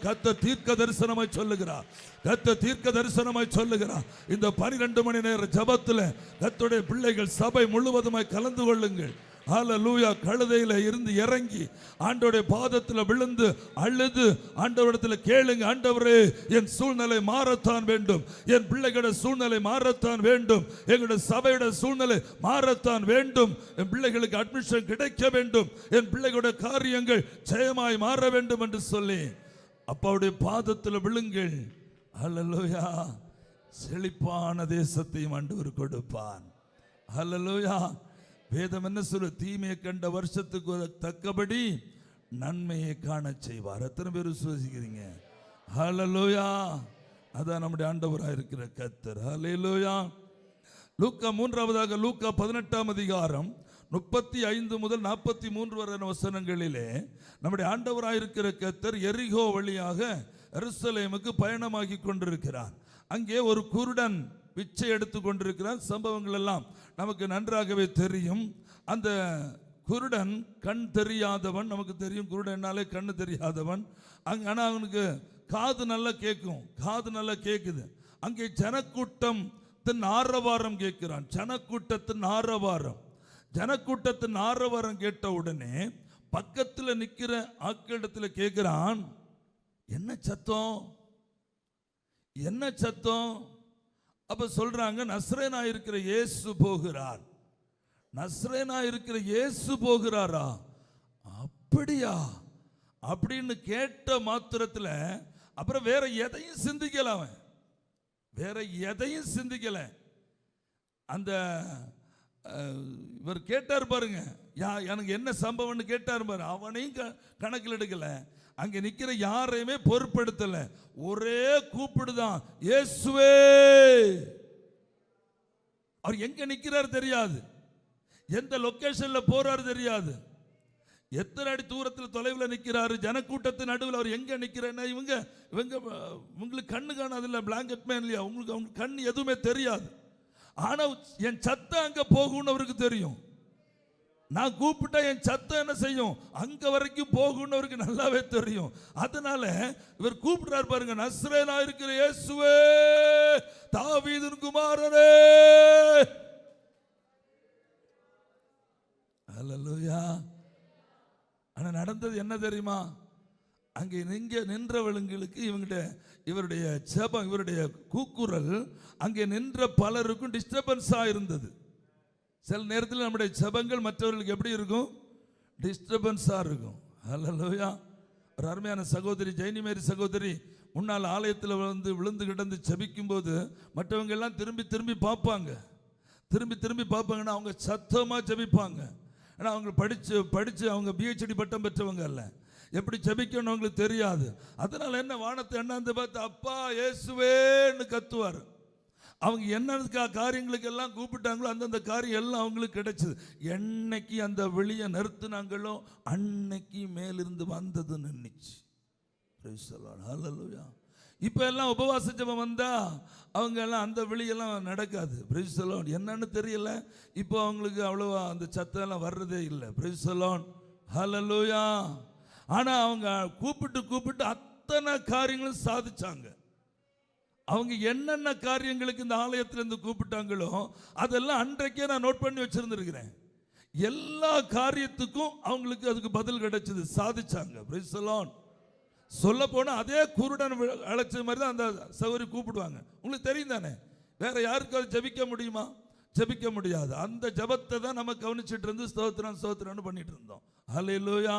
கர்த்தர் தீர்க்க தரிசனமாய் சொல்லுகிறார். கர்த்தர் தீர்க்க தரிசனமாய் சொல்லுகிறார். இந்த 12 மணி நேர ஜெபத்தில் கர்த்தருடைய பிள்ளைகள் சபை முழுவதுமாய் கலந்து கொள்ளுங்கள். ஹல்லேலூயா. கழுதையில இருந்து இறங்கி ஆண்டவருடைய பாதத்தில் விழுந்து அழுது ஆண்டவரிடத்தில் கேளுங்க, ஆண்டவரே என் சூழ்நிலை மாறத்தான் வேண்டும், என் பிள்ளைகளோட சூழ்நிலை மாறத்தான் வேண்டும், எங்களுடைய சபையோட சூழ்நிலை மாறத்தான் வேண்டும், என் பிள்ளைகளுக்கு அட்மிஷன் கிடைக்க வேண்டும், என் பிள்ளைகளுடைய காரியங்கள் ஜெயமாய் மாற வேண்டும் என்று சொல்லி அப்பாவுடைய பாதத்தில் விழுங்கள். ஹல்லேலூயா. செழிப்பான தேசத்தையும் ஆண்டவர் கொடுப்பான். ஹல்லேலூயா. வேதம் என்ன சொல்ல? தீமையை கண்ட வருஷத்துக்கு தக்கபடி நன்மையை காண செய்வார். எத்தனை பேர் விசுவாசிக்கிறீங்க? ஹல்லேலூயா. அதான் நம்முடைய ஆண்டவராக இருக்கிற கர்த்தர். ஹல்லேலூயா. லூக்கா 3 லூக்கா 18ஆம் அதிகாரம் 35 முதல் 43 வரை வசனங்களிலே நம்முடைய ஆண்டவராக இருக்கிற கர்த்தர் எரிகோ வழியாக எருசலேமுக்கு பயணமாகி கொண்டிருக்கிறார். அங்கே ஒரு குருடன் பிச்சை எடுத்து கொண்டிருக்கிறான். சம்பவங்கள் எல்லாம் நமக்கு நன்றாகவே தெரியும். அந்த குருடன் கண் தெரியாதவன், நமக்கு தெரியும் குருடனாலே கண்ணு தெரியாதவன். ஆனால் அவனுக்கு காது நல்லா கேட்கும், காது நல்லா கேட்குது. அங்கே ஜனக்கூட்டத்தின் ஆரவாரம் கேட்கிறான். ஜனக்கூட்டத்தின் ஆரவாரம், ஜனக்கூட்டத்தின் ஆரவாரம் கேட்ட உடனே பக்கத்தில் நிற்கிற ஆட்களிடத்தில் கேட்கிறான், என்ன சத்தம், என்ன சத்தம்? அப்ப சொல்றாங்க, நஸ்ரேனா இருக்கிற இயேசு போகிறார். நஸ்ரேனா இருக்கிற இயேசு போகிறாரா? அப்படியா அப்படின்னு கேட்ட மாத்திரத்தில் அப்புறம் வேற எதையும் சிந்திக்கல. அவன் வேற எதையும் சிந்திக்கல. அந்த இவர் கேட்டார் பாருங்க, எனக்கு என்ன சம்பவம்னு கேட்டார் பாரு. அவனையும் கணக்கில் எடுக்கல. அங்க நிக்கிற யாரையுமே பொறுப்படுத்தல. ஒரே கூப்பிடுதான், இயேசுவே. அவர் எங்க நிக்கிறார் தெரியாது, எந்த லொகேஷன்ல போறாரு தெரியாது, எத்தனை அடி தூரத்தில் தொலைவில் நிற்கிறாரு. ஜனக்கூட்டத்தின் நடுவில் அவர் எங்க நிற்கிறேன்னா இவங்களுக்கு கண்ணு காணாது இல்லை, பிளாங்கெட் மேன் இல்லையா, அவங்க கண் எதுவுமே தெரியாது. ஆனா என் சத்தம் அங்க போகும்னு அவருக்கு தெரியும். நான் கூப்பிட்டா என் சத்தம் என்ன செய்யும், அங்க வரைக்கும் போகும்னு அவருக்கு நல்லாவே தெரியும். அதனால இவர் கூப்பிடுறாரு பாருங்க, நஸ்ரேனா இருக்கிற இயேசுவே, தாவீதின் குமாரனே. ஹல்லேலூயா. ஆனா நடந்தது என்ன தெரியுமா? அங்கே நின்றவங்களுக்கு இவருடைய ஜெபம், இவருடைய கூக்குரல் அங்கே நின்ற பலருக்கும் டிஸ்டர்பன்ஸா இருந்தது. சில நேரத்தில் நம்முடைய ஜெபங்கள் மற்றவர்களுக்கு எப்படி இருக்கும், டிஸ்டர்பன்ஸாக இருக்கும். ஹல்லேலூயா. ஒரு அருமையான சகோதரி, ஜெயினி மேரி சகோதரி, முன்னால் ஆலயத்தில் விழுந்து கிடந்து ஜெபிக்கும் போது மற்றவங்க எல்லாம் திரும்பி திரும்பி பார்ப்பாங்கன்னா அவங்க சத்தமாக ஜெபிப்பாங்க. ஏன்னா அவங்க படித்து அவங்க PhD பட்டம் பெற்றவங்க அல்ல, எப்படி ஜெபிக்கணும் அவங்களுக்கு தெரியாது. அதனால என்ன, வானத்தை எண்ணாந்து பார்த்து அப்பா இயேசுவேன்னு கத்துவார். அவங்க என்ன காரியங்களுக்கு எல்லாம் கூப்பிட்டாங்களோ அந்தந்த காரியம் எல்லாம் அவங்களுக்கு கிடைச்சது. என்னைக்கு அந்த வெளியை நிறுத்தினாங்களோ அன்னைக்கு மேலிருந்து வந்தது நின்றுச்சு. இப்போ எல்லாம் உபவாச ஜெபம் வந்தா அவங்க எல்லாம் அந்த வெளியெல்லாம் நடக்காது. Price the Lord. என்னன்னு தெரியல, இப்போ அவங்களுக்கு அவ்வளவா அந்த சத்தம் எல்லாம் வர்றதே இல்லை. Praise the Lord. ஹல்லேலூயா. ஆனா அவங்க கூப்பிட்டு அத்தனை காரியங்களும் சாதிச்சாங்க. அவங்க என்னென்ன காரியங்களுக்கு இந்த ஆலயத்திலிருந்து கூப்பிட்டாங்களோ அதெல்லாம் அன்றைக்கே நான் நோட் பண்ணி வச்சிருந்திருக்கிறேன். எல்லா காரியத்துக்கும் அவங்களுக்கு அதுக்கு பதில் கிடைச்சது, சாதிச்சாங்க. Price the Lord. சொல்ல போனா அதே குருடன் அழைச்ச மாதிரி தான் அந்த சகோதரி கூப்பிடுவாங்க. உங்களுக்கு தெரியும் தானே, வேற யாருக்காவது ஜெபிக்க முடியுமா? ஜெபிக்க முடியாது. அந்த ஜெபத்தை தான் நம்ம கவனிச்சிட்டு இருந்து ஸ்தோத்திரம் ஸ்தோத்திரம்னு பண்ணிட்டு இருந்தோம். ஹல்லேலூயா.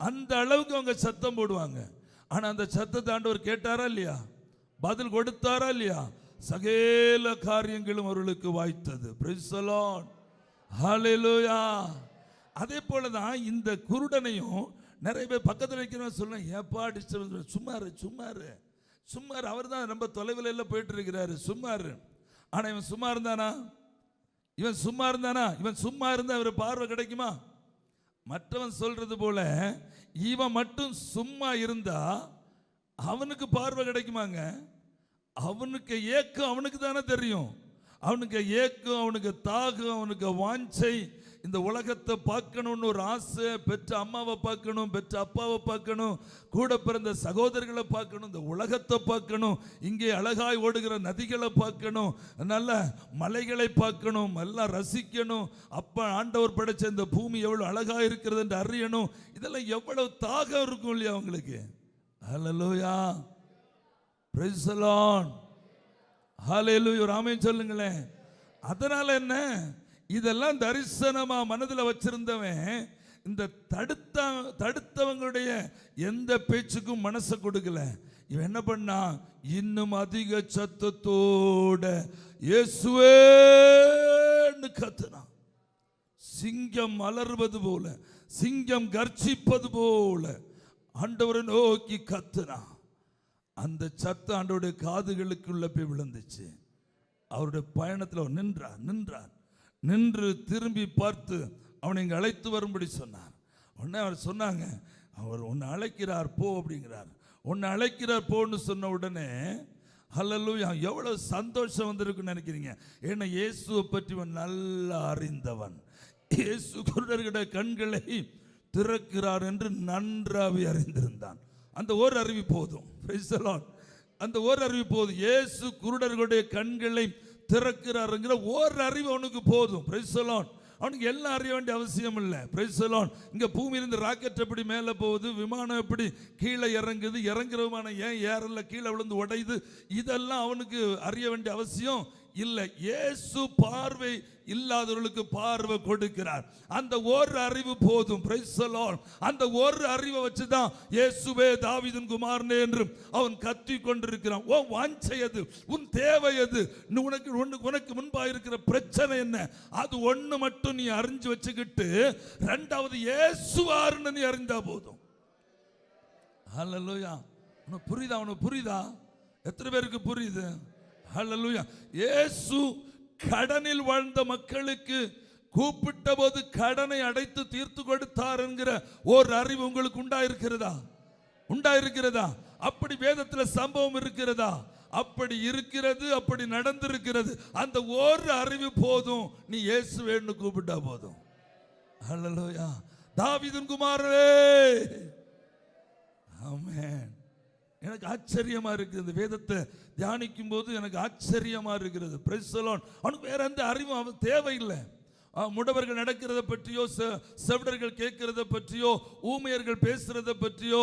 அந்த அளவுக்கு அவங்க சத்தம் போடுவாங்க. ஆனா அந்த சத்தத்தை ஆண்டவர் கேட்டாரா இல்லையா? பதில் கொடுத்தாரா இல்லையா? சகல காரியங்களும் அவர்களுக்கு வாய்த்தது. Praise the Lord. ஹல்லேலூயா. அதே போல தான் இந்த குருடனையும் நிறைய பேர் பக்கத்தில் வைக்கிறவங்க சொல்லுவேன், ஏப்பா டிஸ்டர்பன்ஸ், சும்மாரு அவர் தான் ரொம்ப தொலைவில் எல்லாம் போயிட்டு இருக்கிறாரு, சும்மாரு. ஆனால் இவன் சும்மா இருந்தானா? இவன் சும்மா இருந்தா அவர் பார்வை கிடைக்குமா? மற்றவன் சொல்றது போல இவன் மட்டும் சும்மா இருந்தா அவனுக்கு பார்வை கிடைக்குமாங்க? அவனுக்கு ஏக்கம் அவனுக்கு தானே தெரியும். அவனுக்கு ஏக்கம், அவனுக்கு தாகம், அவனுக்கு வாஞ்சை, இந்த உலகத்தை பார்க்கணும்னு ஒரு ஆசை. பெற்ற அம்மாவை பார்க்கணும், பெற்ற அப்பாவை பார்க்கணும், கூட பிறந்த சகோதரர்களை பார்க்கணும், இந்த உலகத்தை பார்க்கணும், இங்கே அழகாய் ஓடுகிற நதிகளை பார்க்கணும், நல்ல மலைகளை பார்க்கணும், எல்லாம் ரசிக்கணும். அப்ப ஆண்டவர் படைச்ச இந்த பூமி எவ்வளவு அழகா இருக்கிறது என்று அறியணும். இதெல்லாம் எவ்வளவு தாகம் இருக்கும் இல்லையா அவங்களுக்கு? ஹல்லேலூயா. Praise the Lord. ஹல்லேலூயா. ஆமென் சொல்லுங்களேன். அதனால என்ன, இதெல்லாம் தரிசனமா மனதில் வச்சிருந்தவன் இந்த தடுத்தவங்களுடைய எந்த பேச்சுக்கும் மனசை கொடுக்கல. இவன் என்ன பண்ணா, இன்னும் அதிக சத்தத்தோட இயேசுவேன்னு கத்துனான். சிங்கம் அலறுவது போல, சிங்கம் கர்ஜிப்பது போல ஆண்டவரை நோக்கி கத்துனான். அந்த சத்தம் ஆண்டவருடைய காதுகளுக்குள்ள போய் விழுந்துச்சு. அவருடைய பயணத்தில் நின்றார். நின்று திரும்பி பார்த்து அவனை இங்கே அழைத்து வரும்படி சொன்னார். உடனே அவர் சொன்னாங்க, அவர் உன்னை அழைக்கிறார் போ அப்படிங்கிறார். உன்னை அழைக்கிறார் போன்னு சொன்ன உடனே ஹல்லேலூயா, எவ்வளவு சந்தோஷம் வந்திருக்குன்னு நினைக்கிறீங்க? ஏன்னா இயேசுவை பற்றி அவன் நல்லா அறிந்தவன். இயேசு குருடர்களுடைய கண்களை திறக்கிறார் என்று நன்றாக அறிந்திருந்தான். அந்த ஒரு அறிவு போதும். Price the Lord. அந்த ஒரு அறிவு போதும். இயேசு குருடர்களுடைய கண்களை திறக்கிறாருங்கிற ஒரு அறிவு அவனுக்கு போதும். Price the Lord. அவனுக்கு எல்லாம் அறிய வேண்டிய அவசியம் இல்லை. Praise the Lord. இங்க பூமியிலிருந்து ராக்கெட் எப்படி மேலே போகுது, விமானம் எப்படி கீழே இறங்குது, இறங்குற விமானம் ஏன் ஏறல, கீழே விழுந்து உடையுது, இதெல்லாம் அவனுக்கு அறிய வேண்டிய அவசியம் இல்லை. இயேசு பார்வை இல்லாதவர்களுக்கு பார்வை கொடுக்கிறார். அந்த ஒரு அறிவு போதும். Price the Lord. அந்த ஒரு அறிவை வச்சுதான் இயேசுவே தாவீதின் குமாரனே என்று அவன் கத்தி கொண்டிருக்கிறான். உன் வாஞ்சை எது, உன் தேவை எது, உனக்கு முன்பாக இருக்கிற பிரச்சனை என்ன, அது ஒண்ணு மட்டும் நீ அறிஞ்சு வச்சுக்கிட்டு ரெண்டாவது இயேசுவாருன்னு நீ அறிந்தா போதும். ஹல்லேலூயா. உனக்கு புரியுதா? எத்தனை பேருக்கு புரியுது? ஹல்லேலூயா. இயேசு கடனில் வாழ்ந்த மக்களுக்கு கூப்பிட்ட போது கடனை அடைத்து தீர்த்து கொடுத்தார் என்கிற ஒரு அறிவு உங்களுக்கு உண்டாயிருக்கிறதா? அப்படி வேதத்தில் சம்பவம் இருக்கிறதா? அப்படி இருக்கிறது, அப்படி நடந்திருக்கிறது. அந்த ஒரு அறிவு போதும். நீ இயேசுவேன்னு கூப்பிட்டா போதும். ஹல்லேலூயா. தாவீதின் குமாரனே. ஆமென். எனக்கு ஆச்சரியமா இருக்குது. இந்த வேதத்தை தியானிக்கும் போது எனக்கு ஆச்சரியமா இருக்கிறது. Price the Lord. அவனுக்கு வேற எந்த அறிவும் அவன் தேவையில்லை. முடவர்கள் நடக்கிறத பற்றியோ, செவிடர்கள் கேட்கிறத பற்றியோ, ஊமையர்கள் பேசுறத பற்றியோ,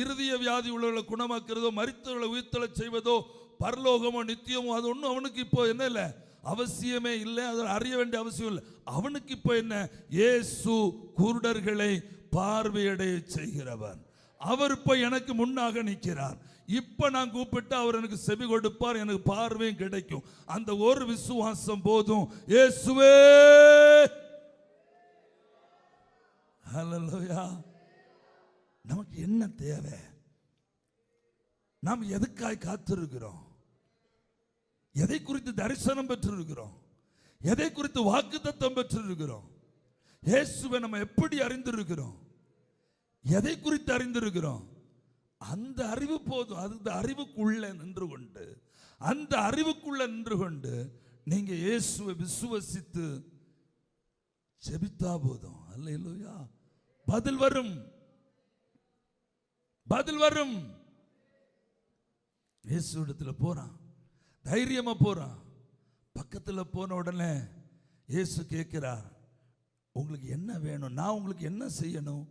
இருதய வியாதி உள்ளவர்களை குணமாக்குறதோ, மரித்தவர்களை உயிர்த்தெழ செய்வதோ, பரலோகமோ நித்தியமோ, அது ஒன்றும் அவனுக்கு இப்போ என்ன இல்லை, அவசியமே இல்லை. அதை அறிய வேண்டிய அவசியம் இல்லை. அவனுக்கு இப்போ என்ன, இயேசு குருடர்களை பார்வையடைய செய்கிறவர். அவர் இப்ப எனக்கு முன்னாக நிற்கிறார். இப்ப நான் கூப்பிட்டு அவர் எனக்கு செவி கொடுப்பார், எனக்கு பார்வையும் கிடைக்கும். அந்த ஒரு விசுவாசம் போதும். இயேசுவே. ஹல்லேலூயா. நமக்கு என்ன தேவை? நாம் எதுக்காய் காத்திருக்கிறோம்? எதை குறித்து தரிசனம் பெற்றிருக்கிறோம்? எதை குறித்து வாக்குத்தத்தம் பெற்றிருக்கிறோம்? இயேசுவை நம்ம எப்படி அறிந்திருக்கிறோம்? எதை குறித்து அறிந்திருக்கிறோம்? அந்த அறிவு போதும். அந்த அறிவுக்குள்ள நின்று கொண்டு நீங்க இயேசுவை விசுவசித்து ஜெபித்தா போதும். அல்லேலூயா. பதில் வரும். இயேசு இடத்துல போறான். தைரியமா போறான். பக்கத்துல போன உடனே இயேசு கேட்கிறார், உங்களுக்கு என்ன வேணும்? நான் உங்களுக்கு என்ன செய்யணும்?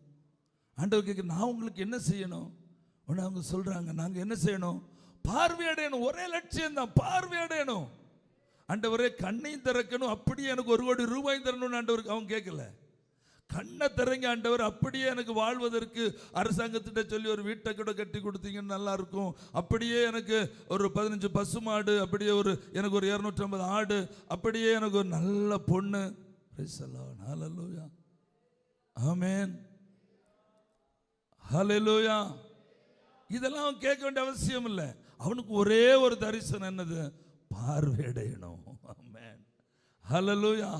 ஆண்டவர் கேட்கிற, நான் உங்களுக்கு என்ன செய்யணும்? உடனே அவங்க சொல்றாங்க, நாங்க என்ன செய்யணும்? பார்வையடையணும். ஒரே லட்சியம் தான், பார்வையடையணும். ஆண்டவரே கண்ணையும் திறக்கணும், அப்படியே எனக்கு 1 கோடி ரூபாய் தரணும்னு ஆண்டவருக்கு அவங்க கேட்கல. கண்ணை திறங்க ஆண்டவர், அப்படியே எனக்கு வாழ்வதற்கு அரசாங்கத்திட்ட சொல்லி ஒரு வீட்டை கூட கட்டி கொடுத்தீங்கன்னு நல்லா இருக்கும். அப்படியே எனக்கு ஒரு 15 பசுமாடு, அப்படியே எனக்கு ஒரு 250 ஆடு, அப்படியே எனக்கு ஒரு நல்ல பொண்ணு. ஹல்லேலூயா, ஆமென், ஹல்லேலூயா. இதெல்லாம் அவன் கேட்க வேண்டிய அவசியம் இல்லை. அவனுக்கு ஒரே ஒரு தரிசனம், என்னது? பார்வையடையணும். ஆமென், ஹல்லேலூயா.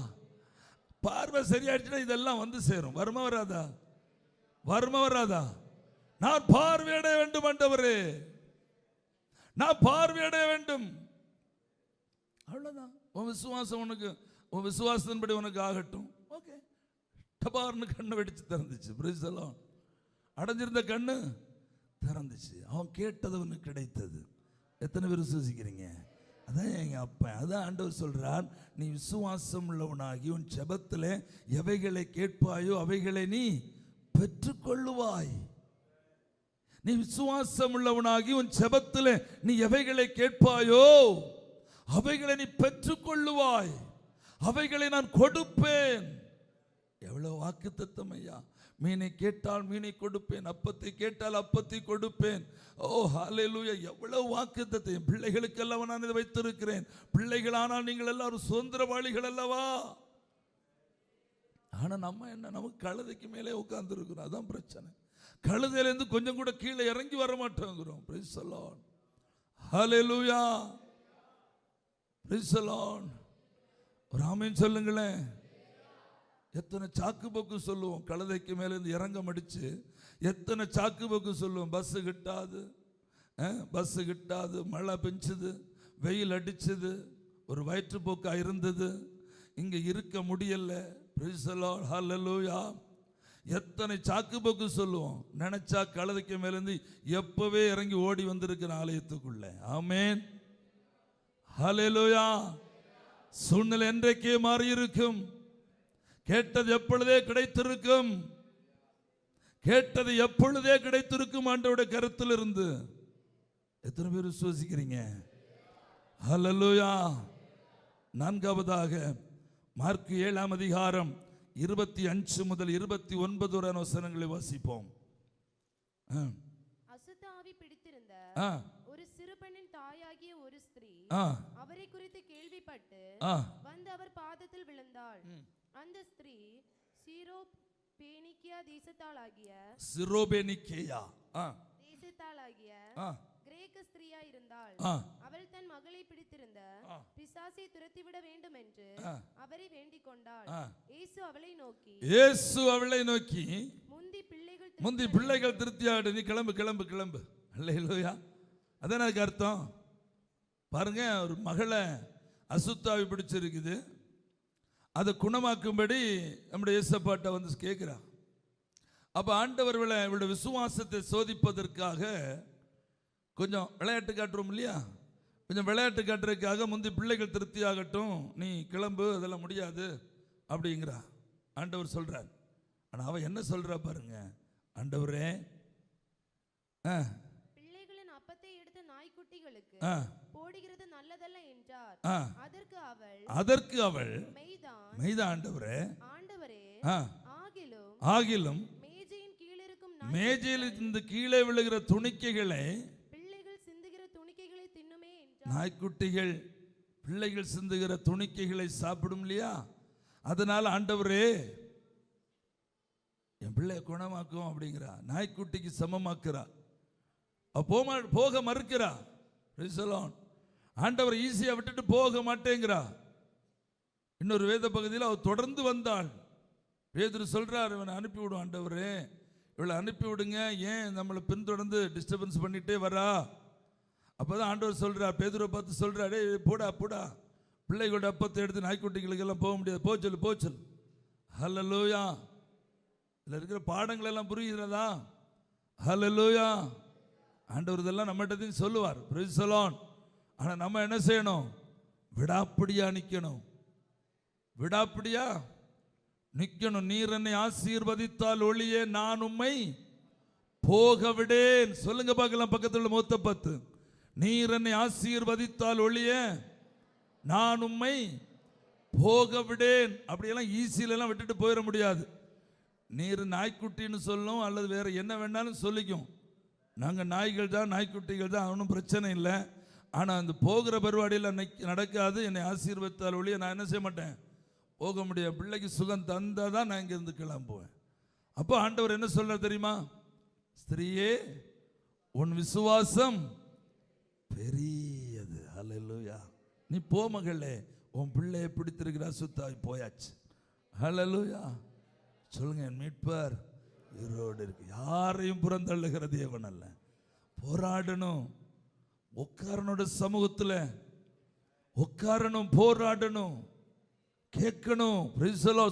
பார்வை சரியாயிடுச்சுன்னா இதெல்லாம் வந்து சேரும். வருமா வராதா? வருமா வராதா? நான் பார்வையடைய வேண்டும் ஆண்டவரே, நான் பார்வையடைய வேண்டும். அவ்வளவுதான். உன் விசுவாசம் உனக்கு, உன் விசுவாசத்தின்படி உனக்கு ஆகட்டும். ஓகே. டபார்னு கண்ணு வெடிச்சு திறந்துச்சு. Price the Lord. அடைஞ்சிருந்த கண்ணு திறந்துச்சு. அவன் கேட்டது அவனுக்கு கிடைத்தது. எத்தனை பேர் விசுவாசிக்கிறீங்க? அதான் எங்க அப்பன், அதான் ஆண்டவர் சொல்றார், நீ விசுவாசம் உள்ளவனாகி உன் ஜெபத்தில் எவைகளை கேட்பாயோ அவைகளை நீ பெற்றுக்கொள்ளுவாய். நீ விசுவாசம் உள்ளவனாகி உன் ஜெபத்தில் நீ எவைகளை கேட்பாயோ அவைகளை நீ பெற்றுக்கொள்ளுவாய். அவைகளை நான் கொடுப்பேன். எவ்வளவு வாக்குத்தத்தம் ஐயா! மீனை கேட்டால் மீனை கொடுப்பேன், அப்பத்தை கேட்டால் அப்பத்தை கொடுப்பேன். ஓ ஹல்லேலூயா! எவ்வளவு வாக்குத்தத்தம்! என் பிள்ளைகளுக்கெல்லாம் நான் இதை வைத்திருக்கிறேன். பிள்ளைகளானால் நீங்கள் எல்லாரும் சுதந்திரவாளிகள் அல்லவா? ஆனா நம்ம என்ன, நமக்கு கழுதைக்கு மேலே உட்கார்ந்து இருக்கிறோம். அதான் பிரச்சனை. கழுதையிலேருந்து கொஞ்சம் கூட கீழே இறங்கி வர மாட்டோங்கிறோம். Praise the Lord, hallelujah, praise the Lord. ஒரு ஆமென் சொல்லுங்களேன். எத்தனை சாக்கு போக்கு சொல்லுவோம், கழுதைக்கு மேலேருந்து இறங்க மடிச்சு எத்தனை சாக்கு போக்கு சொல்லுவோம். பஸ்ஸு கிட்டாது, பஸ்ஸு கிட்டாது, மழை பெஞ்சுது, வெயில் அடிச்சது, ஒரு வயிற்றுப்போக்கா இருந்தது, இங்கே இருக்க முடியல. பிரைஸ் தி லார்ட், ஹல்லேலூயா. எத்தனை சாக்கு போக்கு சொல்லுவோம். நினைச்சா கழுதைக்கு மேலேருந்து எப்பவே இறங்கி ஓடி வந்திருக்கிற ஆலயத்துக்குள்ள. ஆமென், ஹல்லேலூயா. சூழ்நிலை என்றைக்கே மாறி இருக்கும். கேட்டது எப்பொழுதே கிடைத்திருக்கும். கேட்டது எப்பொழுதே கிடைத்திருக்கும் ஆண்டவருடைய கருத்தில் இருந்து. எத்தனை பேர் விசுவாசிக்கிறீங்க? ஹல்லேலூயா. 4வதாக மார்க் 7ஆம் அதிகாரம் 25 முதல் 29 வரை வசனங்களை வாசிப்போம். அசுத்த ஆவி பிடித்திருந்த ஒரு சிறு பெண்ணின் தாயாகிய ஒரு ஸ்திரீ அவரை குறித்து கேள்விப்பட்டு வந்து அவர் பாதத்தில் விழுந்தாள். அந்த ஸ்திரீ சிரோபேனிக்கியா தேசத்தாளாகிய கிரேக்க ஸ்திரீயா இருந்தாள். அவள் தன் மகளை பிடித்திருந்த பிசாசை துரத்திவிட வேண்டும் என்று அவரை வேண்டிக் கொண்டாள். இயேசு அவளை நோக்கி முந்தி பிள்ளைகள் திருப்தியாடு, நீ கிளம்பு கிளம்பு கிளம்பு. அல்லேலூயா. அதான் அதுக்கு அர்த்தம். பாருங்க, ஒரு மகளை அசுத்தாவி பிடிச்சிருக்குது, அதை குணமாக்கும்படி நம்முடைய இயேசப்பாட்ட வந்து கேட்கிறா. அப்ப ஆண்டவர் இவளுடைய விசுவாசத்தை சோதிப்பதற்காக கொஞ்சம் விளையாட்டு காட்டுறோம் இல்லையா, கொஞ்சம் விளையாட்டு காட்டுறதுக்காக முந்தி பிள்ளைகள் திருப்தி ஆகட்டும், நீ கிளம்பு, அதெல்லாம் முடியாது அப்படிங்கிறா. ஆண்டவர் சொல்றார். ஆனா அவ என்ன சொல்றா பாருங்க, ஆண்டவரே பிள்ளைகளின் அப்பத்தை எடுத்து நாய்க்குட்டிகளுக்கு போடுகிறது நல்லதல்ல என்றார். அதற்கு அவள் மெய்தான் ஆண்டவரே, ஆகிலும் மேஜையில் இருந்து கீழே விழுகிற துணிக்கைகளை பிள்ளைகள் சிந்துகிற துணிக்கைகளை தின்னுமே என்றார். நாய்க்குட்டிகள் பிள்ளைகள் சிந்துகிற துணிக்கைகளை சாப்பிடும் இல்லையா, அதனால ஆண்டவரே என் பிள்ளைய குணமாக்கும் அப்படிங்கிறா. நாய்க்குட்டிக்கு சமமாக்குறா. போக மறுக்கிறா. ஆண்டவர் ஈஸியா விட்டுட்டு போக மாட்டேங்கிறா. இன்னொரு வேத பகுதியில் அவர் தொடர்ந்து வந்தாள். பேதுரு சொல்றார், இவனை அனுப்பி விடும் ஆண்டவரே, இவளை அனுப்பி விடுங்க, ஏன் நம்மளை பின்தொடர்ந்து டிஸ்டர்பன்ஸ் பண்ணிட்டே வரா. அப்பதான் ஆண்டவர் சொல்றார், பேதுரை பார்த்து சொல்றாரு, போடா போடா, பிள்ளைகளோட அப்பத்தை எடுத்து நாய்க்குட்டிகளுக்கு எல்லாம் போக முடியாது, போச்சல். ஹல்லேலூயா. இதுல இருக்கிற பாடங்கள் எல்லாம் புரிகிறதா? ஹல்லேலூயா. ஆண்டவர் இதெல்லாம் நம்மகிட்ட சொல்லுவார். Price the Lord. ஆனா நம்ம என்ன செய்யணும்? விடாப்பிடியா நிக்கணும். விடாப்பிடியா நிக்கணும். நீர் என்னை ஆசீர்வதித்தால் ஒளியே நான் உம்மை போக விடேன். சொல்லுங்க பார்க்கலாம், பக்கத்துல மூத்த 10. நீர் என்னை ஆசீர்வதித்தால் ஒளியே நான் உம்மை போக விடேன். அப்படியெல்லாம் ஈஸியிலெல்லாம் விட்டுட்டு போயிட முடியாது. நீர் நாய்க்குட்டின்னு சொல்லும், அல்லது வேற என்ன வேணாலும் சொல்லிக்கும். நாங்கள் நாய்கள் தான், நாய்க்குட்டிகள் தான், ஒன்றும் பிரச்சனை இல்லை. ஆனால் அந்த போகிற பருவாடியில் நடக்காது. என்னை ஆசீர்வதித்தால் ஒழிய நான் என்ன செய்ய மாட்டேன், போக முடியாது. பிள்ளைக்கு சுகம் தந்தால் தான் நான் இங்கேருந்து கிளம்புவேன். அப்போ ஆண்டவர் என்ன சொல்ற தெரியுமா? ஸ்திரீயே, உன் விசுவாசம் பெரியது. ஹல்லேலூயா. நீ போ மகளே, உன் பிள்ளையை பிடித்திருக்கிறா, சுத்தாய் போயாச்சு. ஹல்லேலூயா. சொல்லுங்க, என் மீட்பர் உயிரோடு இருக்கு. யாரையும் புறந்தள்ளுகிற தேவன் அல்ல. போராடணும், உட்காரனோட சமூகத்தில் உட்காரணும், போராடணும், கேட்கணும்.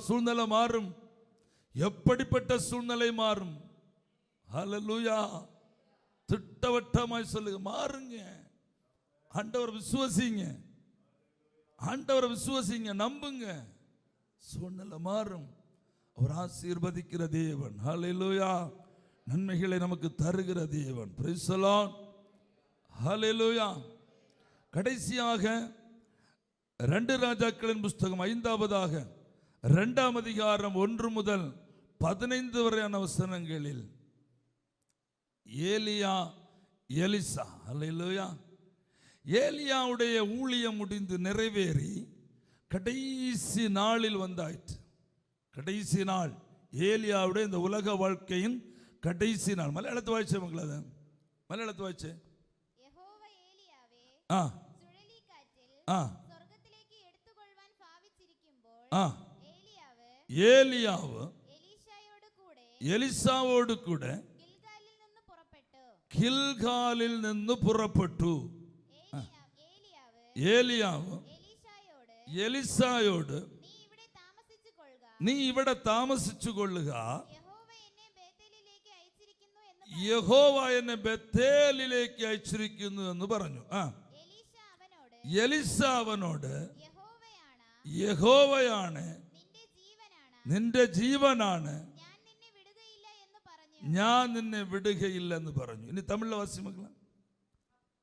சூழ்நிலை மாறும். எப்படிப்பட்ட சூழ்நிலை மாறும்? ஹல்லேலூயா. திட்டவட்டமாய் சொல்லுங்க, மாறுங்க. ஆண்டவர் விசுவாசிங்க, ஆண்டவரை விசுவாசிங்க, நம்புங்க. சூழ்நிலை மாறும். அவர் ஆசீர்வதிக்கிற தேவன். ஹல்லேலூயா. நன்மைகளை நமக்கு தருகிற தேவன். Praise the Lord. ஹல்லேலூயா. கடைசியாக 2 ராஜாக்களின் புஸ்தகம் 5ஆவதாக 2ஆம் அதிகாரம் 1 முதல் 15 வரையான வசனங்களில் ஏலியா எலிசா. ஹல்லேலூயா. ஏலியாவுடைய ஊழியம் முடிந்து நிறைவேறி கடைசி நாளில் வந்தாயிற்று. கடைசி நாள், ஏலியாவுடைய இந்த உலக வாழ்க்கையின் கடைசி நாள். மலையாளத்து வாய்ச்சே மங்கள, மலையாளத்து வாய்ச்சே. யெகோவா ஏலியாவே ஆ சுழலி காற்றில் ஆ சொர்க்கத்திലേക്ക് எடுத்துக்கொள்வாൻ ഭാവിച്ചിരിക്കുമ്പോൾ ஏலியாவு எலிசாவோடு கூட கில்காலில் நின்று புறப்பட்டு ஏலியாவு எலிசாயோடு നീ ഇവിടെ താമസിച്ചു കൊള്ളുക, യഹോവ എന്നെ ബേത്തേലിലേക്ക് അയച്ചിരിക്കുന്നു എന്ന് പറഞ്ഞു. എലിസ അവനോട്, യഹോവയാണ്, നിന്റെ ജീവനാണ്, ഞാൻ നിന്നെ വിടുകയില്ല എന്ന് പറഞ്ഞു. ഇനി തമിഴിലെ വാസി മക്കളെ.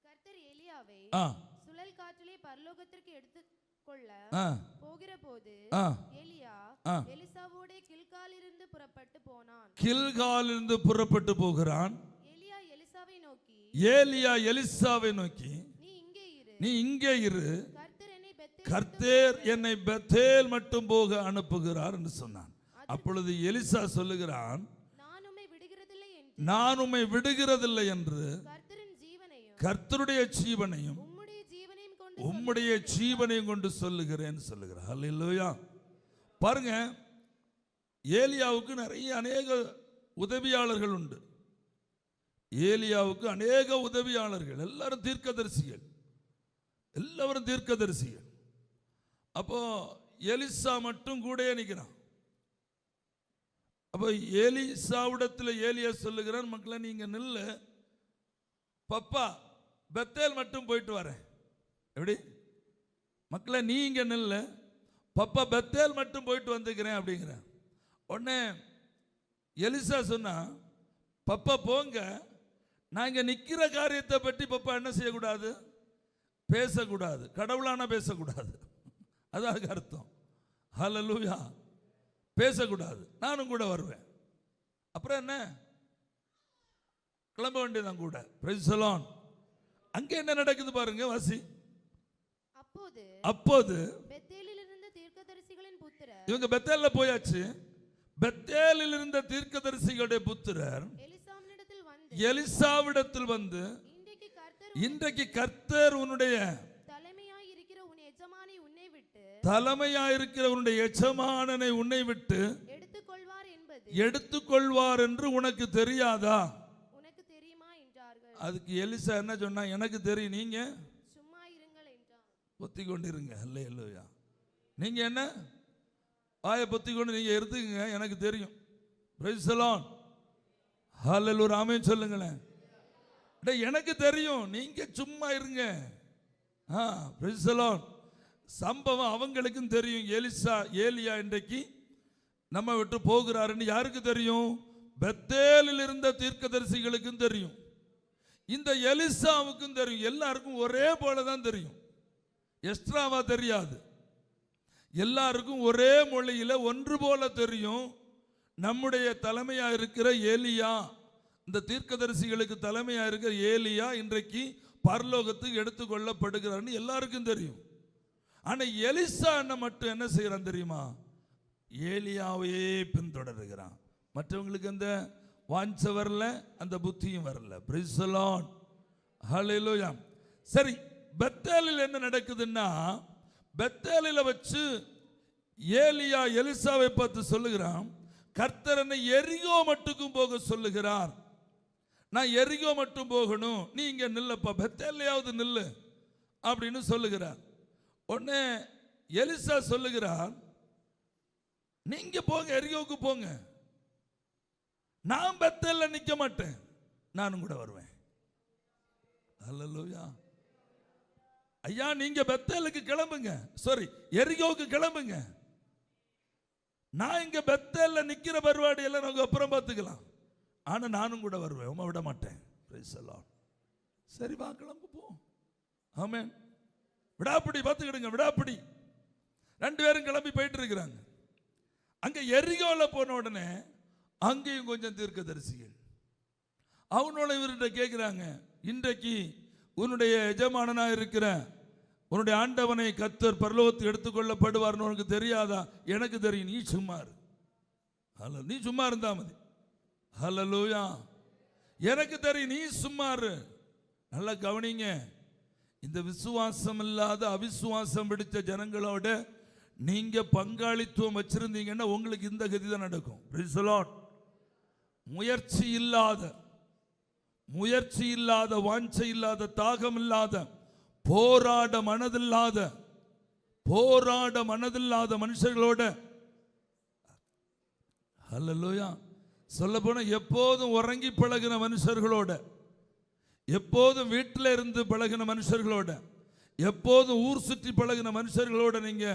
கர்த்தர் எலியாவை சுழல் காற்றிலே பரலோகத்திற்கு எடுத்துக்கொள்ள போகிற போது எலியா எலிசாவோட கில்காலிலிருந்து புறப்பட்டு போனான். கில்காலிலிருந்து புறப்பட்டு போகிறான். ஏலியா எலிசாவை நோக்கி நீ இங்கே இரு, கர்த்தர் என்னை பெத்தேல் மட்டும் போக அனுப்புகிறார் என்று சொன்னான். அப்பொழுது எலிசா சொல்லுகிறான், நான் உம்மை விடுகிறதில்லை என்று கர்த்தருடைய ஜீவனையும் உம்முடைய ஜீவனையும் கொண்டு சொல்லுகிறேன் சொல்லுகிறார். ஹல்லேலூயா. பாருங்க, ஏலியாவுக்கு அநேக உதவியாளர்கள் உண்டு. ஏலியாவுக்கு அநேக உதவியாளர்கள், எல்லாரும் தீர்க்கதரிசிகள், எல்லாரும் தீர்க்கதரிசிகள். அப்போ எலிசா மட்டும் கூட நிற்கிறான். அப்போ எலிசாவிடத்தில் ஏலியா சொல்லுகிறான், மக்களை நீங்க நில்லு, பப்பா பெத்தேல் மட்டும் போயிட்டு வரேன். எப்படி மக்களை நீங்க நில்லு, பப்பா பெத்தேல் மட்டும் போயிட்டு வந்துக்கிறேன் அப்படிங்கிற உடனே எலிசா சொன்னா, பப்பா போங்க, நான் இங்க நிக்கிற காரியத்தை பற்றி பப்பா என்ன செய்யக்கூடாது, பேசக்கூடாது, கடவுளான பேசக்கூடாது. அதான் அர்த்தம். ஹல்லேலூயா. பேசக்கூடாது, நானும் கூட வருவேன். அப்புறம் என்ன, கிளம்ப வேண்டியதான் கூட. Price the Lord. அங்க என்ன நடக்குது பாருங்க, வாசி. அப்போது இவங்க பெத்தேல்ல போயாச்சு. பெத்தேலில் இருந்த தீர்க்கதரிசிகளுடைய புத்திரர் எலிசாவிடத்தில் வந்து, இன்றைக்கு கர்த்தர் உன்னுடைய தலைமையாயிருக்கிற உன்னுடைய எஜமானனை உன்னை விட்டு எடுத்துக்கொள்வார் என்று உனக்கு தெரியாதா? அதுக்கு எலிசா என்ன சொன்னா, எனக்கு தெரியும், நீங்க பொத்தி கொண்டிருங்க. அல்லேலூயா. நீங்க என்ன வாயை பொத்தி கொண்டு நீங்க எடுத்துக்கங்க, எனக்கு தெரியும். Price the Lord. ஹல்லேலூயா. ஆமென் சொல்லுங்களேன். எனக்கு தெரியும், நீங்க சும்மா இருங்க. praise the Lord. சம்பவம் அவங்களுக்கும் தெரியும். ஏலியா இன்றைக்கு நம்ம விட்டு போகிறாருன்னு யாருக்கு தெரியும்? பெத்தேலில் இருந்த தீர்க்கதரிசிகளுக்கும் தெரியும், இந்த எலிசாவுக்கும் தெரியும். எல்லாருக்கும் ஒரே போல தான் தெரியும், எக்ஸ்ட்ராவா தெரியாது. எல்லாருக்கும் ஒரே மொழியில ஒன்று போல தெரியும். நம்முடைய தலைமையா இருக்கிற ஏலியா, இந்த தீர்க்கதரிசிகளுக்கு தலைமையா இருக்கிற ஏலியா இன்றைக்கு பரலோகத்துக்கு எடுத்துக்கொள்ளப்படுகிறார்னு எல்லாருக்கும் தெரியும். ஆனா எலிசா மட்டும் என்ன செய்யறான் தெரியுமா? ஏலியாவே பின்தொடர்கிறான். மற்றவங்களுக்கு அந்த வாஞ்ச வரல, அந்த புத்தியும் வரல. praise the Lord, hallelujah. சரி, பெத்தேலில் என்ன நடக்குதுன்னா, பெத்தேலில் வச்சு ஏலியா எலிசாவை பார்த்து சொல்லுகிறான், கர்த்தர் என்னை எரிகோ மட்டுக்கும் போக சொல்லுகிறார், நான் எரிகோ மட்டும் போகணும், நீ இங்க நில்லப்பா, பெத்தேலையாவது நில்லு அப்படின்னு சொல்லுகிறார். உடனே எலிசா சொல்லுகிறார், நீங்க போங்க, எரிகோவுக்கு போங்க, நான் பெத்தேல்ல நிக்க மாட்டேன், நானும் கூட வருவேன். அல்லேலூயா. ஐயா நீங்க பெத்தேலுக்கு கிளம்புங்க, சாரி எரிகோவுக்கு கிளம்புங்க, நான் இங்க பெத்தேல்ல நிக்கிற பருவாடி எல்லாம் நாங்க அப்புறம் பார்த்துக்கலாம், ஆனா நானும் கூட வருவேன், உம்மை விட மாட்டேன். praise the Lord. சரி வா கிளம்பு போ. ஆமென். விடாப்பிடி பார்த்துக்கிடுங்க, விடாப்பிடி. ரெண்டு பேரும் கிளம்பி போயிட்டு இருக்கிறாங்க. அங்க எரிகோல போன உடனே அங்கேயும் கொஞ்சம் தீர்க்கதரிசிகள் அவனோட இவர்கிட்ட கேட்கிறாங்க, இன்றைக்கு உன்னுடைய எஜமானனா இருக்கிற உன்னுடைய ஆண்டவனை கர்த்தர் பரலோகத்துக்கு எடுத்துக்கொள்ளப்படுவார்னு உனக்கு தெரியாதா? எனக்கு தெரியும், நீ சும்மா இரு. நீ சும்மா இருந்தா மதி. ஹல்லேலூயா. எனக்கு தெரியும், நீ சும்மா இரு. நல்லா கவனிங்க, இந்த விசுவாசம் இல்லாத அவிசுவாசம் பிடிச்ச ஜனங்களோட நீங்க பங்காளித்துவம் வச்சிருந்தீங்கன்னா உங்களுக்கு இந்த கதி தான் நடக்கும். praise the Lord. முயற்சி இல்லாத வாஞ்சை இல்லாத தாகம் இல்லாத போராட மனதில்லாத மனுஷர்களோட, ஹல்லேலூயா, சொல்ல போன எப்போதும் உறங்கி பழகின மனுஷர்களோட, எப்போதும் வீட்டில் இருந்து பழகின மனுஷர்களோட, எப்போதும் ஊர் சுற்றி பழகின மனுஷர்களோட நீங்க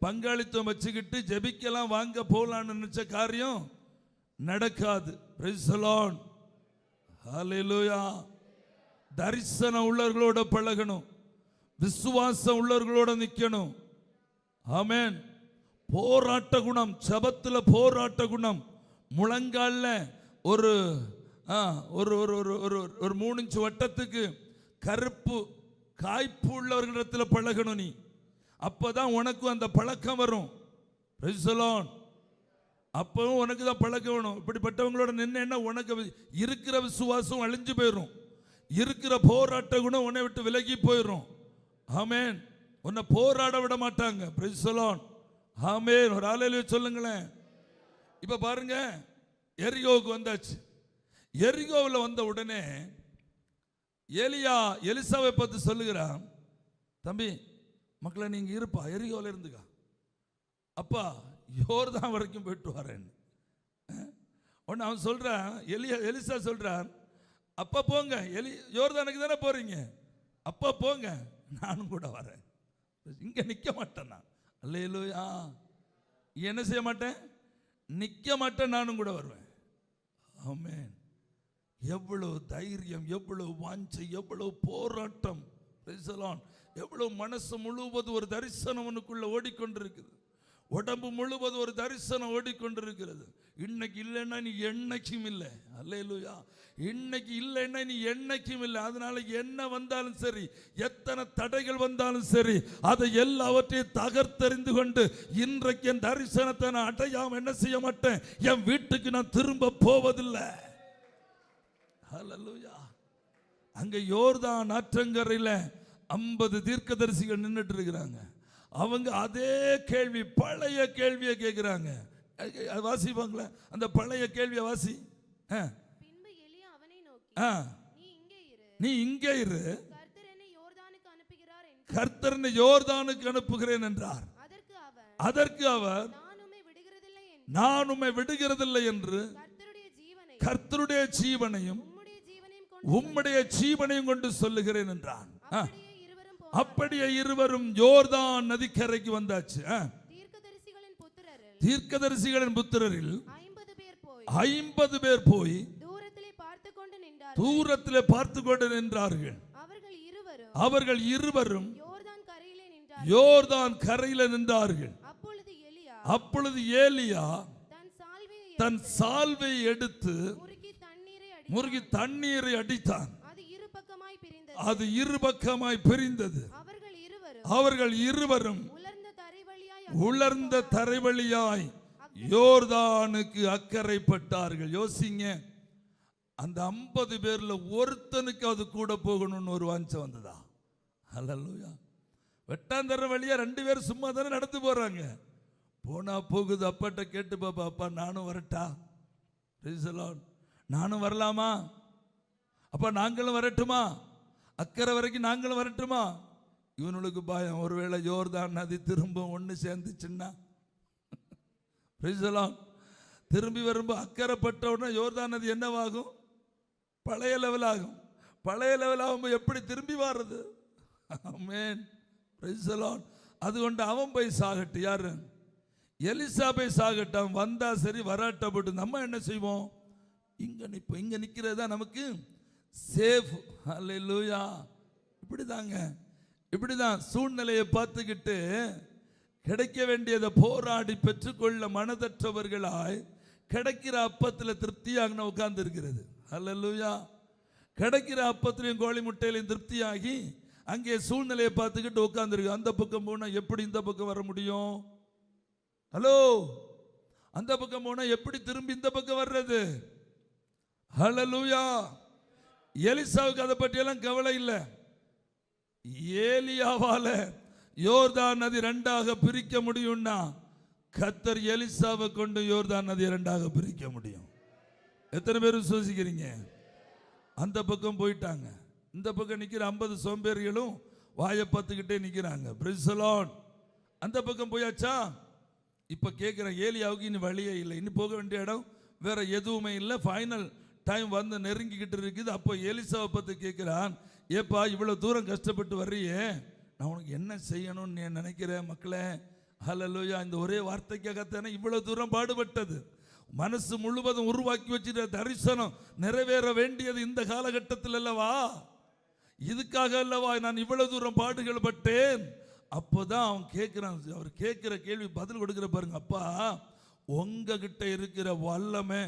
பங்காளித்துவம் வச்சுக்கிட்டு ஜெபிக்கலாம் வாங்க போலான்னு நினைச்ச காரியம் நடக்காது. praise the Lord, ஹல்லேலூயா. தரிசனம் உள்ளவர்களோட பழகணும், விசுவாசம் உள்ளவர்களோட நிக்கணும். ஆமென். போராட்ட குணம், ஜெபத்துல போராட்ட குணம். முழங்கால்ல ஒரு 3 இன்ச் வட்டத்துக்கு கருப்பு காய்ப்பு உள்ளவர்களிடத்தில் பழகணும் நீ, அப்பதான் உனக்கு அந்த பழக்கம் வரும். praise the Lord. அப்பவும் உனக்கு தான் பழக்கம் வேணும். இப்படிப்பட்டவங்களோட நின்னா உனக்கு இருக்கிற விசுவாசம் அழிஞ்சு போயிடும், இருக்கிற போராட்ட குணம் உன்னை விட்டு விலகி போயிடும். ஆமென். உன்னை போராட விட மாட்டாங்க. praise the Lord. ஆமென். ஒரு ஹல்லேலூயா சொல்லுங்களேன். இப்ப பாருங்க, எரிகோவுக்கு வந்தாச்சு. எரிகோவில் வந்த உடனே எலிசாவை பார்த்து சொல்லுகிறான், தம்பி மக்களை நீங்க இருப்பா, எரிகோவில் இருந்துக்கா, அப்பா யோர்தான் வரைக்கும் போயிட்டு வரேன். உடனே அவன் சொல்றான், எலிசா சொல்றான், அப்பா போங்க, யோர்தானுக்கு தானே போறீங்க, அப்பா போங்க, நானும் கூட வரேன், இங்க நிக்க மாட்டேன் நான். அல்லேலூயா. என்ன செய்ய மாட்டேன்? நிக்க மாட்டேன், நானும் கூட வருவேன். ஆமென். எவ்வளவு தைரியம், எவ்வளவு வாஞ்சை, எவ்வளவு போராட்டம். praise the Lord. எவ்வளவு மனசு முழுவதும் ஒரு தரிசனம் உனக்குள்ள ஓடிக்கொண்டிருக்குது, உடம்பு முழுவதும் ஒரு தரிசனம் ஓடிக்கொண்டிருக்கிறது. இன்னைக்கு இல்லைன்னா நீ என்னைக்கும் இல்லை. அல்லேலூயா. இன்னைக்கு இல்லைன்னா நீ என்னைக்கும் இல்லை. அதனால என்ன வந்தாலும் சரி, எத்தனை தடைகள் வந்தாலும் சரி, அதை எல்லாவற்றையும் தகர்த்தெறிந்து கொண்டு இன்றைக்கு என் தரிசனத்தை நான் அடையாம என்ன செய்ய மாட்டேன், என் வீட்டுக்கு நான் திரும்ப போவதில்லை. அல்லேலூயா. அங்க யோர்தான் ஆற்றங்கரையில 50 தீர்க்கதரிசிகள் நின்றுட்டு இருக்கிறாங்க. அவங்க அதே கேள்வி, பழைய கேள்வியை கேட்கிறாங்க. வாசிப்பாங்களே அந்த பழைய கேள்வியை வாசி. பின்பு எலியா அவனை நோக்கி, நீ இங்கே இரு, கர்த்தர் என்னை யோர்தானுக்கு அனுப்புகிறார் என்று, கர்த்தர் என்னை யோர்தானுக்கு அனுப்புகிறேன் என்றார். அதற்கு அவர் நான் உம்மை விடுகிறதில்லை என்று கர்த்தருடைய ஜீவனையும் உம்முடைய ஜீவனையும் கொண்டு சொல்லுகிறேன் என்றான். அப்படியே இருவரும் யோர்தான் நதிக்கரைக்கு வந்தாச்சு. தீர்க்கதரிசிகளின் புத்திரரில் தீர்க்கதரிசிகளின் புத்திரரில் 50 பேர் போய் தூரத்திலே தூரத்திலே பார்த்து கொண்டு நின்றார்கள். அவர்கள் இருவரும் யோர்தான் கரையில நின்றார்கள். அப்பொழுது ஏலியா தன் சால்வை எடுத்து முறுகி தண்ணீரை அடித்தான். அது இருபக்கமாய் பிரிந்தது. அவர்கள் இருவரும் உலர்ந்த தரைவழியாய் யோர்தானுக்கு அக்கறைப்பட்டார்கள். யோசிங்க, அந்த 50 பேர்ல ஒருத்தனுக்கு அது கூட போகணும்னு ஒரு வாஞ்சை வந்ததா? அல்லேலூயா. வெட்டாந்தர வழியா 2 பேர் சும்மா தானே நடந்து போறாங்க. போனா போகுது. அப்பாட்ட கேட்டு பாப்பா, அப்பா நானும் வரட்டா? நானும் வரலாமா? அப்பா நாங்களும் வரட்டுமா? அக்கறை வரைக்கும் நாங்களும் வரட்டுமா? இவனுக்கு பயம், ஒருவேளை யோர்தான் நதி திரும்ப ஒன்று சேர்ந்துச்சுன்னா. திரும்பி வரும்போது அக்கறைப்பட்ட உடனே யோர்தான் நதி என்னவாகும்? பழைய லெவல் ஆகும். பழைய லெவல் ஆகும்போது எப்படி திரும்பி வர்றது? ஆமென். Price the Lord. அதுகொண்டு அவன் போய் சாகட்டு. யாரு? எலிசா போய் சாகட்டும். வந்தா சரி, வராட்ட போட்டு நம்ம என்ன செய்வோம்? இங்க நிற்போம். இங்க நிற்கிறது தான் நமக்கு சேஃப். அல்லேலூயா. இப்படிதாங்க, இப்படிதான் சூழ்நிலையை பார்த்துக்கிட்டு கிடைக்க வேண்டியதை போராடி பெற்றுக்கொள்ள மனதற்றவர்களாய் கிடைக்கிற அப்பத்தில் திருப்தியாக உட்கார்ந்து இருக்கிறது. அல்லேலூயா. கிடைக்கிற அப்பத்திலையும் கோழி முட்டையிலையும் திருப்தியாகி அங்கே சூழ்நிலையை பார்த்துக்கிட்டு உட்கார்ந்துருக்கு. அந்த பக்கம் போனா எப்படி இந்த பக்கம் வர முடியும்? ஹலோ, அந்த பக்கம் போனா எப்படி திரும்பி இந்த பக்கம் வர்றது? ஹல்லேலூயா. எலிசாவுக்கு அதை பற்றியெல்லாம் கவலை இல்லை. ஏலியாவால யோர்தான் நதி 2ஆக பிரிக்க முடியும்னா கர்த்தர் எலிசாவை கொண்டு யோர்தான் நதி 2ஆக பிரிக்க முடியும். எத்தனை பேர் விசுவாசிக்கிறீங்க? அந்த பக்கம் போயிட்டாங்க. இந்த பக்கம் நிக்கிற 50 சோம்பேறிகளும் வாயை பார்த்துக்கிட்டே நிக்கிறாங்க. Price the Lord. அந்த பக்கம் போயாச்சா? இப்ப கேட்கிற ஏலியாவுக்கு இனி வழியே இல்லை. இனி போக வேண்டிய இடம் வேற எதுவுமே இல்லை. ஃபைனல் டைம் வந்து நெருங்கிக்கிட்டு இருக்குது. அப்போ எலிசாவை பார்த்து கேட்கிறான், ஏப்பா இவ்வளவு தூரம் கஷ்டப்பட்டு வர்றியே, நான் உனக்கு என்ன செய்யணும்னு நீ நினைக்கிறேன்? மக்களே, ஹல்லேலூயா. இந்த ஒரே வார்த்தைக்காகத்தானே இவ்வளவு தூரம் பாடுபட்டது. மனசு முழுவதும் உருவாக்கி வச்சிருக்க தரிசனம் நிறைவேற வேண்டியது இந்த காலகட்டத்தில் அல்லவா? இதுக்காக அல்லவா நான் இவ்வளவு தூரம் பாடுகள் பட்டேன்? அப்போதான் அவன் கேட்கிறான். அவர் கேட்கிற கேள்வி பதில் கொடுக்கிற பாருங்க. அப்பா, உங்ககிட்ட இருக்கிற வல்லமை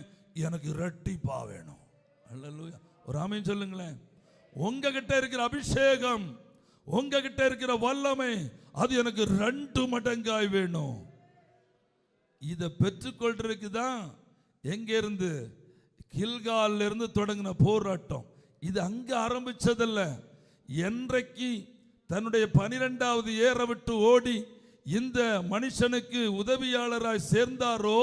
எனக்கு இரட்டிப்பா வேணும். அல்லேலூயா. ஒரு ஆமென் சொல்லுங்களேன். உங்ககிட்ட இருக்கிற அபிஷேகம், உங்ககிட்ட இருக்கிற வல்லமை, அது எனக்கு 2 மடங்காய் வேணும். இதை பெற்றுக்கொள்றதுக்கு தான் எங்க இருந்து? கில்கால்ல இருந்து தொடங்கின போராட்டம். இது அங்க ஆரம்பிச்சதல்ல. என்றைக்கு தன்னுடைய 12வது ஏற விட்டு ஓடி இந்த மனுஷனுக்கு உதவியாளராய் சேர்ந்தாரோ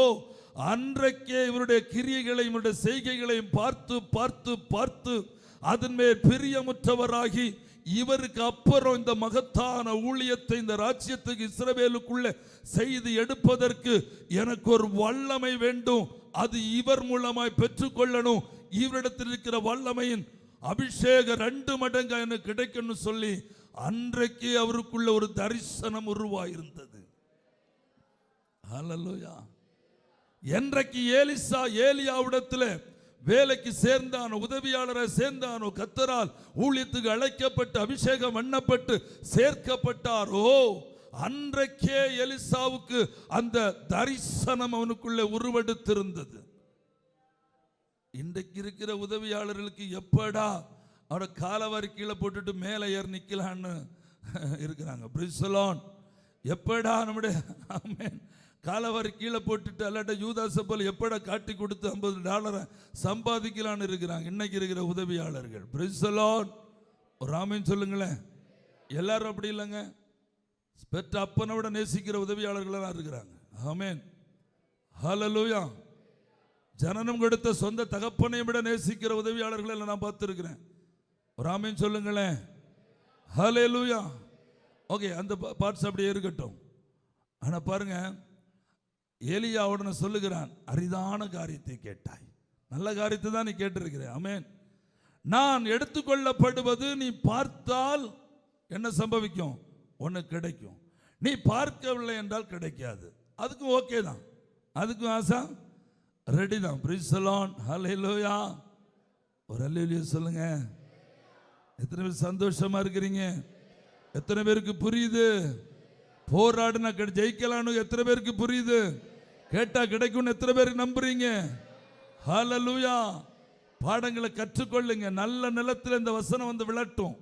அன்றைக்கே இவருடைய கிரியைகளையும் இவருடைய செய்கைகளையும் பார்த்து பார்த்து பார்த்து அதன் மேல் பிரியமுற்றவராகி இவருக்கு அப்புறம் இந்த மகத்தான ஊழியத்தை இந்த ராஜ்யத்துக்கு இஸ்ரவேலுக்குள்ள செய்து எடுப்பதற்கு எனக்கு ஒரு வல்லமை வேண்டும். அது இவர் மூலமாய் பெற்றுக்கொள்ளணும். இவரிடத்தில் இருக்கிற வல்லமையின் அபிஷேகம் 2 மடங்கா எனக்கு கிடைக்கணும் சொல்லி அன்றைக்கு அவருக்குள்ள ஒரு தரிசனம் உருவாயிருந்தது. ஹல்லேலூயா. என்றைக்கு எலிசா ஏலியாவிடத்தில் வேலைக்கு சேர்ந்தானோ, உதவியாளரை சேர்ந்தானோ, கர்த்தரால் ஊழியத்துக்கு அழைக்கப்பட்டு அபிஷேகம் பண்ணப்பட்டு சேர்க்கப்பட்டாரோ அன்றைக்கே எலிசாவுக்கு அந்த தரிசனம் அவனுக்குள்ளே உருவெடுத்திருந்தது. இன்றைக்கு இருக்கிற உதவியாளர்களுக்கு எப்படா அவரை காலவாரி கீழே போட்டுட்டு மேலே ஏறி நிற்கலான்னு இருக்கிறாங்க. Price the Lord. எப்படா நம்முடைய ஆமென் காலவாரி கீழே போட்டுட்டு அல்லாட்ட யூதாசை போல எப்படா காட்டி கொடுத்து $50 சம்பாதிக்கலான்னு இருக்கிறாங்க இன்னைக்கு இருக்கிற உதவியாளர்கள். Price the Lord. ஒரு ஆமென் சொல்லுங்களேன். எல்லாரும் அப்படி இல்லைங்க. பெற்ற அப்பனை விட நேசிக்கிற உதவியாளர்களாக இருக்கிறாங்க. ஆமென். ஹல்லேலூயா. ஜனனம் கொடுத்த சொந்த தகப்பனை விட நேசிக்கிற உதவியாளர்களை நான் பார்த்துருக்கிறேன். ஒரு ஆமென் சொல்லுங்களேன். ஹல்லேலூயா. ஓகே, அந்த பார்ட்ஸ் அப்படியே இருக்கட்டும். ஆனா பாருங்க, ஏலியா உடனே சொல்லுகிறான், அரிதான காரியத்தை கேட்டாய். நல்ல காரியத்தை தான் நீ கேட்டிருக்கிற. ஆமென். நான் எடுத்துக்கொள்ளப்படுவது நீ பார்த்தால் என்ன சம்பவிக்கும்? உனக்கு கிடைக்கும். நீ பார்க்கவில்லை என்றால் கிடைக்காது. அதுக்கும் ஓகே தான், அதுக்கும் ஆசா ரெடி தான். பிரைஸ் தி லார்ட், ஹல்லேலூயா. ஒரு ஹல்லேலூயா சொல்லுங்க. எத்தனை பேர் சந்தோஷமா இருக்கிறீங்க? எத்தனை பேருக்கு புரியுது? போராடினா ஜெயிக்கலான்னு எத்தனை பேருக்கு புரியுது? கேட்டா கிடைக்கும்னு எத்தனை பேருக்கு நம்புறீங்க? ஹல்லேலூயா. பாடங்களை கற்றுக்கொள்ளுங்க. நல்ல நிலத்தில் இந்த வசனம் வந்து விழட்டும்.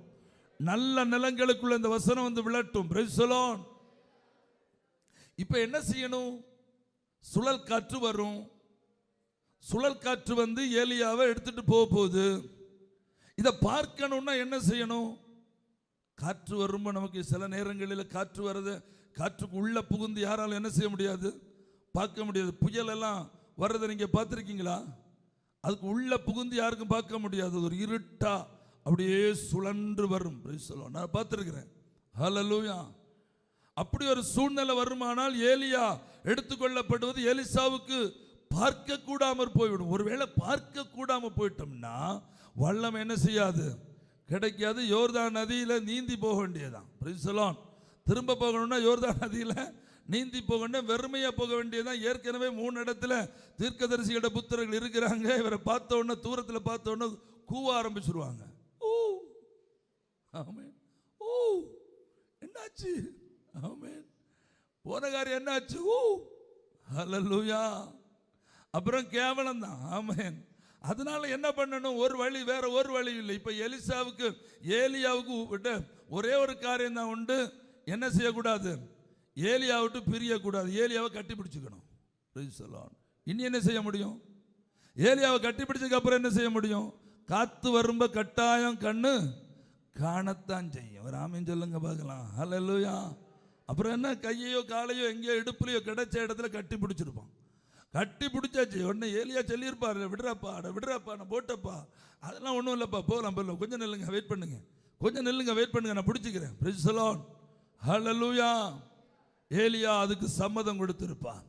நல்ல நிலங்களுக்குள்ள இந்த வசனம் வந்து விழட்டும். Price the Lord. இப்ப என்ன செய்யணும்? சுழல் காற்று வரும். சுழல் காற்று வந்து ஏலியாவை எடுத்துட்டு போகுது. இதை பார்க்கணும்னா என்ன செய்யணும்? காற்று வரும்போது நமக்கு சில நேரங்களில் காற்று வருது, காற்றுக்கு உள்ள புகுந்து யாராலும் என்ன செய்ய முடியாது? பார்க்க முடியாது. புயல் எல்லாம் வர்றதை நீங்க பார்த்துருக்கீங்களா? அதுக்கு உள்ள புகுந்து யாருக்கும் பார்க்க முடியாது. ஒரு இருட்டா அப்படியே சுழன்று வரும். நான் பார்த்துருக்கிறேன். ஹல்லேலூயா. அப்படி ஒரு சூழ்நிலை வருமானால் ஏலியா எடுத்துக்கொள்ளப்படுவது எலிசாவுக்கு பார்க்க கூடாமற் போய்விடும். ஒருவேளை பார்க்க கூடாம போயிட்டோம்னா வல்லம் என்ன செய்யாது? கிடைக்காது. யோர்தான் நதியில நீந்தி போக வேண்டியதான். Price the Lord. திரும்ப போகணும்னா யோர்தான் நதியில நீந்தி போகணும், வெறுமையா போக வேண்டியதான். ஏற்கனவே 3 இடத்துல தீர்க்கதரிசியோட புத்திரர்கள் இருக்கிறாங்க. இவரை பார்த்த உடனே, தூரத்தில் பார்த்த உடனே கூவ ஆரம்பிச்சிருவாங்க. ஓ ஆமென், ஓ என்னாச்சு? ஆமென். போன காரியம் என்னாச்சு? ஓ ஹல்லேலூயா. அப்புறம் கேவலம் தான். ஆமென். அதனால என்ன பண்ணணும்? ஒரு வழி, வேற ஒரு வழி இல்லை. இப்ப எலிசாவுக்கு ஏலியாவுக்கு விட்ட ஒரே ஒரு காரியம் தான் உண்டு. என்ன செய்யக்கூடாது? ஏலியா விட்டு பிரியக்கூடாது. ஏலியாவை கட்டி பிடிச்சுக்கணும். Price the Lord. இனி என்ன செய்ய முடியும்? ஏலியாவை கட்டி பிடிச்சதுக்கு அப்புறம் என்ன செய்ய முடியும்? காத்து வரும்ப கட்டாயம் கண்ணு காணத்தான் செய்யும். ஒரு ஆமீன் சொல்லுங்க பார்க்கலாம். ஹல்லேலூயா. அப்புறம் என்ன? கையையோ காலையோ எங்கேயோ இடுப்புலையோ கிடைச்ச இடத்துல கட்டி பிடிச்சிருப்பான். கட்டி பிடிச்சாச்சு. உடனே ஏலியா சொல்லியிருப்பாரு, விடுறாப்பா, விடுறாப்பா, நான் போட்டப்பா, அதெல்லாம் ஒன்றும் இல்லைப்பா, போகலாம் போகலாம், கொஞ்சம் நில்லுங்க, வெயிட் பண்ணுங்க, கொஞ்சம் நில்லுங்க, வெயிட் பண்ணுங்க, நான் பிடிச்சிக்கிறேன். பிரைஸ் தி லார்ட், ஹல்லேலூயா. ஏலியா அதுக்கு சம்மதம் கொடுத்திருப்பான்.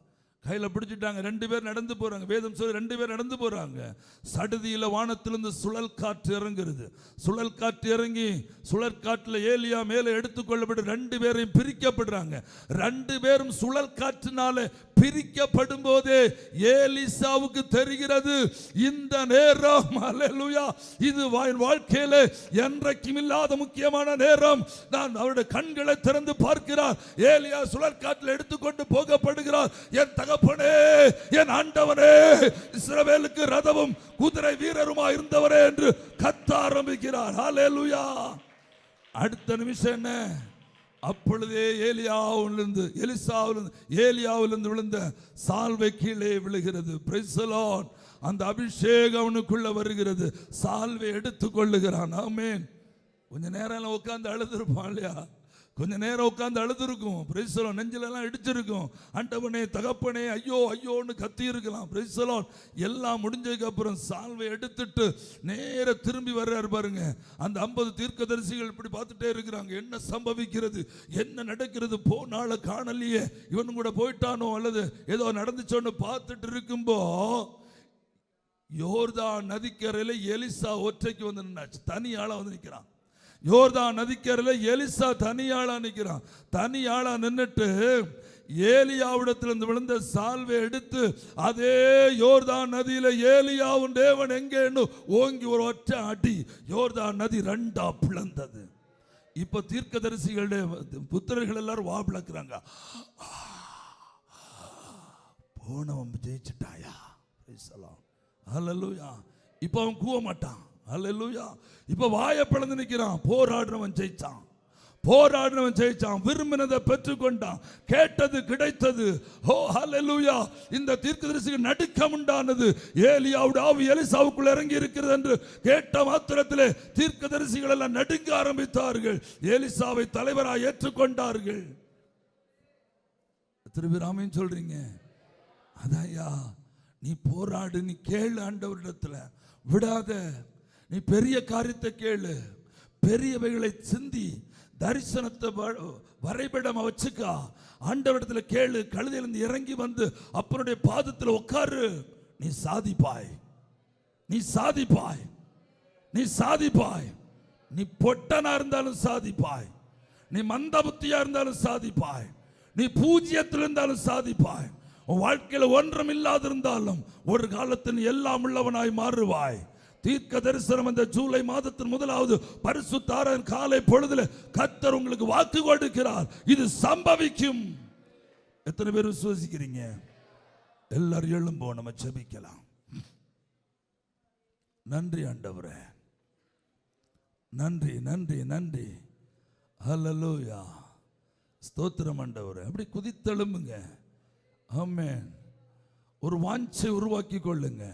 கையில் பிடிச்சிட்டாங்க. 2 பேர் நடந்து போறாங்க. வேதம் சொல்லி 2 பேர் நடந்து போறாங்க. சடுதியில் வானத்திலிருந்து சுழல் காற்று இறங்குறது. சுழல் காற்று இறங்கி சுழல் காற்றுல ஏலியா மேலே எடுத்துக்கொள்ளப்பட்டு 2 பேரையும் பிரிக்கப்படுறாங்க. 2 பேரும் சுழல் காற்றினால பிரிக்கப்படும் போதே ஏலிசாவுக்கு தெரிகிறது, இந்த நேரம் ஹல்லேலூயா, இது வாழ்க்கையில என்றைக்கும் இல்லாத முக்கியமான நேரம். நான் அவருடைய கண்களை திறந்து பார்க்கிறார். ஏலியா சுழல் காற்றில் எடுத்துக்கொண்டு போகப்படுகிறார். என் தகப்பனே, என் ஆண்டவனே, இஸ்ரவேலுக்கு ரதமும் குதிரை வீரருமா இருந்தவரே என்று கத்த ஆரம்பிக்கிறார். ஹல்லேலூயா. அடுத்த நிமிஷம் என்ன? அப்பொழுதே ஏலியாவிலிருந்து விழுந்த சால்வை கீழே விழுகிறது. Price the Lord. அந்த அபிஷேகம் அவனுக்குள்ள வருகிறது. சால்வை எடுத்துக் கொள்ளுகிறான். ஆமென். கொஞ்ச நேரம் உட்கார்ந்து அழுதுருப்பான் இல்லையா? கொஞ்ச நேரம் உட்கார்ந்து அழுதுருக்கும். Price the Lord. நெஞ்சிலெல்லாம் இடிச்சிருக்கும். ஆண்டவனே, தகப்பனே, ஐயோ ஐயோன்னு கத்தி இருக்கலாம். Price the Lord. எல்லாம் முடிஞ்சதுக்கு அப்புறம் சால்வை எடுத்துட்டு நேர திரும்பி வர்றாரு பாருங்க. அந்த 50 தீர்க்கதரிசிகள் இப்படி பார்த்துட்டே இருக்கிறாங்க. என்ன சம்பவிக்கிறது, என்ன நடக்கிறது, போனால காணலையே, இவன் கூட போயிட்டானோ அல்லது ஏதோ நடந்துச்சோன்னு பார்த்துட்டு இருக்கும்போ யோர்தான் நதிக்கரையில எலிசா ஒற்றைக்கு வந்து நின்னாச்சு. தனியாளா வந்து நிற்கிறான். யோர்தான் நதிக்கரையில் எலிசா தனியாளா நிற்கிறான். தனியாளா நின்னுட்டு ஏலியாவிடத்திலிருந்து விழுந்த சால்வை எடுத்து அதே யோர்தான் நதியில ஏலியாவும் தேவன் எங்கேன்னு ஓங்கி ஒரு ஒற்ற அடி, யோர்தான் நதி 2ஆ பிளந்தது. இப்ப தீர்க்கதரிசிகளுடைய புத்திரர்கள் எல்லாரும் வா பிளக்குறாங்க. போனவன் ஜெயிச்சுட்டாயா? ஹல்லேலூயா. இப்ப அவன் கூவ மாட்டான். ஹல்லேலூயா. இப்ப வாயை பிளந்து நிற்கிறான். போராடுறவன் ஜெயிச்சான். போராடினவன் ஜெயிச்சான். விரும்பினதை பெற்றுக்கொண்டான். கேட்டது கிடைத்தது. ஓ ஹல்லேலூயா. இந்த தீர்க்கதரிசிக்கு நடுக்கம் உண்டானது. ஏலியாவுடைய ஆவி எலிசாவுக்குள் இறங்கி இருக்கிறது என்று கேட்ட மாத்திரத்திலே தீர்க்கதரிசிகள் எல்லாம் நடுங்க ஆரம்பித்தார்கள். எலிசாவை தலைவராக ஏற்றுக்கொண்டார்கள். எத்தனை பேர் ஆமென் சொல்றீங்க? அதாயா, நீ போராடு, நீ கேளு ஆண்டவரிடத்துல, விடாத. நீ பெரிய காரியத்தை கேளு, பெரியவைகளை சிந்தி, தரிசனத்தை வரைபடம் வச்சுக்கா, ஆண்டவரிடத்துல கேளு, கழுதையிலிருந்து இறங்கி வந்து அப்பனுடைய பாதத்தில் உட்காரு. நீ சாதிப்பாய், நீ சாதிப்பாய், நீ சாதிப்பாய். நீ பொட்டனா இருந்தாலும் சாதிப்பாய். நீ மந்த புத்தியா இருந்தாலும் சாதிப்பாய். நீ பூஜ்யத்தில் இருந்தாலும் சாதிப்பாய். உன் வாழ்க்கையில் ஒன்றும் இல்லாதிருந்தாலும் ஒரு காலத்தில் எல்லாம் உள்ளவனாய் மாறுவாய். தீர்க்க தரிசனம் இந்த ஜூலை மாதத்தின் முதலாவது பரிசுத்த காலை பொழுதுல கர்த்தர் உங்களுக்கு வாக்கு கொடுக்கிறார். இது சம்பவிக்கும். எத்தனை பேர் விசுவாசிக்கிறீங்க? எல்லாரும் எழும்போம், நம்ம ஜெபிக்கலாம். நன்றி ஆண்டவரே, நன்றி நன்றி நன்றி. ஹல்லேலூயா, ஸ்தோத்திரம் ஆண்டவரே. அப்படி குதித்தெழும்புங்க. ஆமென். ஒரு வாஞ்சை உருவாக்கி கொள்ளுங்க,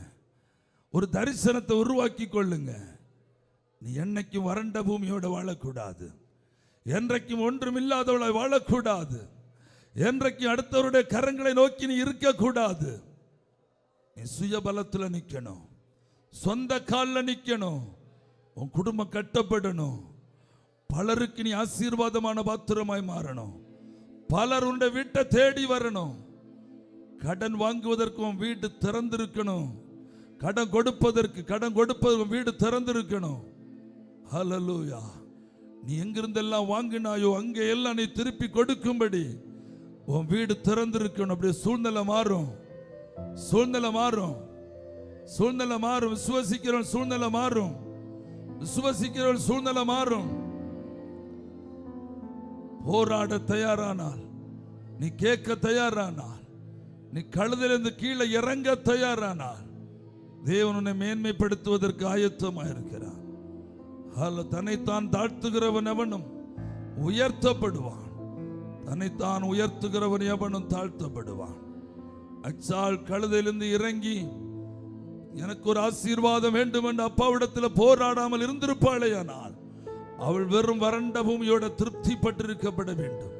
ஒரு தரிசனத்தை உருவாக்கி கொள்ளுங்க. நீ என்னைக்கும் வறண்ட பூமியோட வாழக்கூடாது. என்றைக்கும் ஒன்றும் இல்லாதவளாய் வாழக்கூடாது. என்றைக்கும் அடுத்தவருடைய கரங்களை நோக்கி நீ இருக்கக்கூடாது. நீ சுய பலத்துல நிக்கணும், சொந்த காலில் நிக்கணும். உன் குடும்பம் கட்டப்படணும். பலருக்கு நீ ஆசீர்வாதமான பாத்திரமாய் மாறணும். பலர் உன்னுடைய வீட்டை தேடி வரணும். கடன் வாங்குவதற்கு உன் வீடு திறந்திருக்கணும். கடன் கொடுப்பதற்கு வீடு திறந்திருக்கணும். ஹல்லேலூயா. நீ எங்கிருந்தெல்லாம் வாங்கினாயோ அங்கே எல்லாம் நீ திருப்பி கொடுக்கும்படி உன் வீடு திறந்திருக்கணும். அப்படியே சூழ்நிலை மாறும், சூழ்நிலை மாறும், சூழ்நிலை மாறும். விசுவாசிக்கிறவன் சூழ்நிலை மாறும், விசுவாசிக்கிறவன் சூழ்நிலை மாறும். போராட தயாரானால், நீ கேட்க தயாரானால், நீ கழுதிலிருந்து கீழே இறங்க தயாரானால் தேவன் உன்னை மேன்மைப்படுத்துவதற்கு ஆயத்தமாயிருக்கிறார். தன்னைத்தான் தாழ்த்துகிறவன் எவனும் உயர்த்தப்படுவான், தன்னைத்தான் உயர்த்துகிறவன் எவனும் தாழ்த்தப்படுவான். அச்சாள் கழுதிலிருந்து இறங்கி எனக்கு ஒரு ஆசீர்வாதம் வேண்டும் என்று அப்பாவிடத்தில் போராடாமல் இருந்திருப்பாளேயானால் அவள் வெறும் வறண்ட பூமியோட திருப்திப்பட்டிருக்கப்பட வேண்டும்.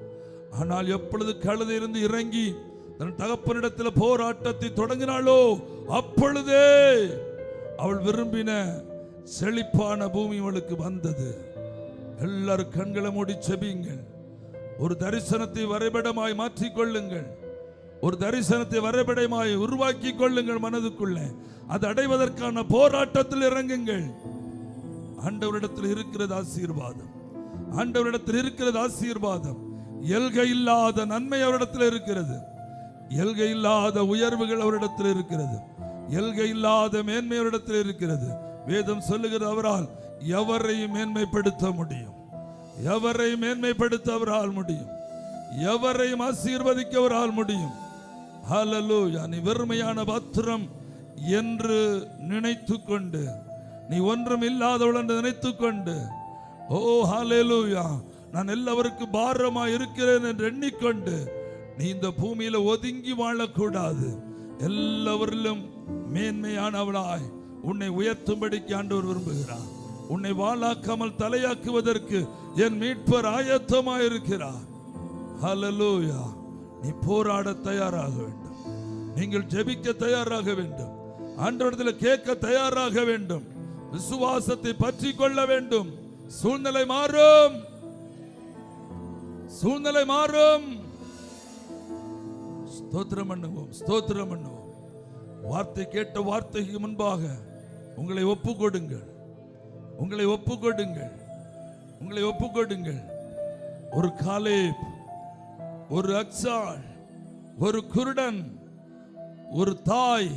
ஆனால் எப்பொழுது கழுதிலிருந்து இறங்கி தன் தகப்பனிடத்தில் போராட்டத்தை தொடங்கினாளோ அப்பொழுதே அவள் விரும்பின செழிப்பான பூமி அவளுக்கு வந்தது. எல்லாரும் கண்களை மூடி செபியுங்கள். ஒரு தரிசனத்தை வரைபடமாய் மாற்றிக்கொள்ளுங்கள். ஒரு தரிசனத்தை வரைபடமாய் உருவாக்கி கொள்ளுங்கள் மனதுக்குள்ளே. அது அடைவதற்கான போராட்டத்தில் இறங்குங்கள். ஆண்டவரிடத்தில் இருக்கிறது ஆசீர்வாதம், ஆண்டவரிடத்தில் இருக்கிறது ஆசீர்வாதம். எல்கை இல்லாத நன்மை அவரிடத்தில் இருக்கிறது. எல்கை இல்லாத உயர்வுகள் அவரிடத்தில் இருக்கிறது. எல்கை இல்லாத மேன்மை அவரிடத்தில் இருக்கிறது. வேதம் சொல்லுகிறது, அவரால் எவரையும் மேன்மைப்படுத்த முடியும், எவரையும் மேன்மைப்படுத்த அவரால் முடியும், எவரையும் ஆசீர்வதிக்க அவரால் முடியும். ஹல்லேலூயா. நீ வெறுமையான பாத்திரம் என்று நினைத்து கொண்டு, நீ ஒன்றும் இல்லாதவள் என்று நினைத்து கொண்டு, ஓ ஹல்லேலூயா, நான் எல்லாருக்கும் பாரமா இருக்கிறேன் என்று எண்ணிக்கொண்டு நீ இந்த பூமியில ஒதுங்கி வாழக்கூடாது. எல்லாவரிலும் மேன்மையானவளாய் உன்னை உயர்த்தும்படிக்கு ஆண்டவர் விரும்புகிறார். உன்னை வாளாக்காமல் தலையாக்குவதற்கு என் மீட்பர் ஆயத்தமாயிருக்கிறார். ஹல்லேலூயா. நீ போராட தயாராக வேண்டும். நீங்கள் ஜெபிக்க தயாராக வேண்டும். ஆண்டவரிடத்தில் கேட்க தயாராக வேண்டும். விசுவாசத்தை பற்றி கொள்ள வேண்டும். சூழ்நிலை மாறும், சூழ்நிலை மாறும். ஸ்தோத்திரம் பண்ணுவோம், ஸ்தோத்திரம் பண்ணுவோம். வார்த்தை கேட்ட வார்த்தைக்கு முன்பாக உங்களை ஒப்புக்கொடுங்கள், உங்களை ஒப்புக்கொடுங்கள், உங்களை ஒப்புக்கொடுங்கள். ஒரு காலேப், ஒரு அக்சாள், ஒரு குருடன், ஒரு தாய்,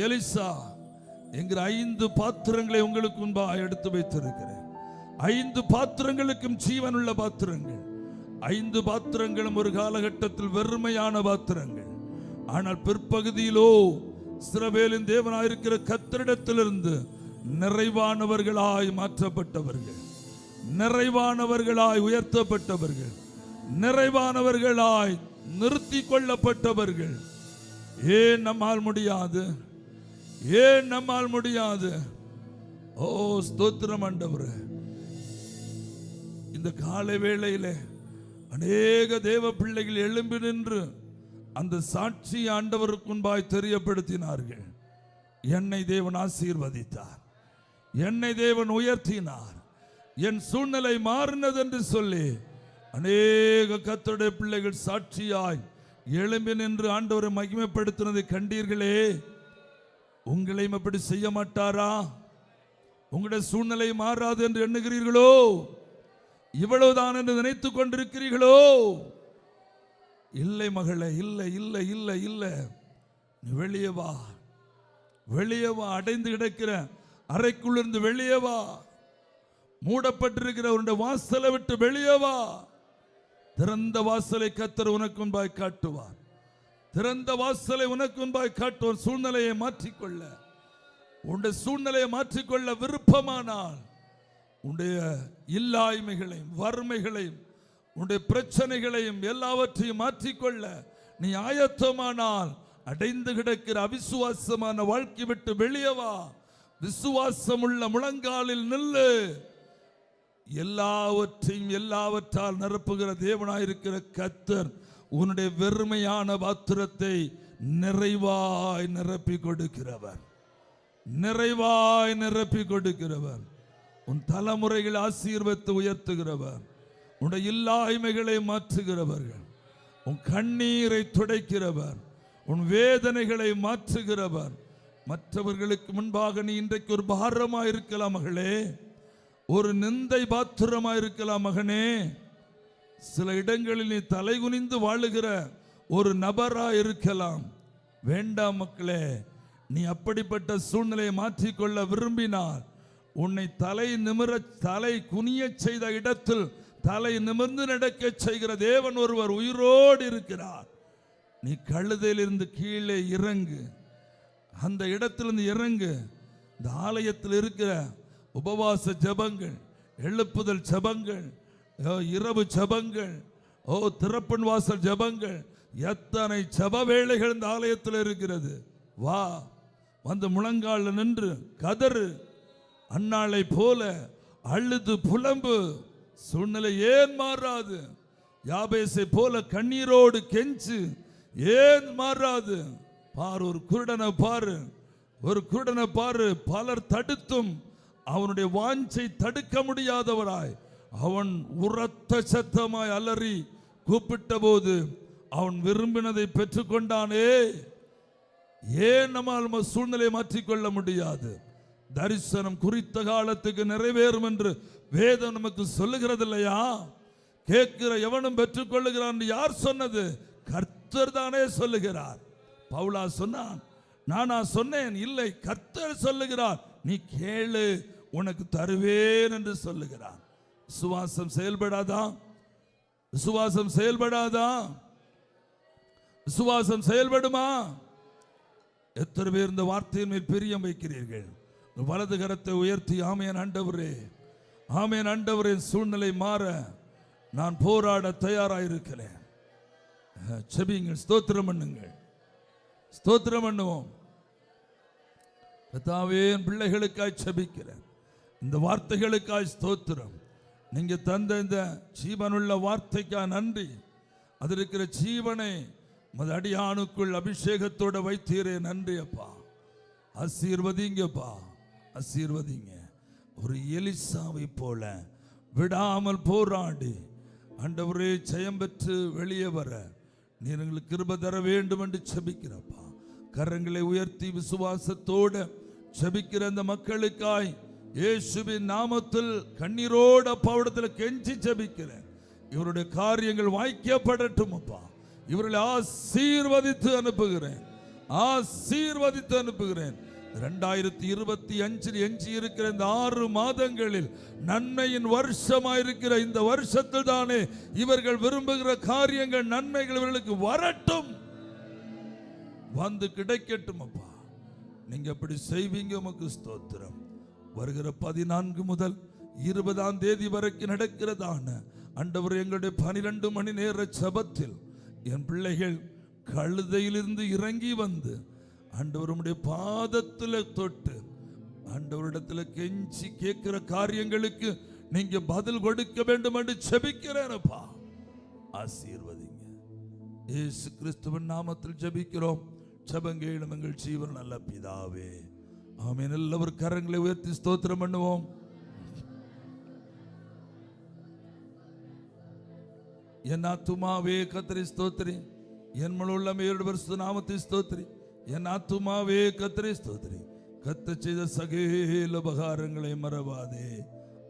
எலிசா என்கிற 5 பாத்திரங்களை உங்களுக்கு முன்பாக எடுத்து வைத்திருக்கிறேன். 5 பாத்திரங்களுக்கும் ஜீவனுள்ள பாத்திரங்கள். 5 பாத்திரங்களும் ஒரு காலகட்டத்தில் வெறுமையான பாத்திரங்கள். ஆனால் பிற்பகுதியிலோ இஸ்ரவேலின் தேவனாயிருக்கிற கர்த்தரிடத்திலிருந்து நிறைவானவர்களாய் மாற்றப்பட்டவர்கள், நிறைவானவர்களாய் உயர்த்தப்பட்டவர்கள், நிறைவானவர்களாய் நிறுத்தி கொள்ளப்பட்டவர்கள். ஏன் நம்மால் முடியாது? ஏன் நம்மால் முடியாது? ஓ ஸ்தோத்திரம் ஆண்டவரே. இந்த காலை வேளையிலே அநேக தேவ பிள்ளைகள் எழும்பி நின்று அந்த சாட்சி ஆண்டவருக்கு முன்பாய் தெரியப்படுத்தினார்கள். என்னை தேவன் ஆசீர்வதித்தார், என்னை தேவன் உயர்த்தினார், என் சூழ்நிலை மாறினது என்று சொல்லி அநேக கர்த்தருடைய பிள்ளைகள் சாட்சியாய் எழும்பி நின்று ஆண்டவரை மகிமைப்படுத்தினதை கண்டீர்களே. உங்களையும் அப்படி செய்ய மாட்டாரா? உங்களுடைய சூழ்நிலை மாறாது என்று எண்ணுகிறீர்களோ? இவ்வளவுதான் என்று நினைத்துக் கொண்டிருக்கிறீர்களோ? இல்லை மகளே, இல்லை இல்லை இல்லை இல்லை. நீ வெளியே வா, வெளியே வா. அடைந்து கிடக்கிற அறைக்குள்ளிருந்து வெளியே வா. மூடப்பட்டிருக்கிற உன்னுடைய வாசலை விட்டு வெளியே வா. திறந்த வாசலை கர்த்தர் உனக்கு முன்பாய் காட்டுவார். திறந்த வாசலை உனக்கு முன்பாய் காட்டுவார். சூழ்நிலையை மாற்றிக்கொள்ள, உன்னுடைய சூழ்நிலையை மாற்றிக்கொள்ள விருப்பமானால், உன்னுடைய இல்லாய்மைகளையும் வறுமைகளையும் உன்னுடைய பிரச்சனைகளையும் எல்லாவற்றையும் மாற்றிக்கொள்ள நீ ஆயத்தமானால், அடைந்து கிடக்கிற அவிசுவாசமான வாழ்க்கை விட்டு வெளியே வா. விசுவாசம் உள்ள முழங்காலில் நில்லு. எல்லாவற்றையும் எல்லாவற்றால் நிரப்புகிற தேவனாயிருக்கிற கர்த்தர் உன்னுடைய வெறுமையான பாத்திரத்தை நிறைவாய் நிரப்பி கொடுக்கிறவர். நிறைவாய் நிரப்பி கொடுக்கிறவர். உன் தலைமுறைகளை ஆசீர்வதித்து உயர்த்துகிறவர். உன்னுடைய இல்லாய்மைகளை மாற்றுகிறவர்கள். உன் கண்ணீரை துடைக்கிறவர். உன் வேதனைகளை மாற்றுகிறவர். மற்றவர்களுக்கு முன்பாக நீ இன்றைக்கு ஒரு பாரமா இருக்கலாம் மகளே, ஒரு நிந்தை பாத்திரமா இருக்கலாம் மகனே. சில இடங்களில் நீ தலைகுனிந்து வாழுகிற ஒரு நபரா இருக்கலாம். வேண்டாம் மக்களே, நீ அப்படிப்பட்ட சூழ்நிலையை மாற்றிக்கொள்ள விரும்பினால், உன்னை தலை குனிய செய்த இடத்தில் தலை நிமிர்ந்து நடக்க செய்கிற தேவன் ஒருவர் உயிரோடு இருக்கிறார். நீ கழுதையிலிருந்து கீழே இறங்கு, அந்த இடத்திலிருந்து இறங்கு. இந்த ஆலயத்தில் இருக்கிற உபவாச ஜபங்கள், எழுப்புதல் ஜபங்கள், இரவு ஜபங்கள், திறப்பின் வாசல் ஜபங்கள், எத்தனை ஜப வேளைகள் இந்த ஆலயத்தில் இருக்கிறது. வா, வந்து முழங்கால நின்று கதறு. அன்னாளை போல அழுது புலம்பு. சூழ்நிலை ஏன் மாறாது? யாபேசை போல கண்ணீரோடு கெஞ்சு. ஏன் மாறாது? பாரு, ஒரு குருடனை பாரு, ஒரு குருடனை பாரு. பலர் தடுத்தும் அவனுடைய வாஞ்சை தடுக்க முடியாதவராய் அவன் உரத்த சத்தமாய் அலறி கூப்பிட்ட போது அவன் விரும்பினதை பெற்றுக்கொண்டானே. ஏன் நம்ம சூழ்நிலையை மாற்றிக்கொள்ள முடியாது? தரிசனம் குறித்த காலத்துக்கு நிறைவேறும் என்று வேதம் நமக்கு சொல்லுகிறது இல்லையா? கேட்கிற எவனும் பெற்றுக்கொள்ளுகிறான். யார் சொன்னது? கர்த்தர் தானே சொல்லுகிறார். பவுலா சொன்னான், நானா சொன்னேன்? இல்லை, கர்த்தர் சொல்லுகிறார். நீ கேளு, உனக்கு தருவேன் என்று சொல்லுகிறார். விசுவாசம் செயல்படாதா? விசுவாசம் செயல்படாதா? விசுவாசம் செயல்படுமா? எத்தனை பேர் இந்த வார்த்தையின் மேல் பிரியம் வைக்கிறீர்கள்? வலது கரத்தை உயர்த்தி ஆமென் ஆண்டவரே, ஆமென் ஆண்டவரே, சூழ்நிலை மாற நான் போராட தயாராயிருக்கிறேன். செபியுங்கள், ஸ்தோத்திரம் பண்ணுங்கள், ஸ்தோத்திரம் பண்ணுவோம். கர்த்தாவே, என் பிள்ளைகளுக்காய் செபிக்கிறேன். இந்த வார்த்தைகளுக்காய் ஸ்தோத்திரம். நீங்க தந்த இந்த ஜீவனுள்ள வார்த்தைக்காக நன்றி. அது இருக்கிற ஜீவனை மது அடியானுக்குள் அபிஷேகத்தோட வைத்தீரே, நன்றி அப்பா. ஆசீர்வதிங்கப்பா, ஆசீர்வதிங்க. ஒரு எலிசாவை போல விடாமல் போராடி ஆண்டவரே ஜெயம் பெற்று வெளியே வர நீர் எங்களுக்கு கிருபை தர வேண்டும் என்று செபிக்கிறப்பா. கரங்களை உயர்த்தி விசுவாசத்தோட செபிக்கிற அந்த மக்களுக்காய் இயேசுவின் நாமத்தில் கண்ணீரோட அப்பாவிடத்தில் கெஞ்சி செபிக்கிறேன். இவருடைய காரியங்கள் வாய்க்கப்படட்டும் அப்பா. இவர்களை ஆசீர்வதித்து அனுப்புகிறேன், ஆசீர்வதித்து அனுப்புகிறேன். 2025 எஞ்சி இருக்கிற இந்த 6 மாதங்களில் நன்மையின் வருஷமாயிருக்கிற இந்த வருஷத்தில் தானே இவர்கள் விரும்புகிற காரியங்கள், நன்மைகள் இவர்களுக்கு வரட்டும், வந்து கிடைக்கட்டும் அப்பா. நீங்க அப்படி செய்வீங்க, உமக்கு ஸ்தோத்திரம். வருகிற 14 முதல் 20ஆம் தேதி வரைக்கும் நடக்கிறதான ஆண்டவர் எங்களுடைய 12 மணி நேர ஜெபத்தில் என் பிள்ளைகள் கழுதையிலிருந்து இறங்கி வந்து ஆண்டவருடைய பாதத்தில் தொட்டு ஆண்டவரிடத்தில் கெஞ்சி கேட்கிற காரியங்களுக்கு நீங்க பதில் கொடுக்க வேண்டும் என்று ஜெபிக்கிறேன்ப்பா. ஆசீர்வதிங்க. இயேசு கிறிஸ்துவின் நாமத்தில் ஜெபிக்கிறோம். ஜெபங்கேளும் எங்கள் ஜீவன் நல்ல பிதாவே, ஆமென். எல்லாரும் கரங்களை உயர்த்தி ஸ்தோத்திரம் பண்ணுவோம். என் ஆத்துமாவே கர்த்தரை ஸ்தோத்திரி, என் முழு உள்ளமே பரிசுத்த நாமத்தை ஸ்தோத்திரி. என் ஆத்துமாவே கர்த்தரை ஸ்தோத்திரி, கர்த்தர் செய்த சகல உபகாரங்களை மறவாதே.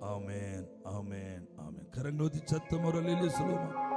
ஆமென் ஆமென் ஆமென். கரங்களோதி சத்தம் ஒரு அல்லேலூயா சொல்லுவோமா?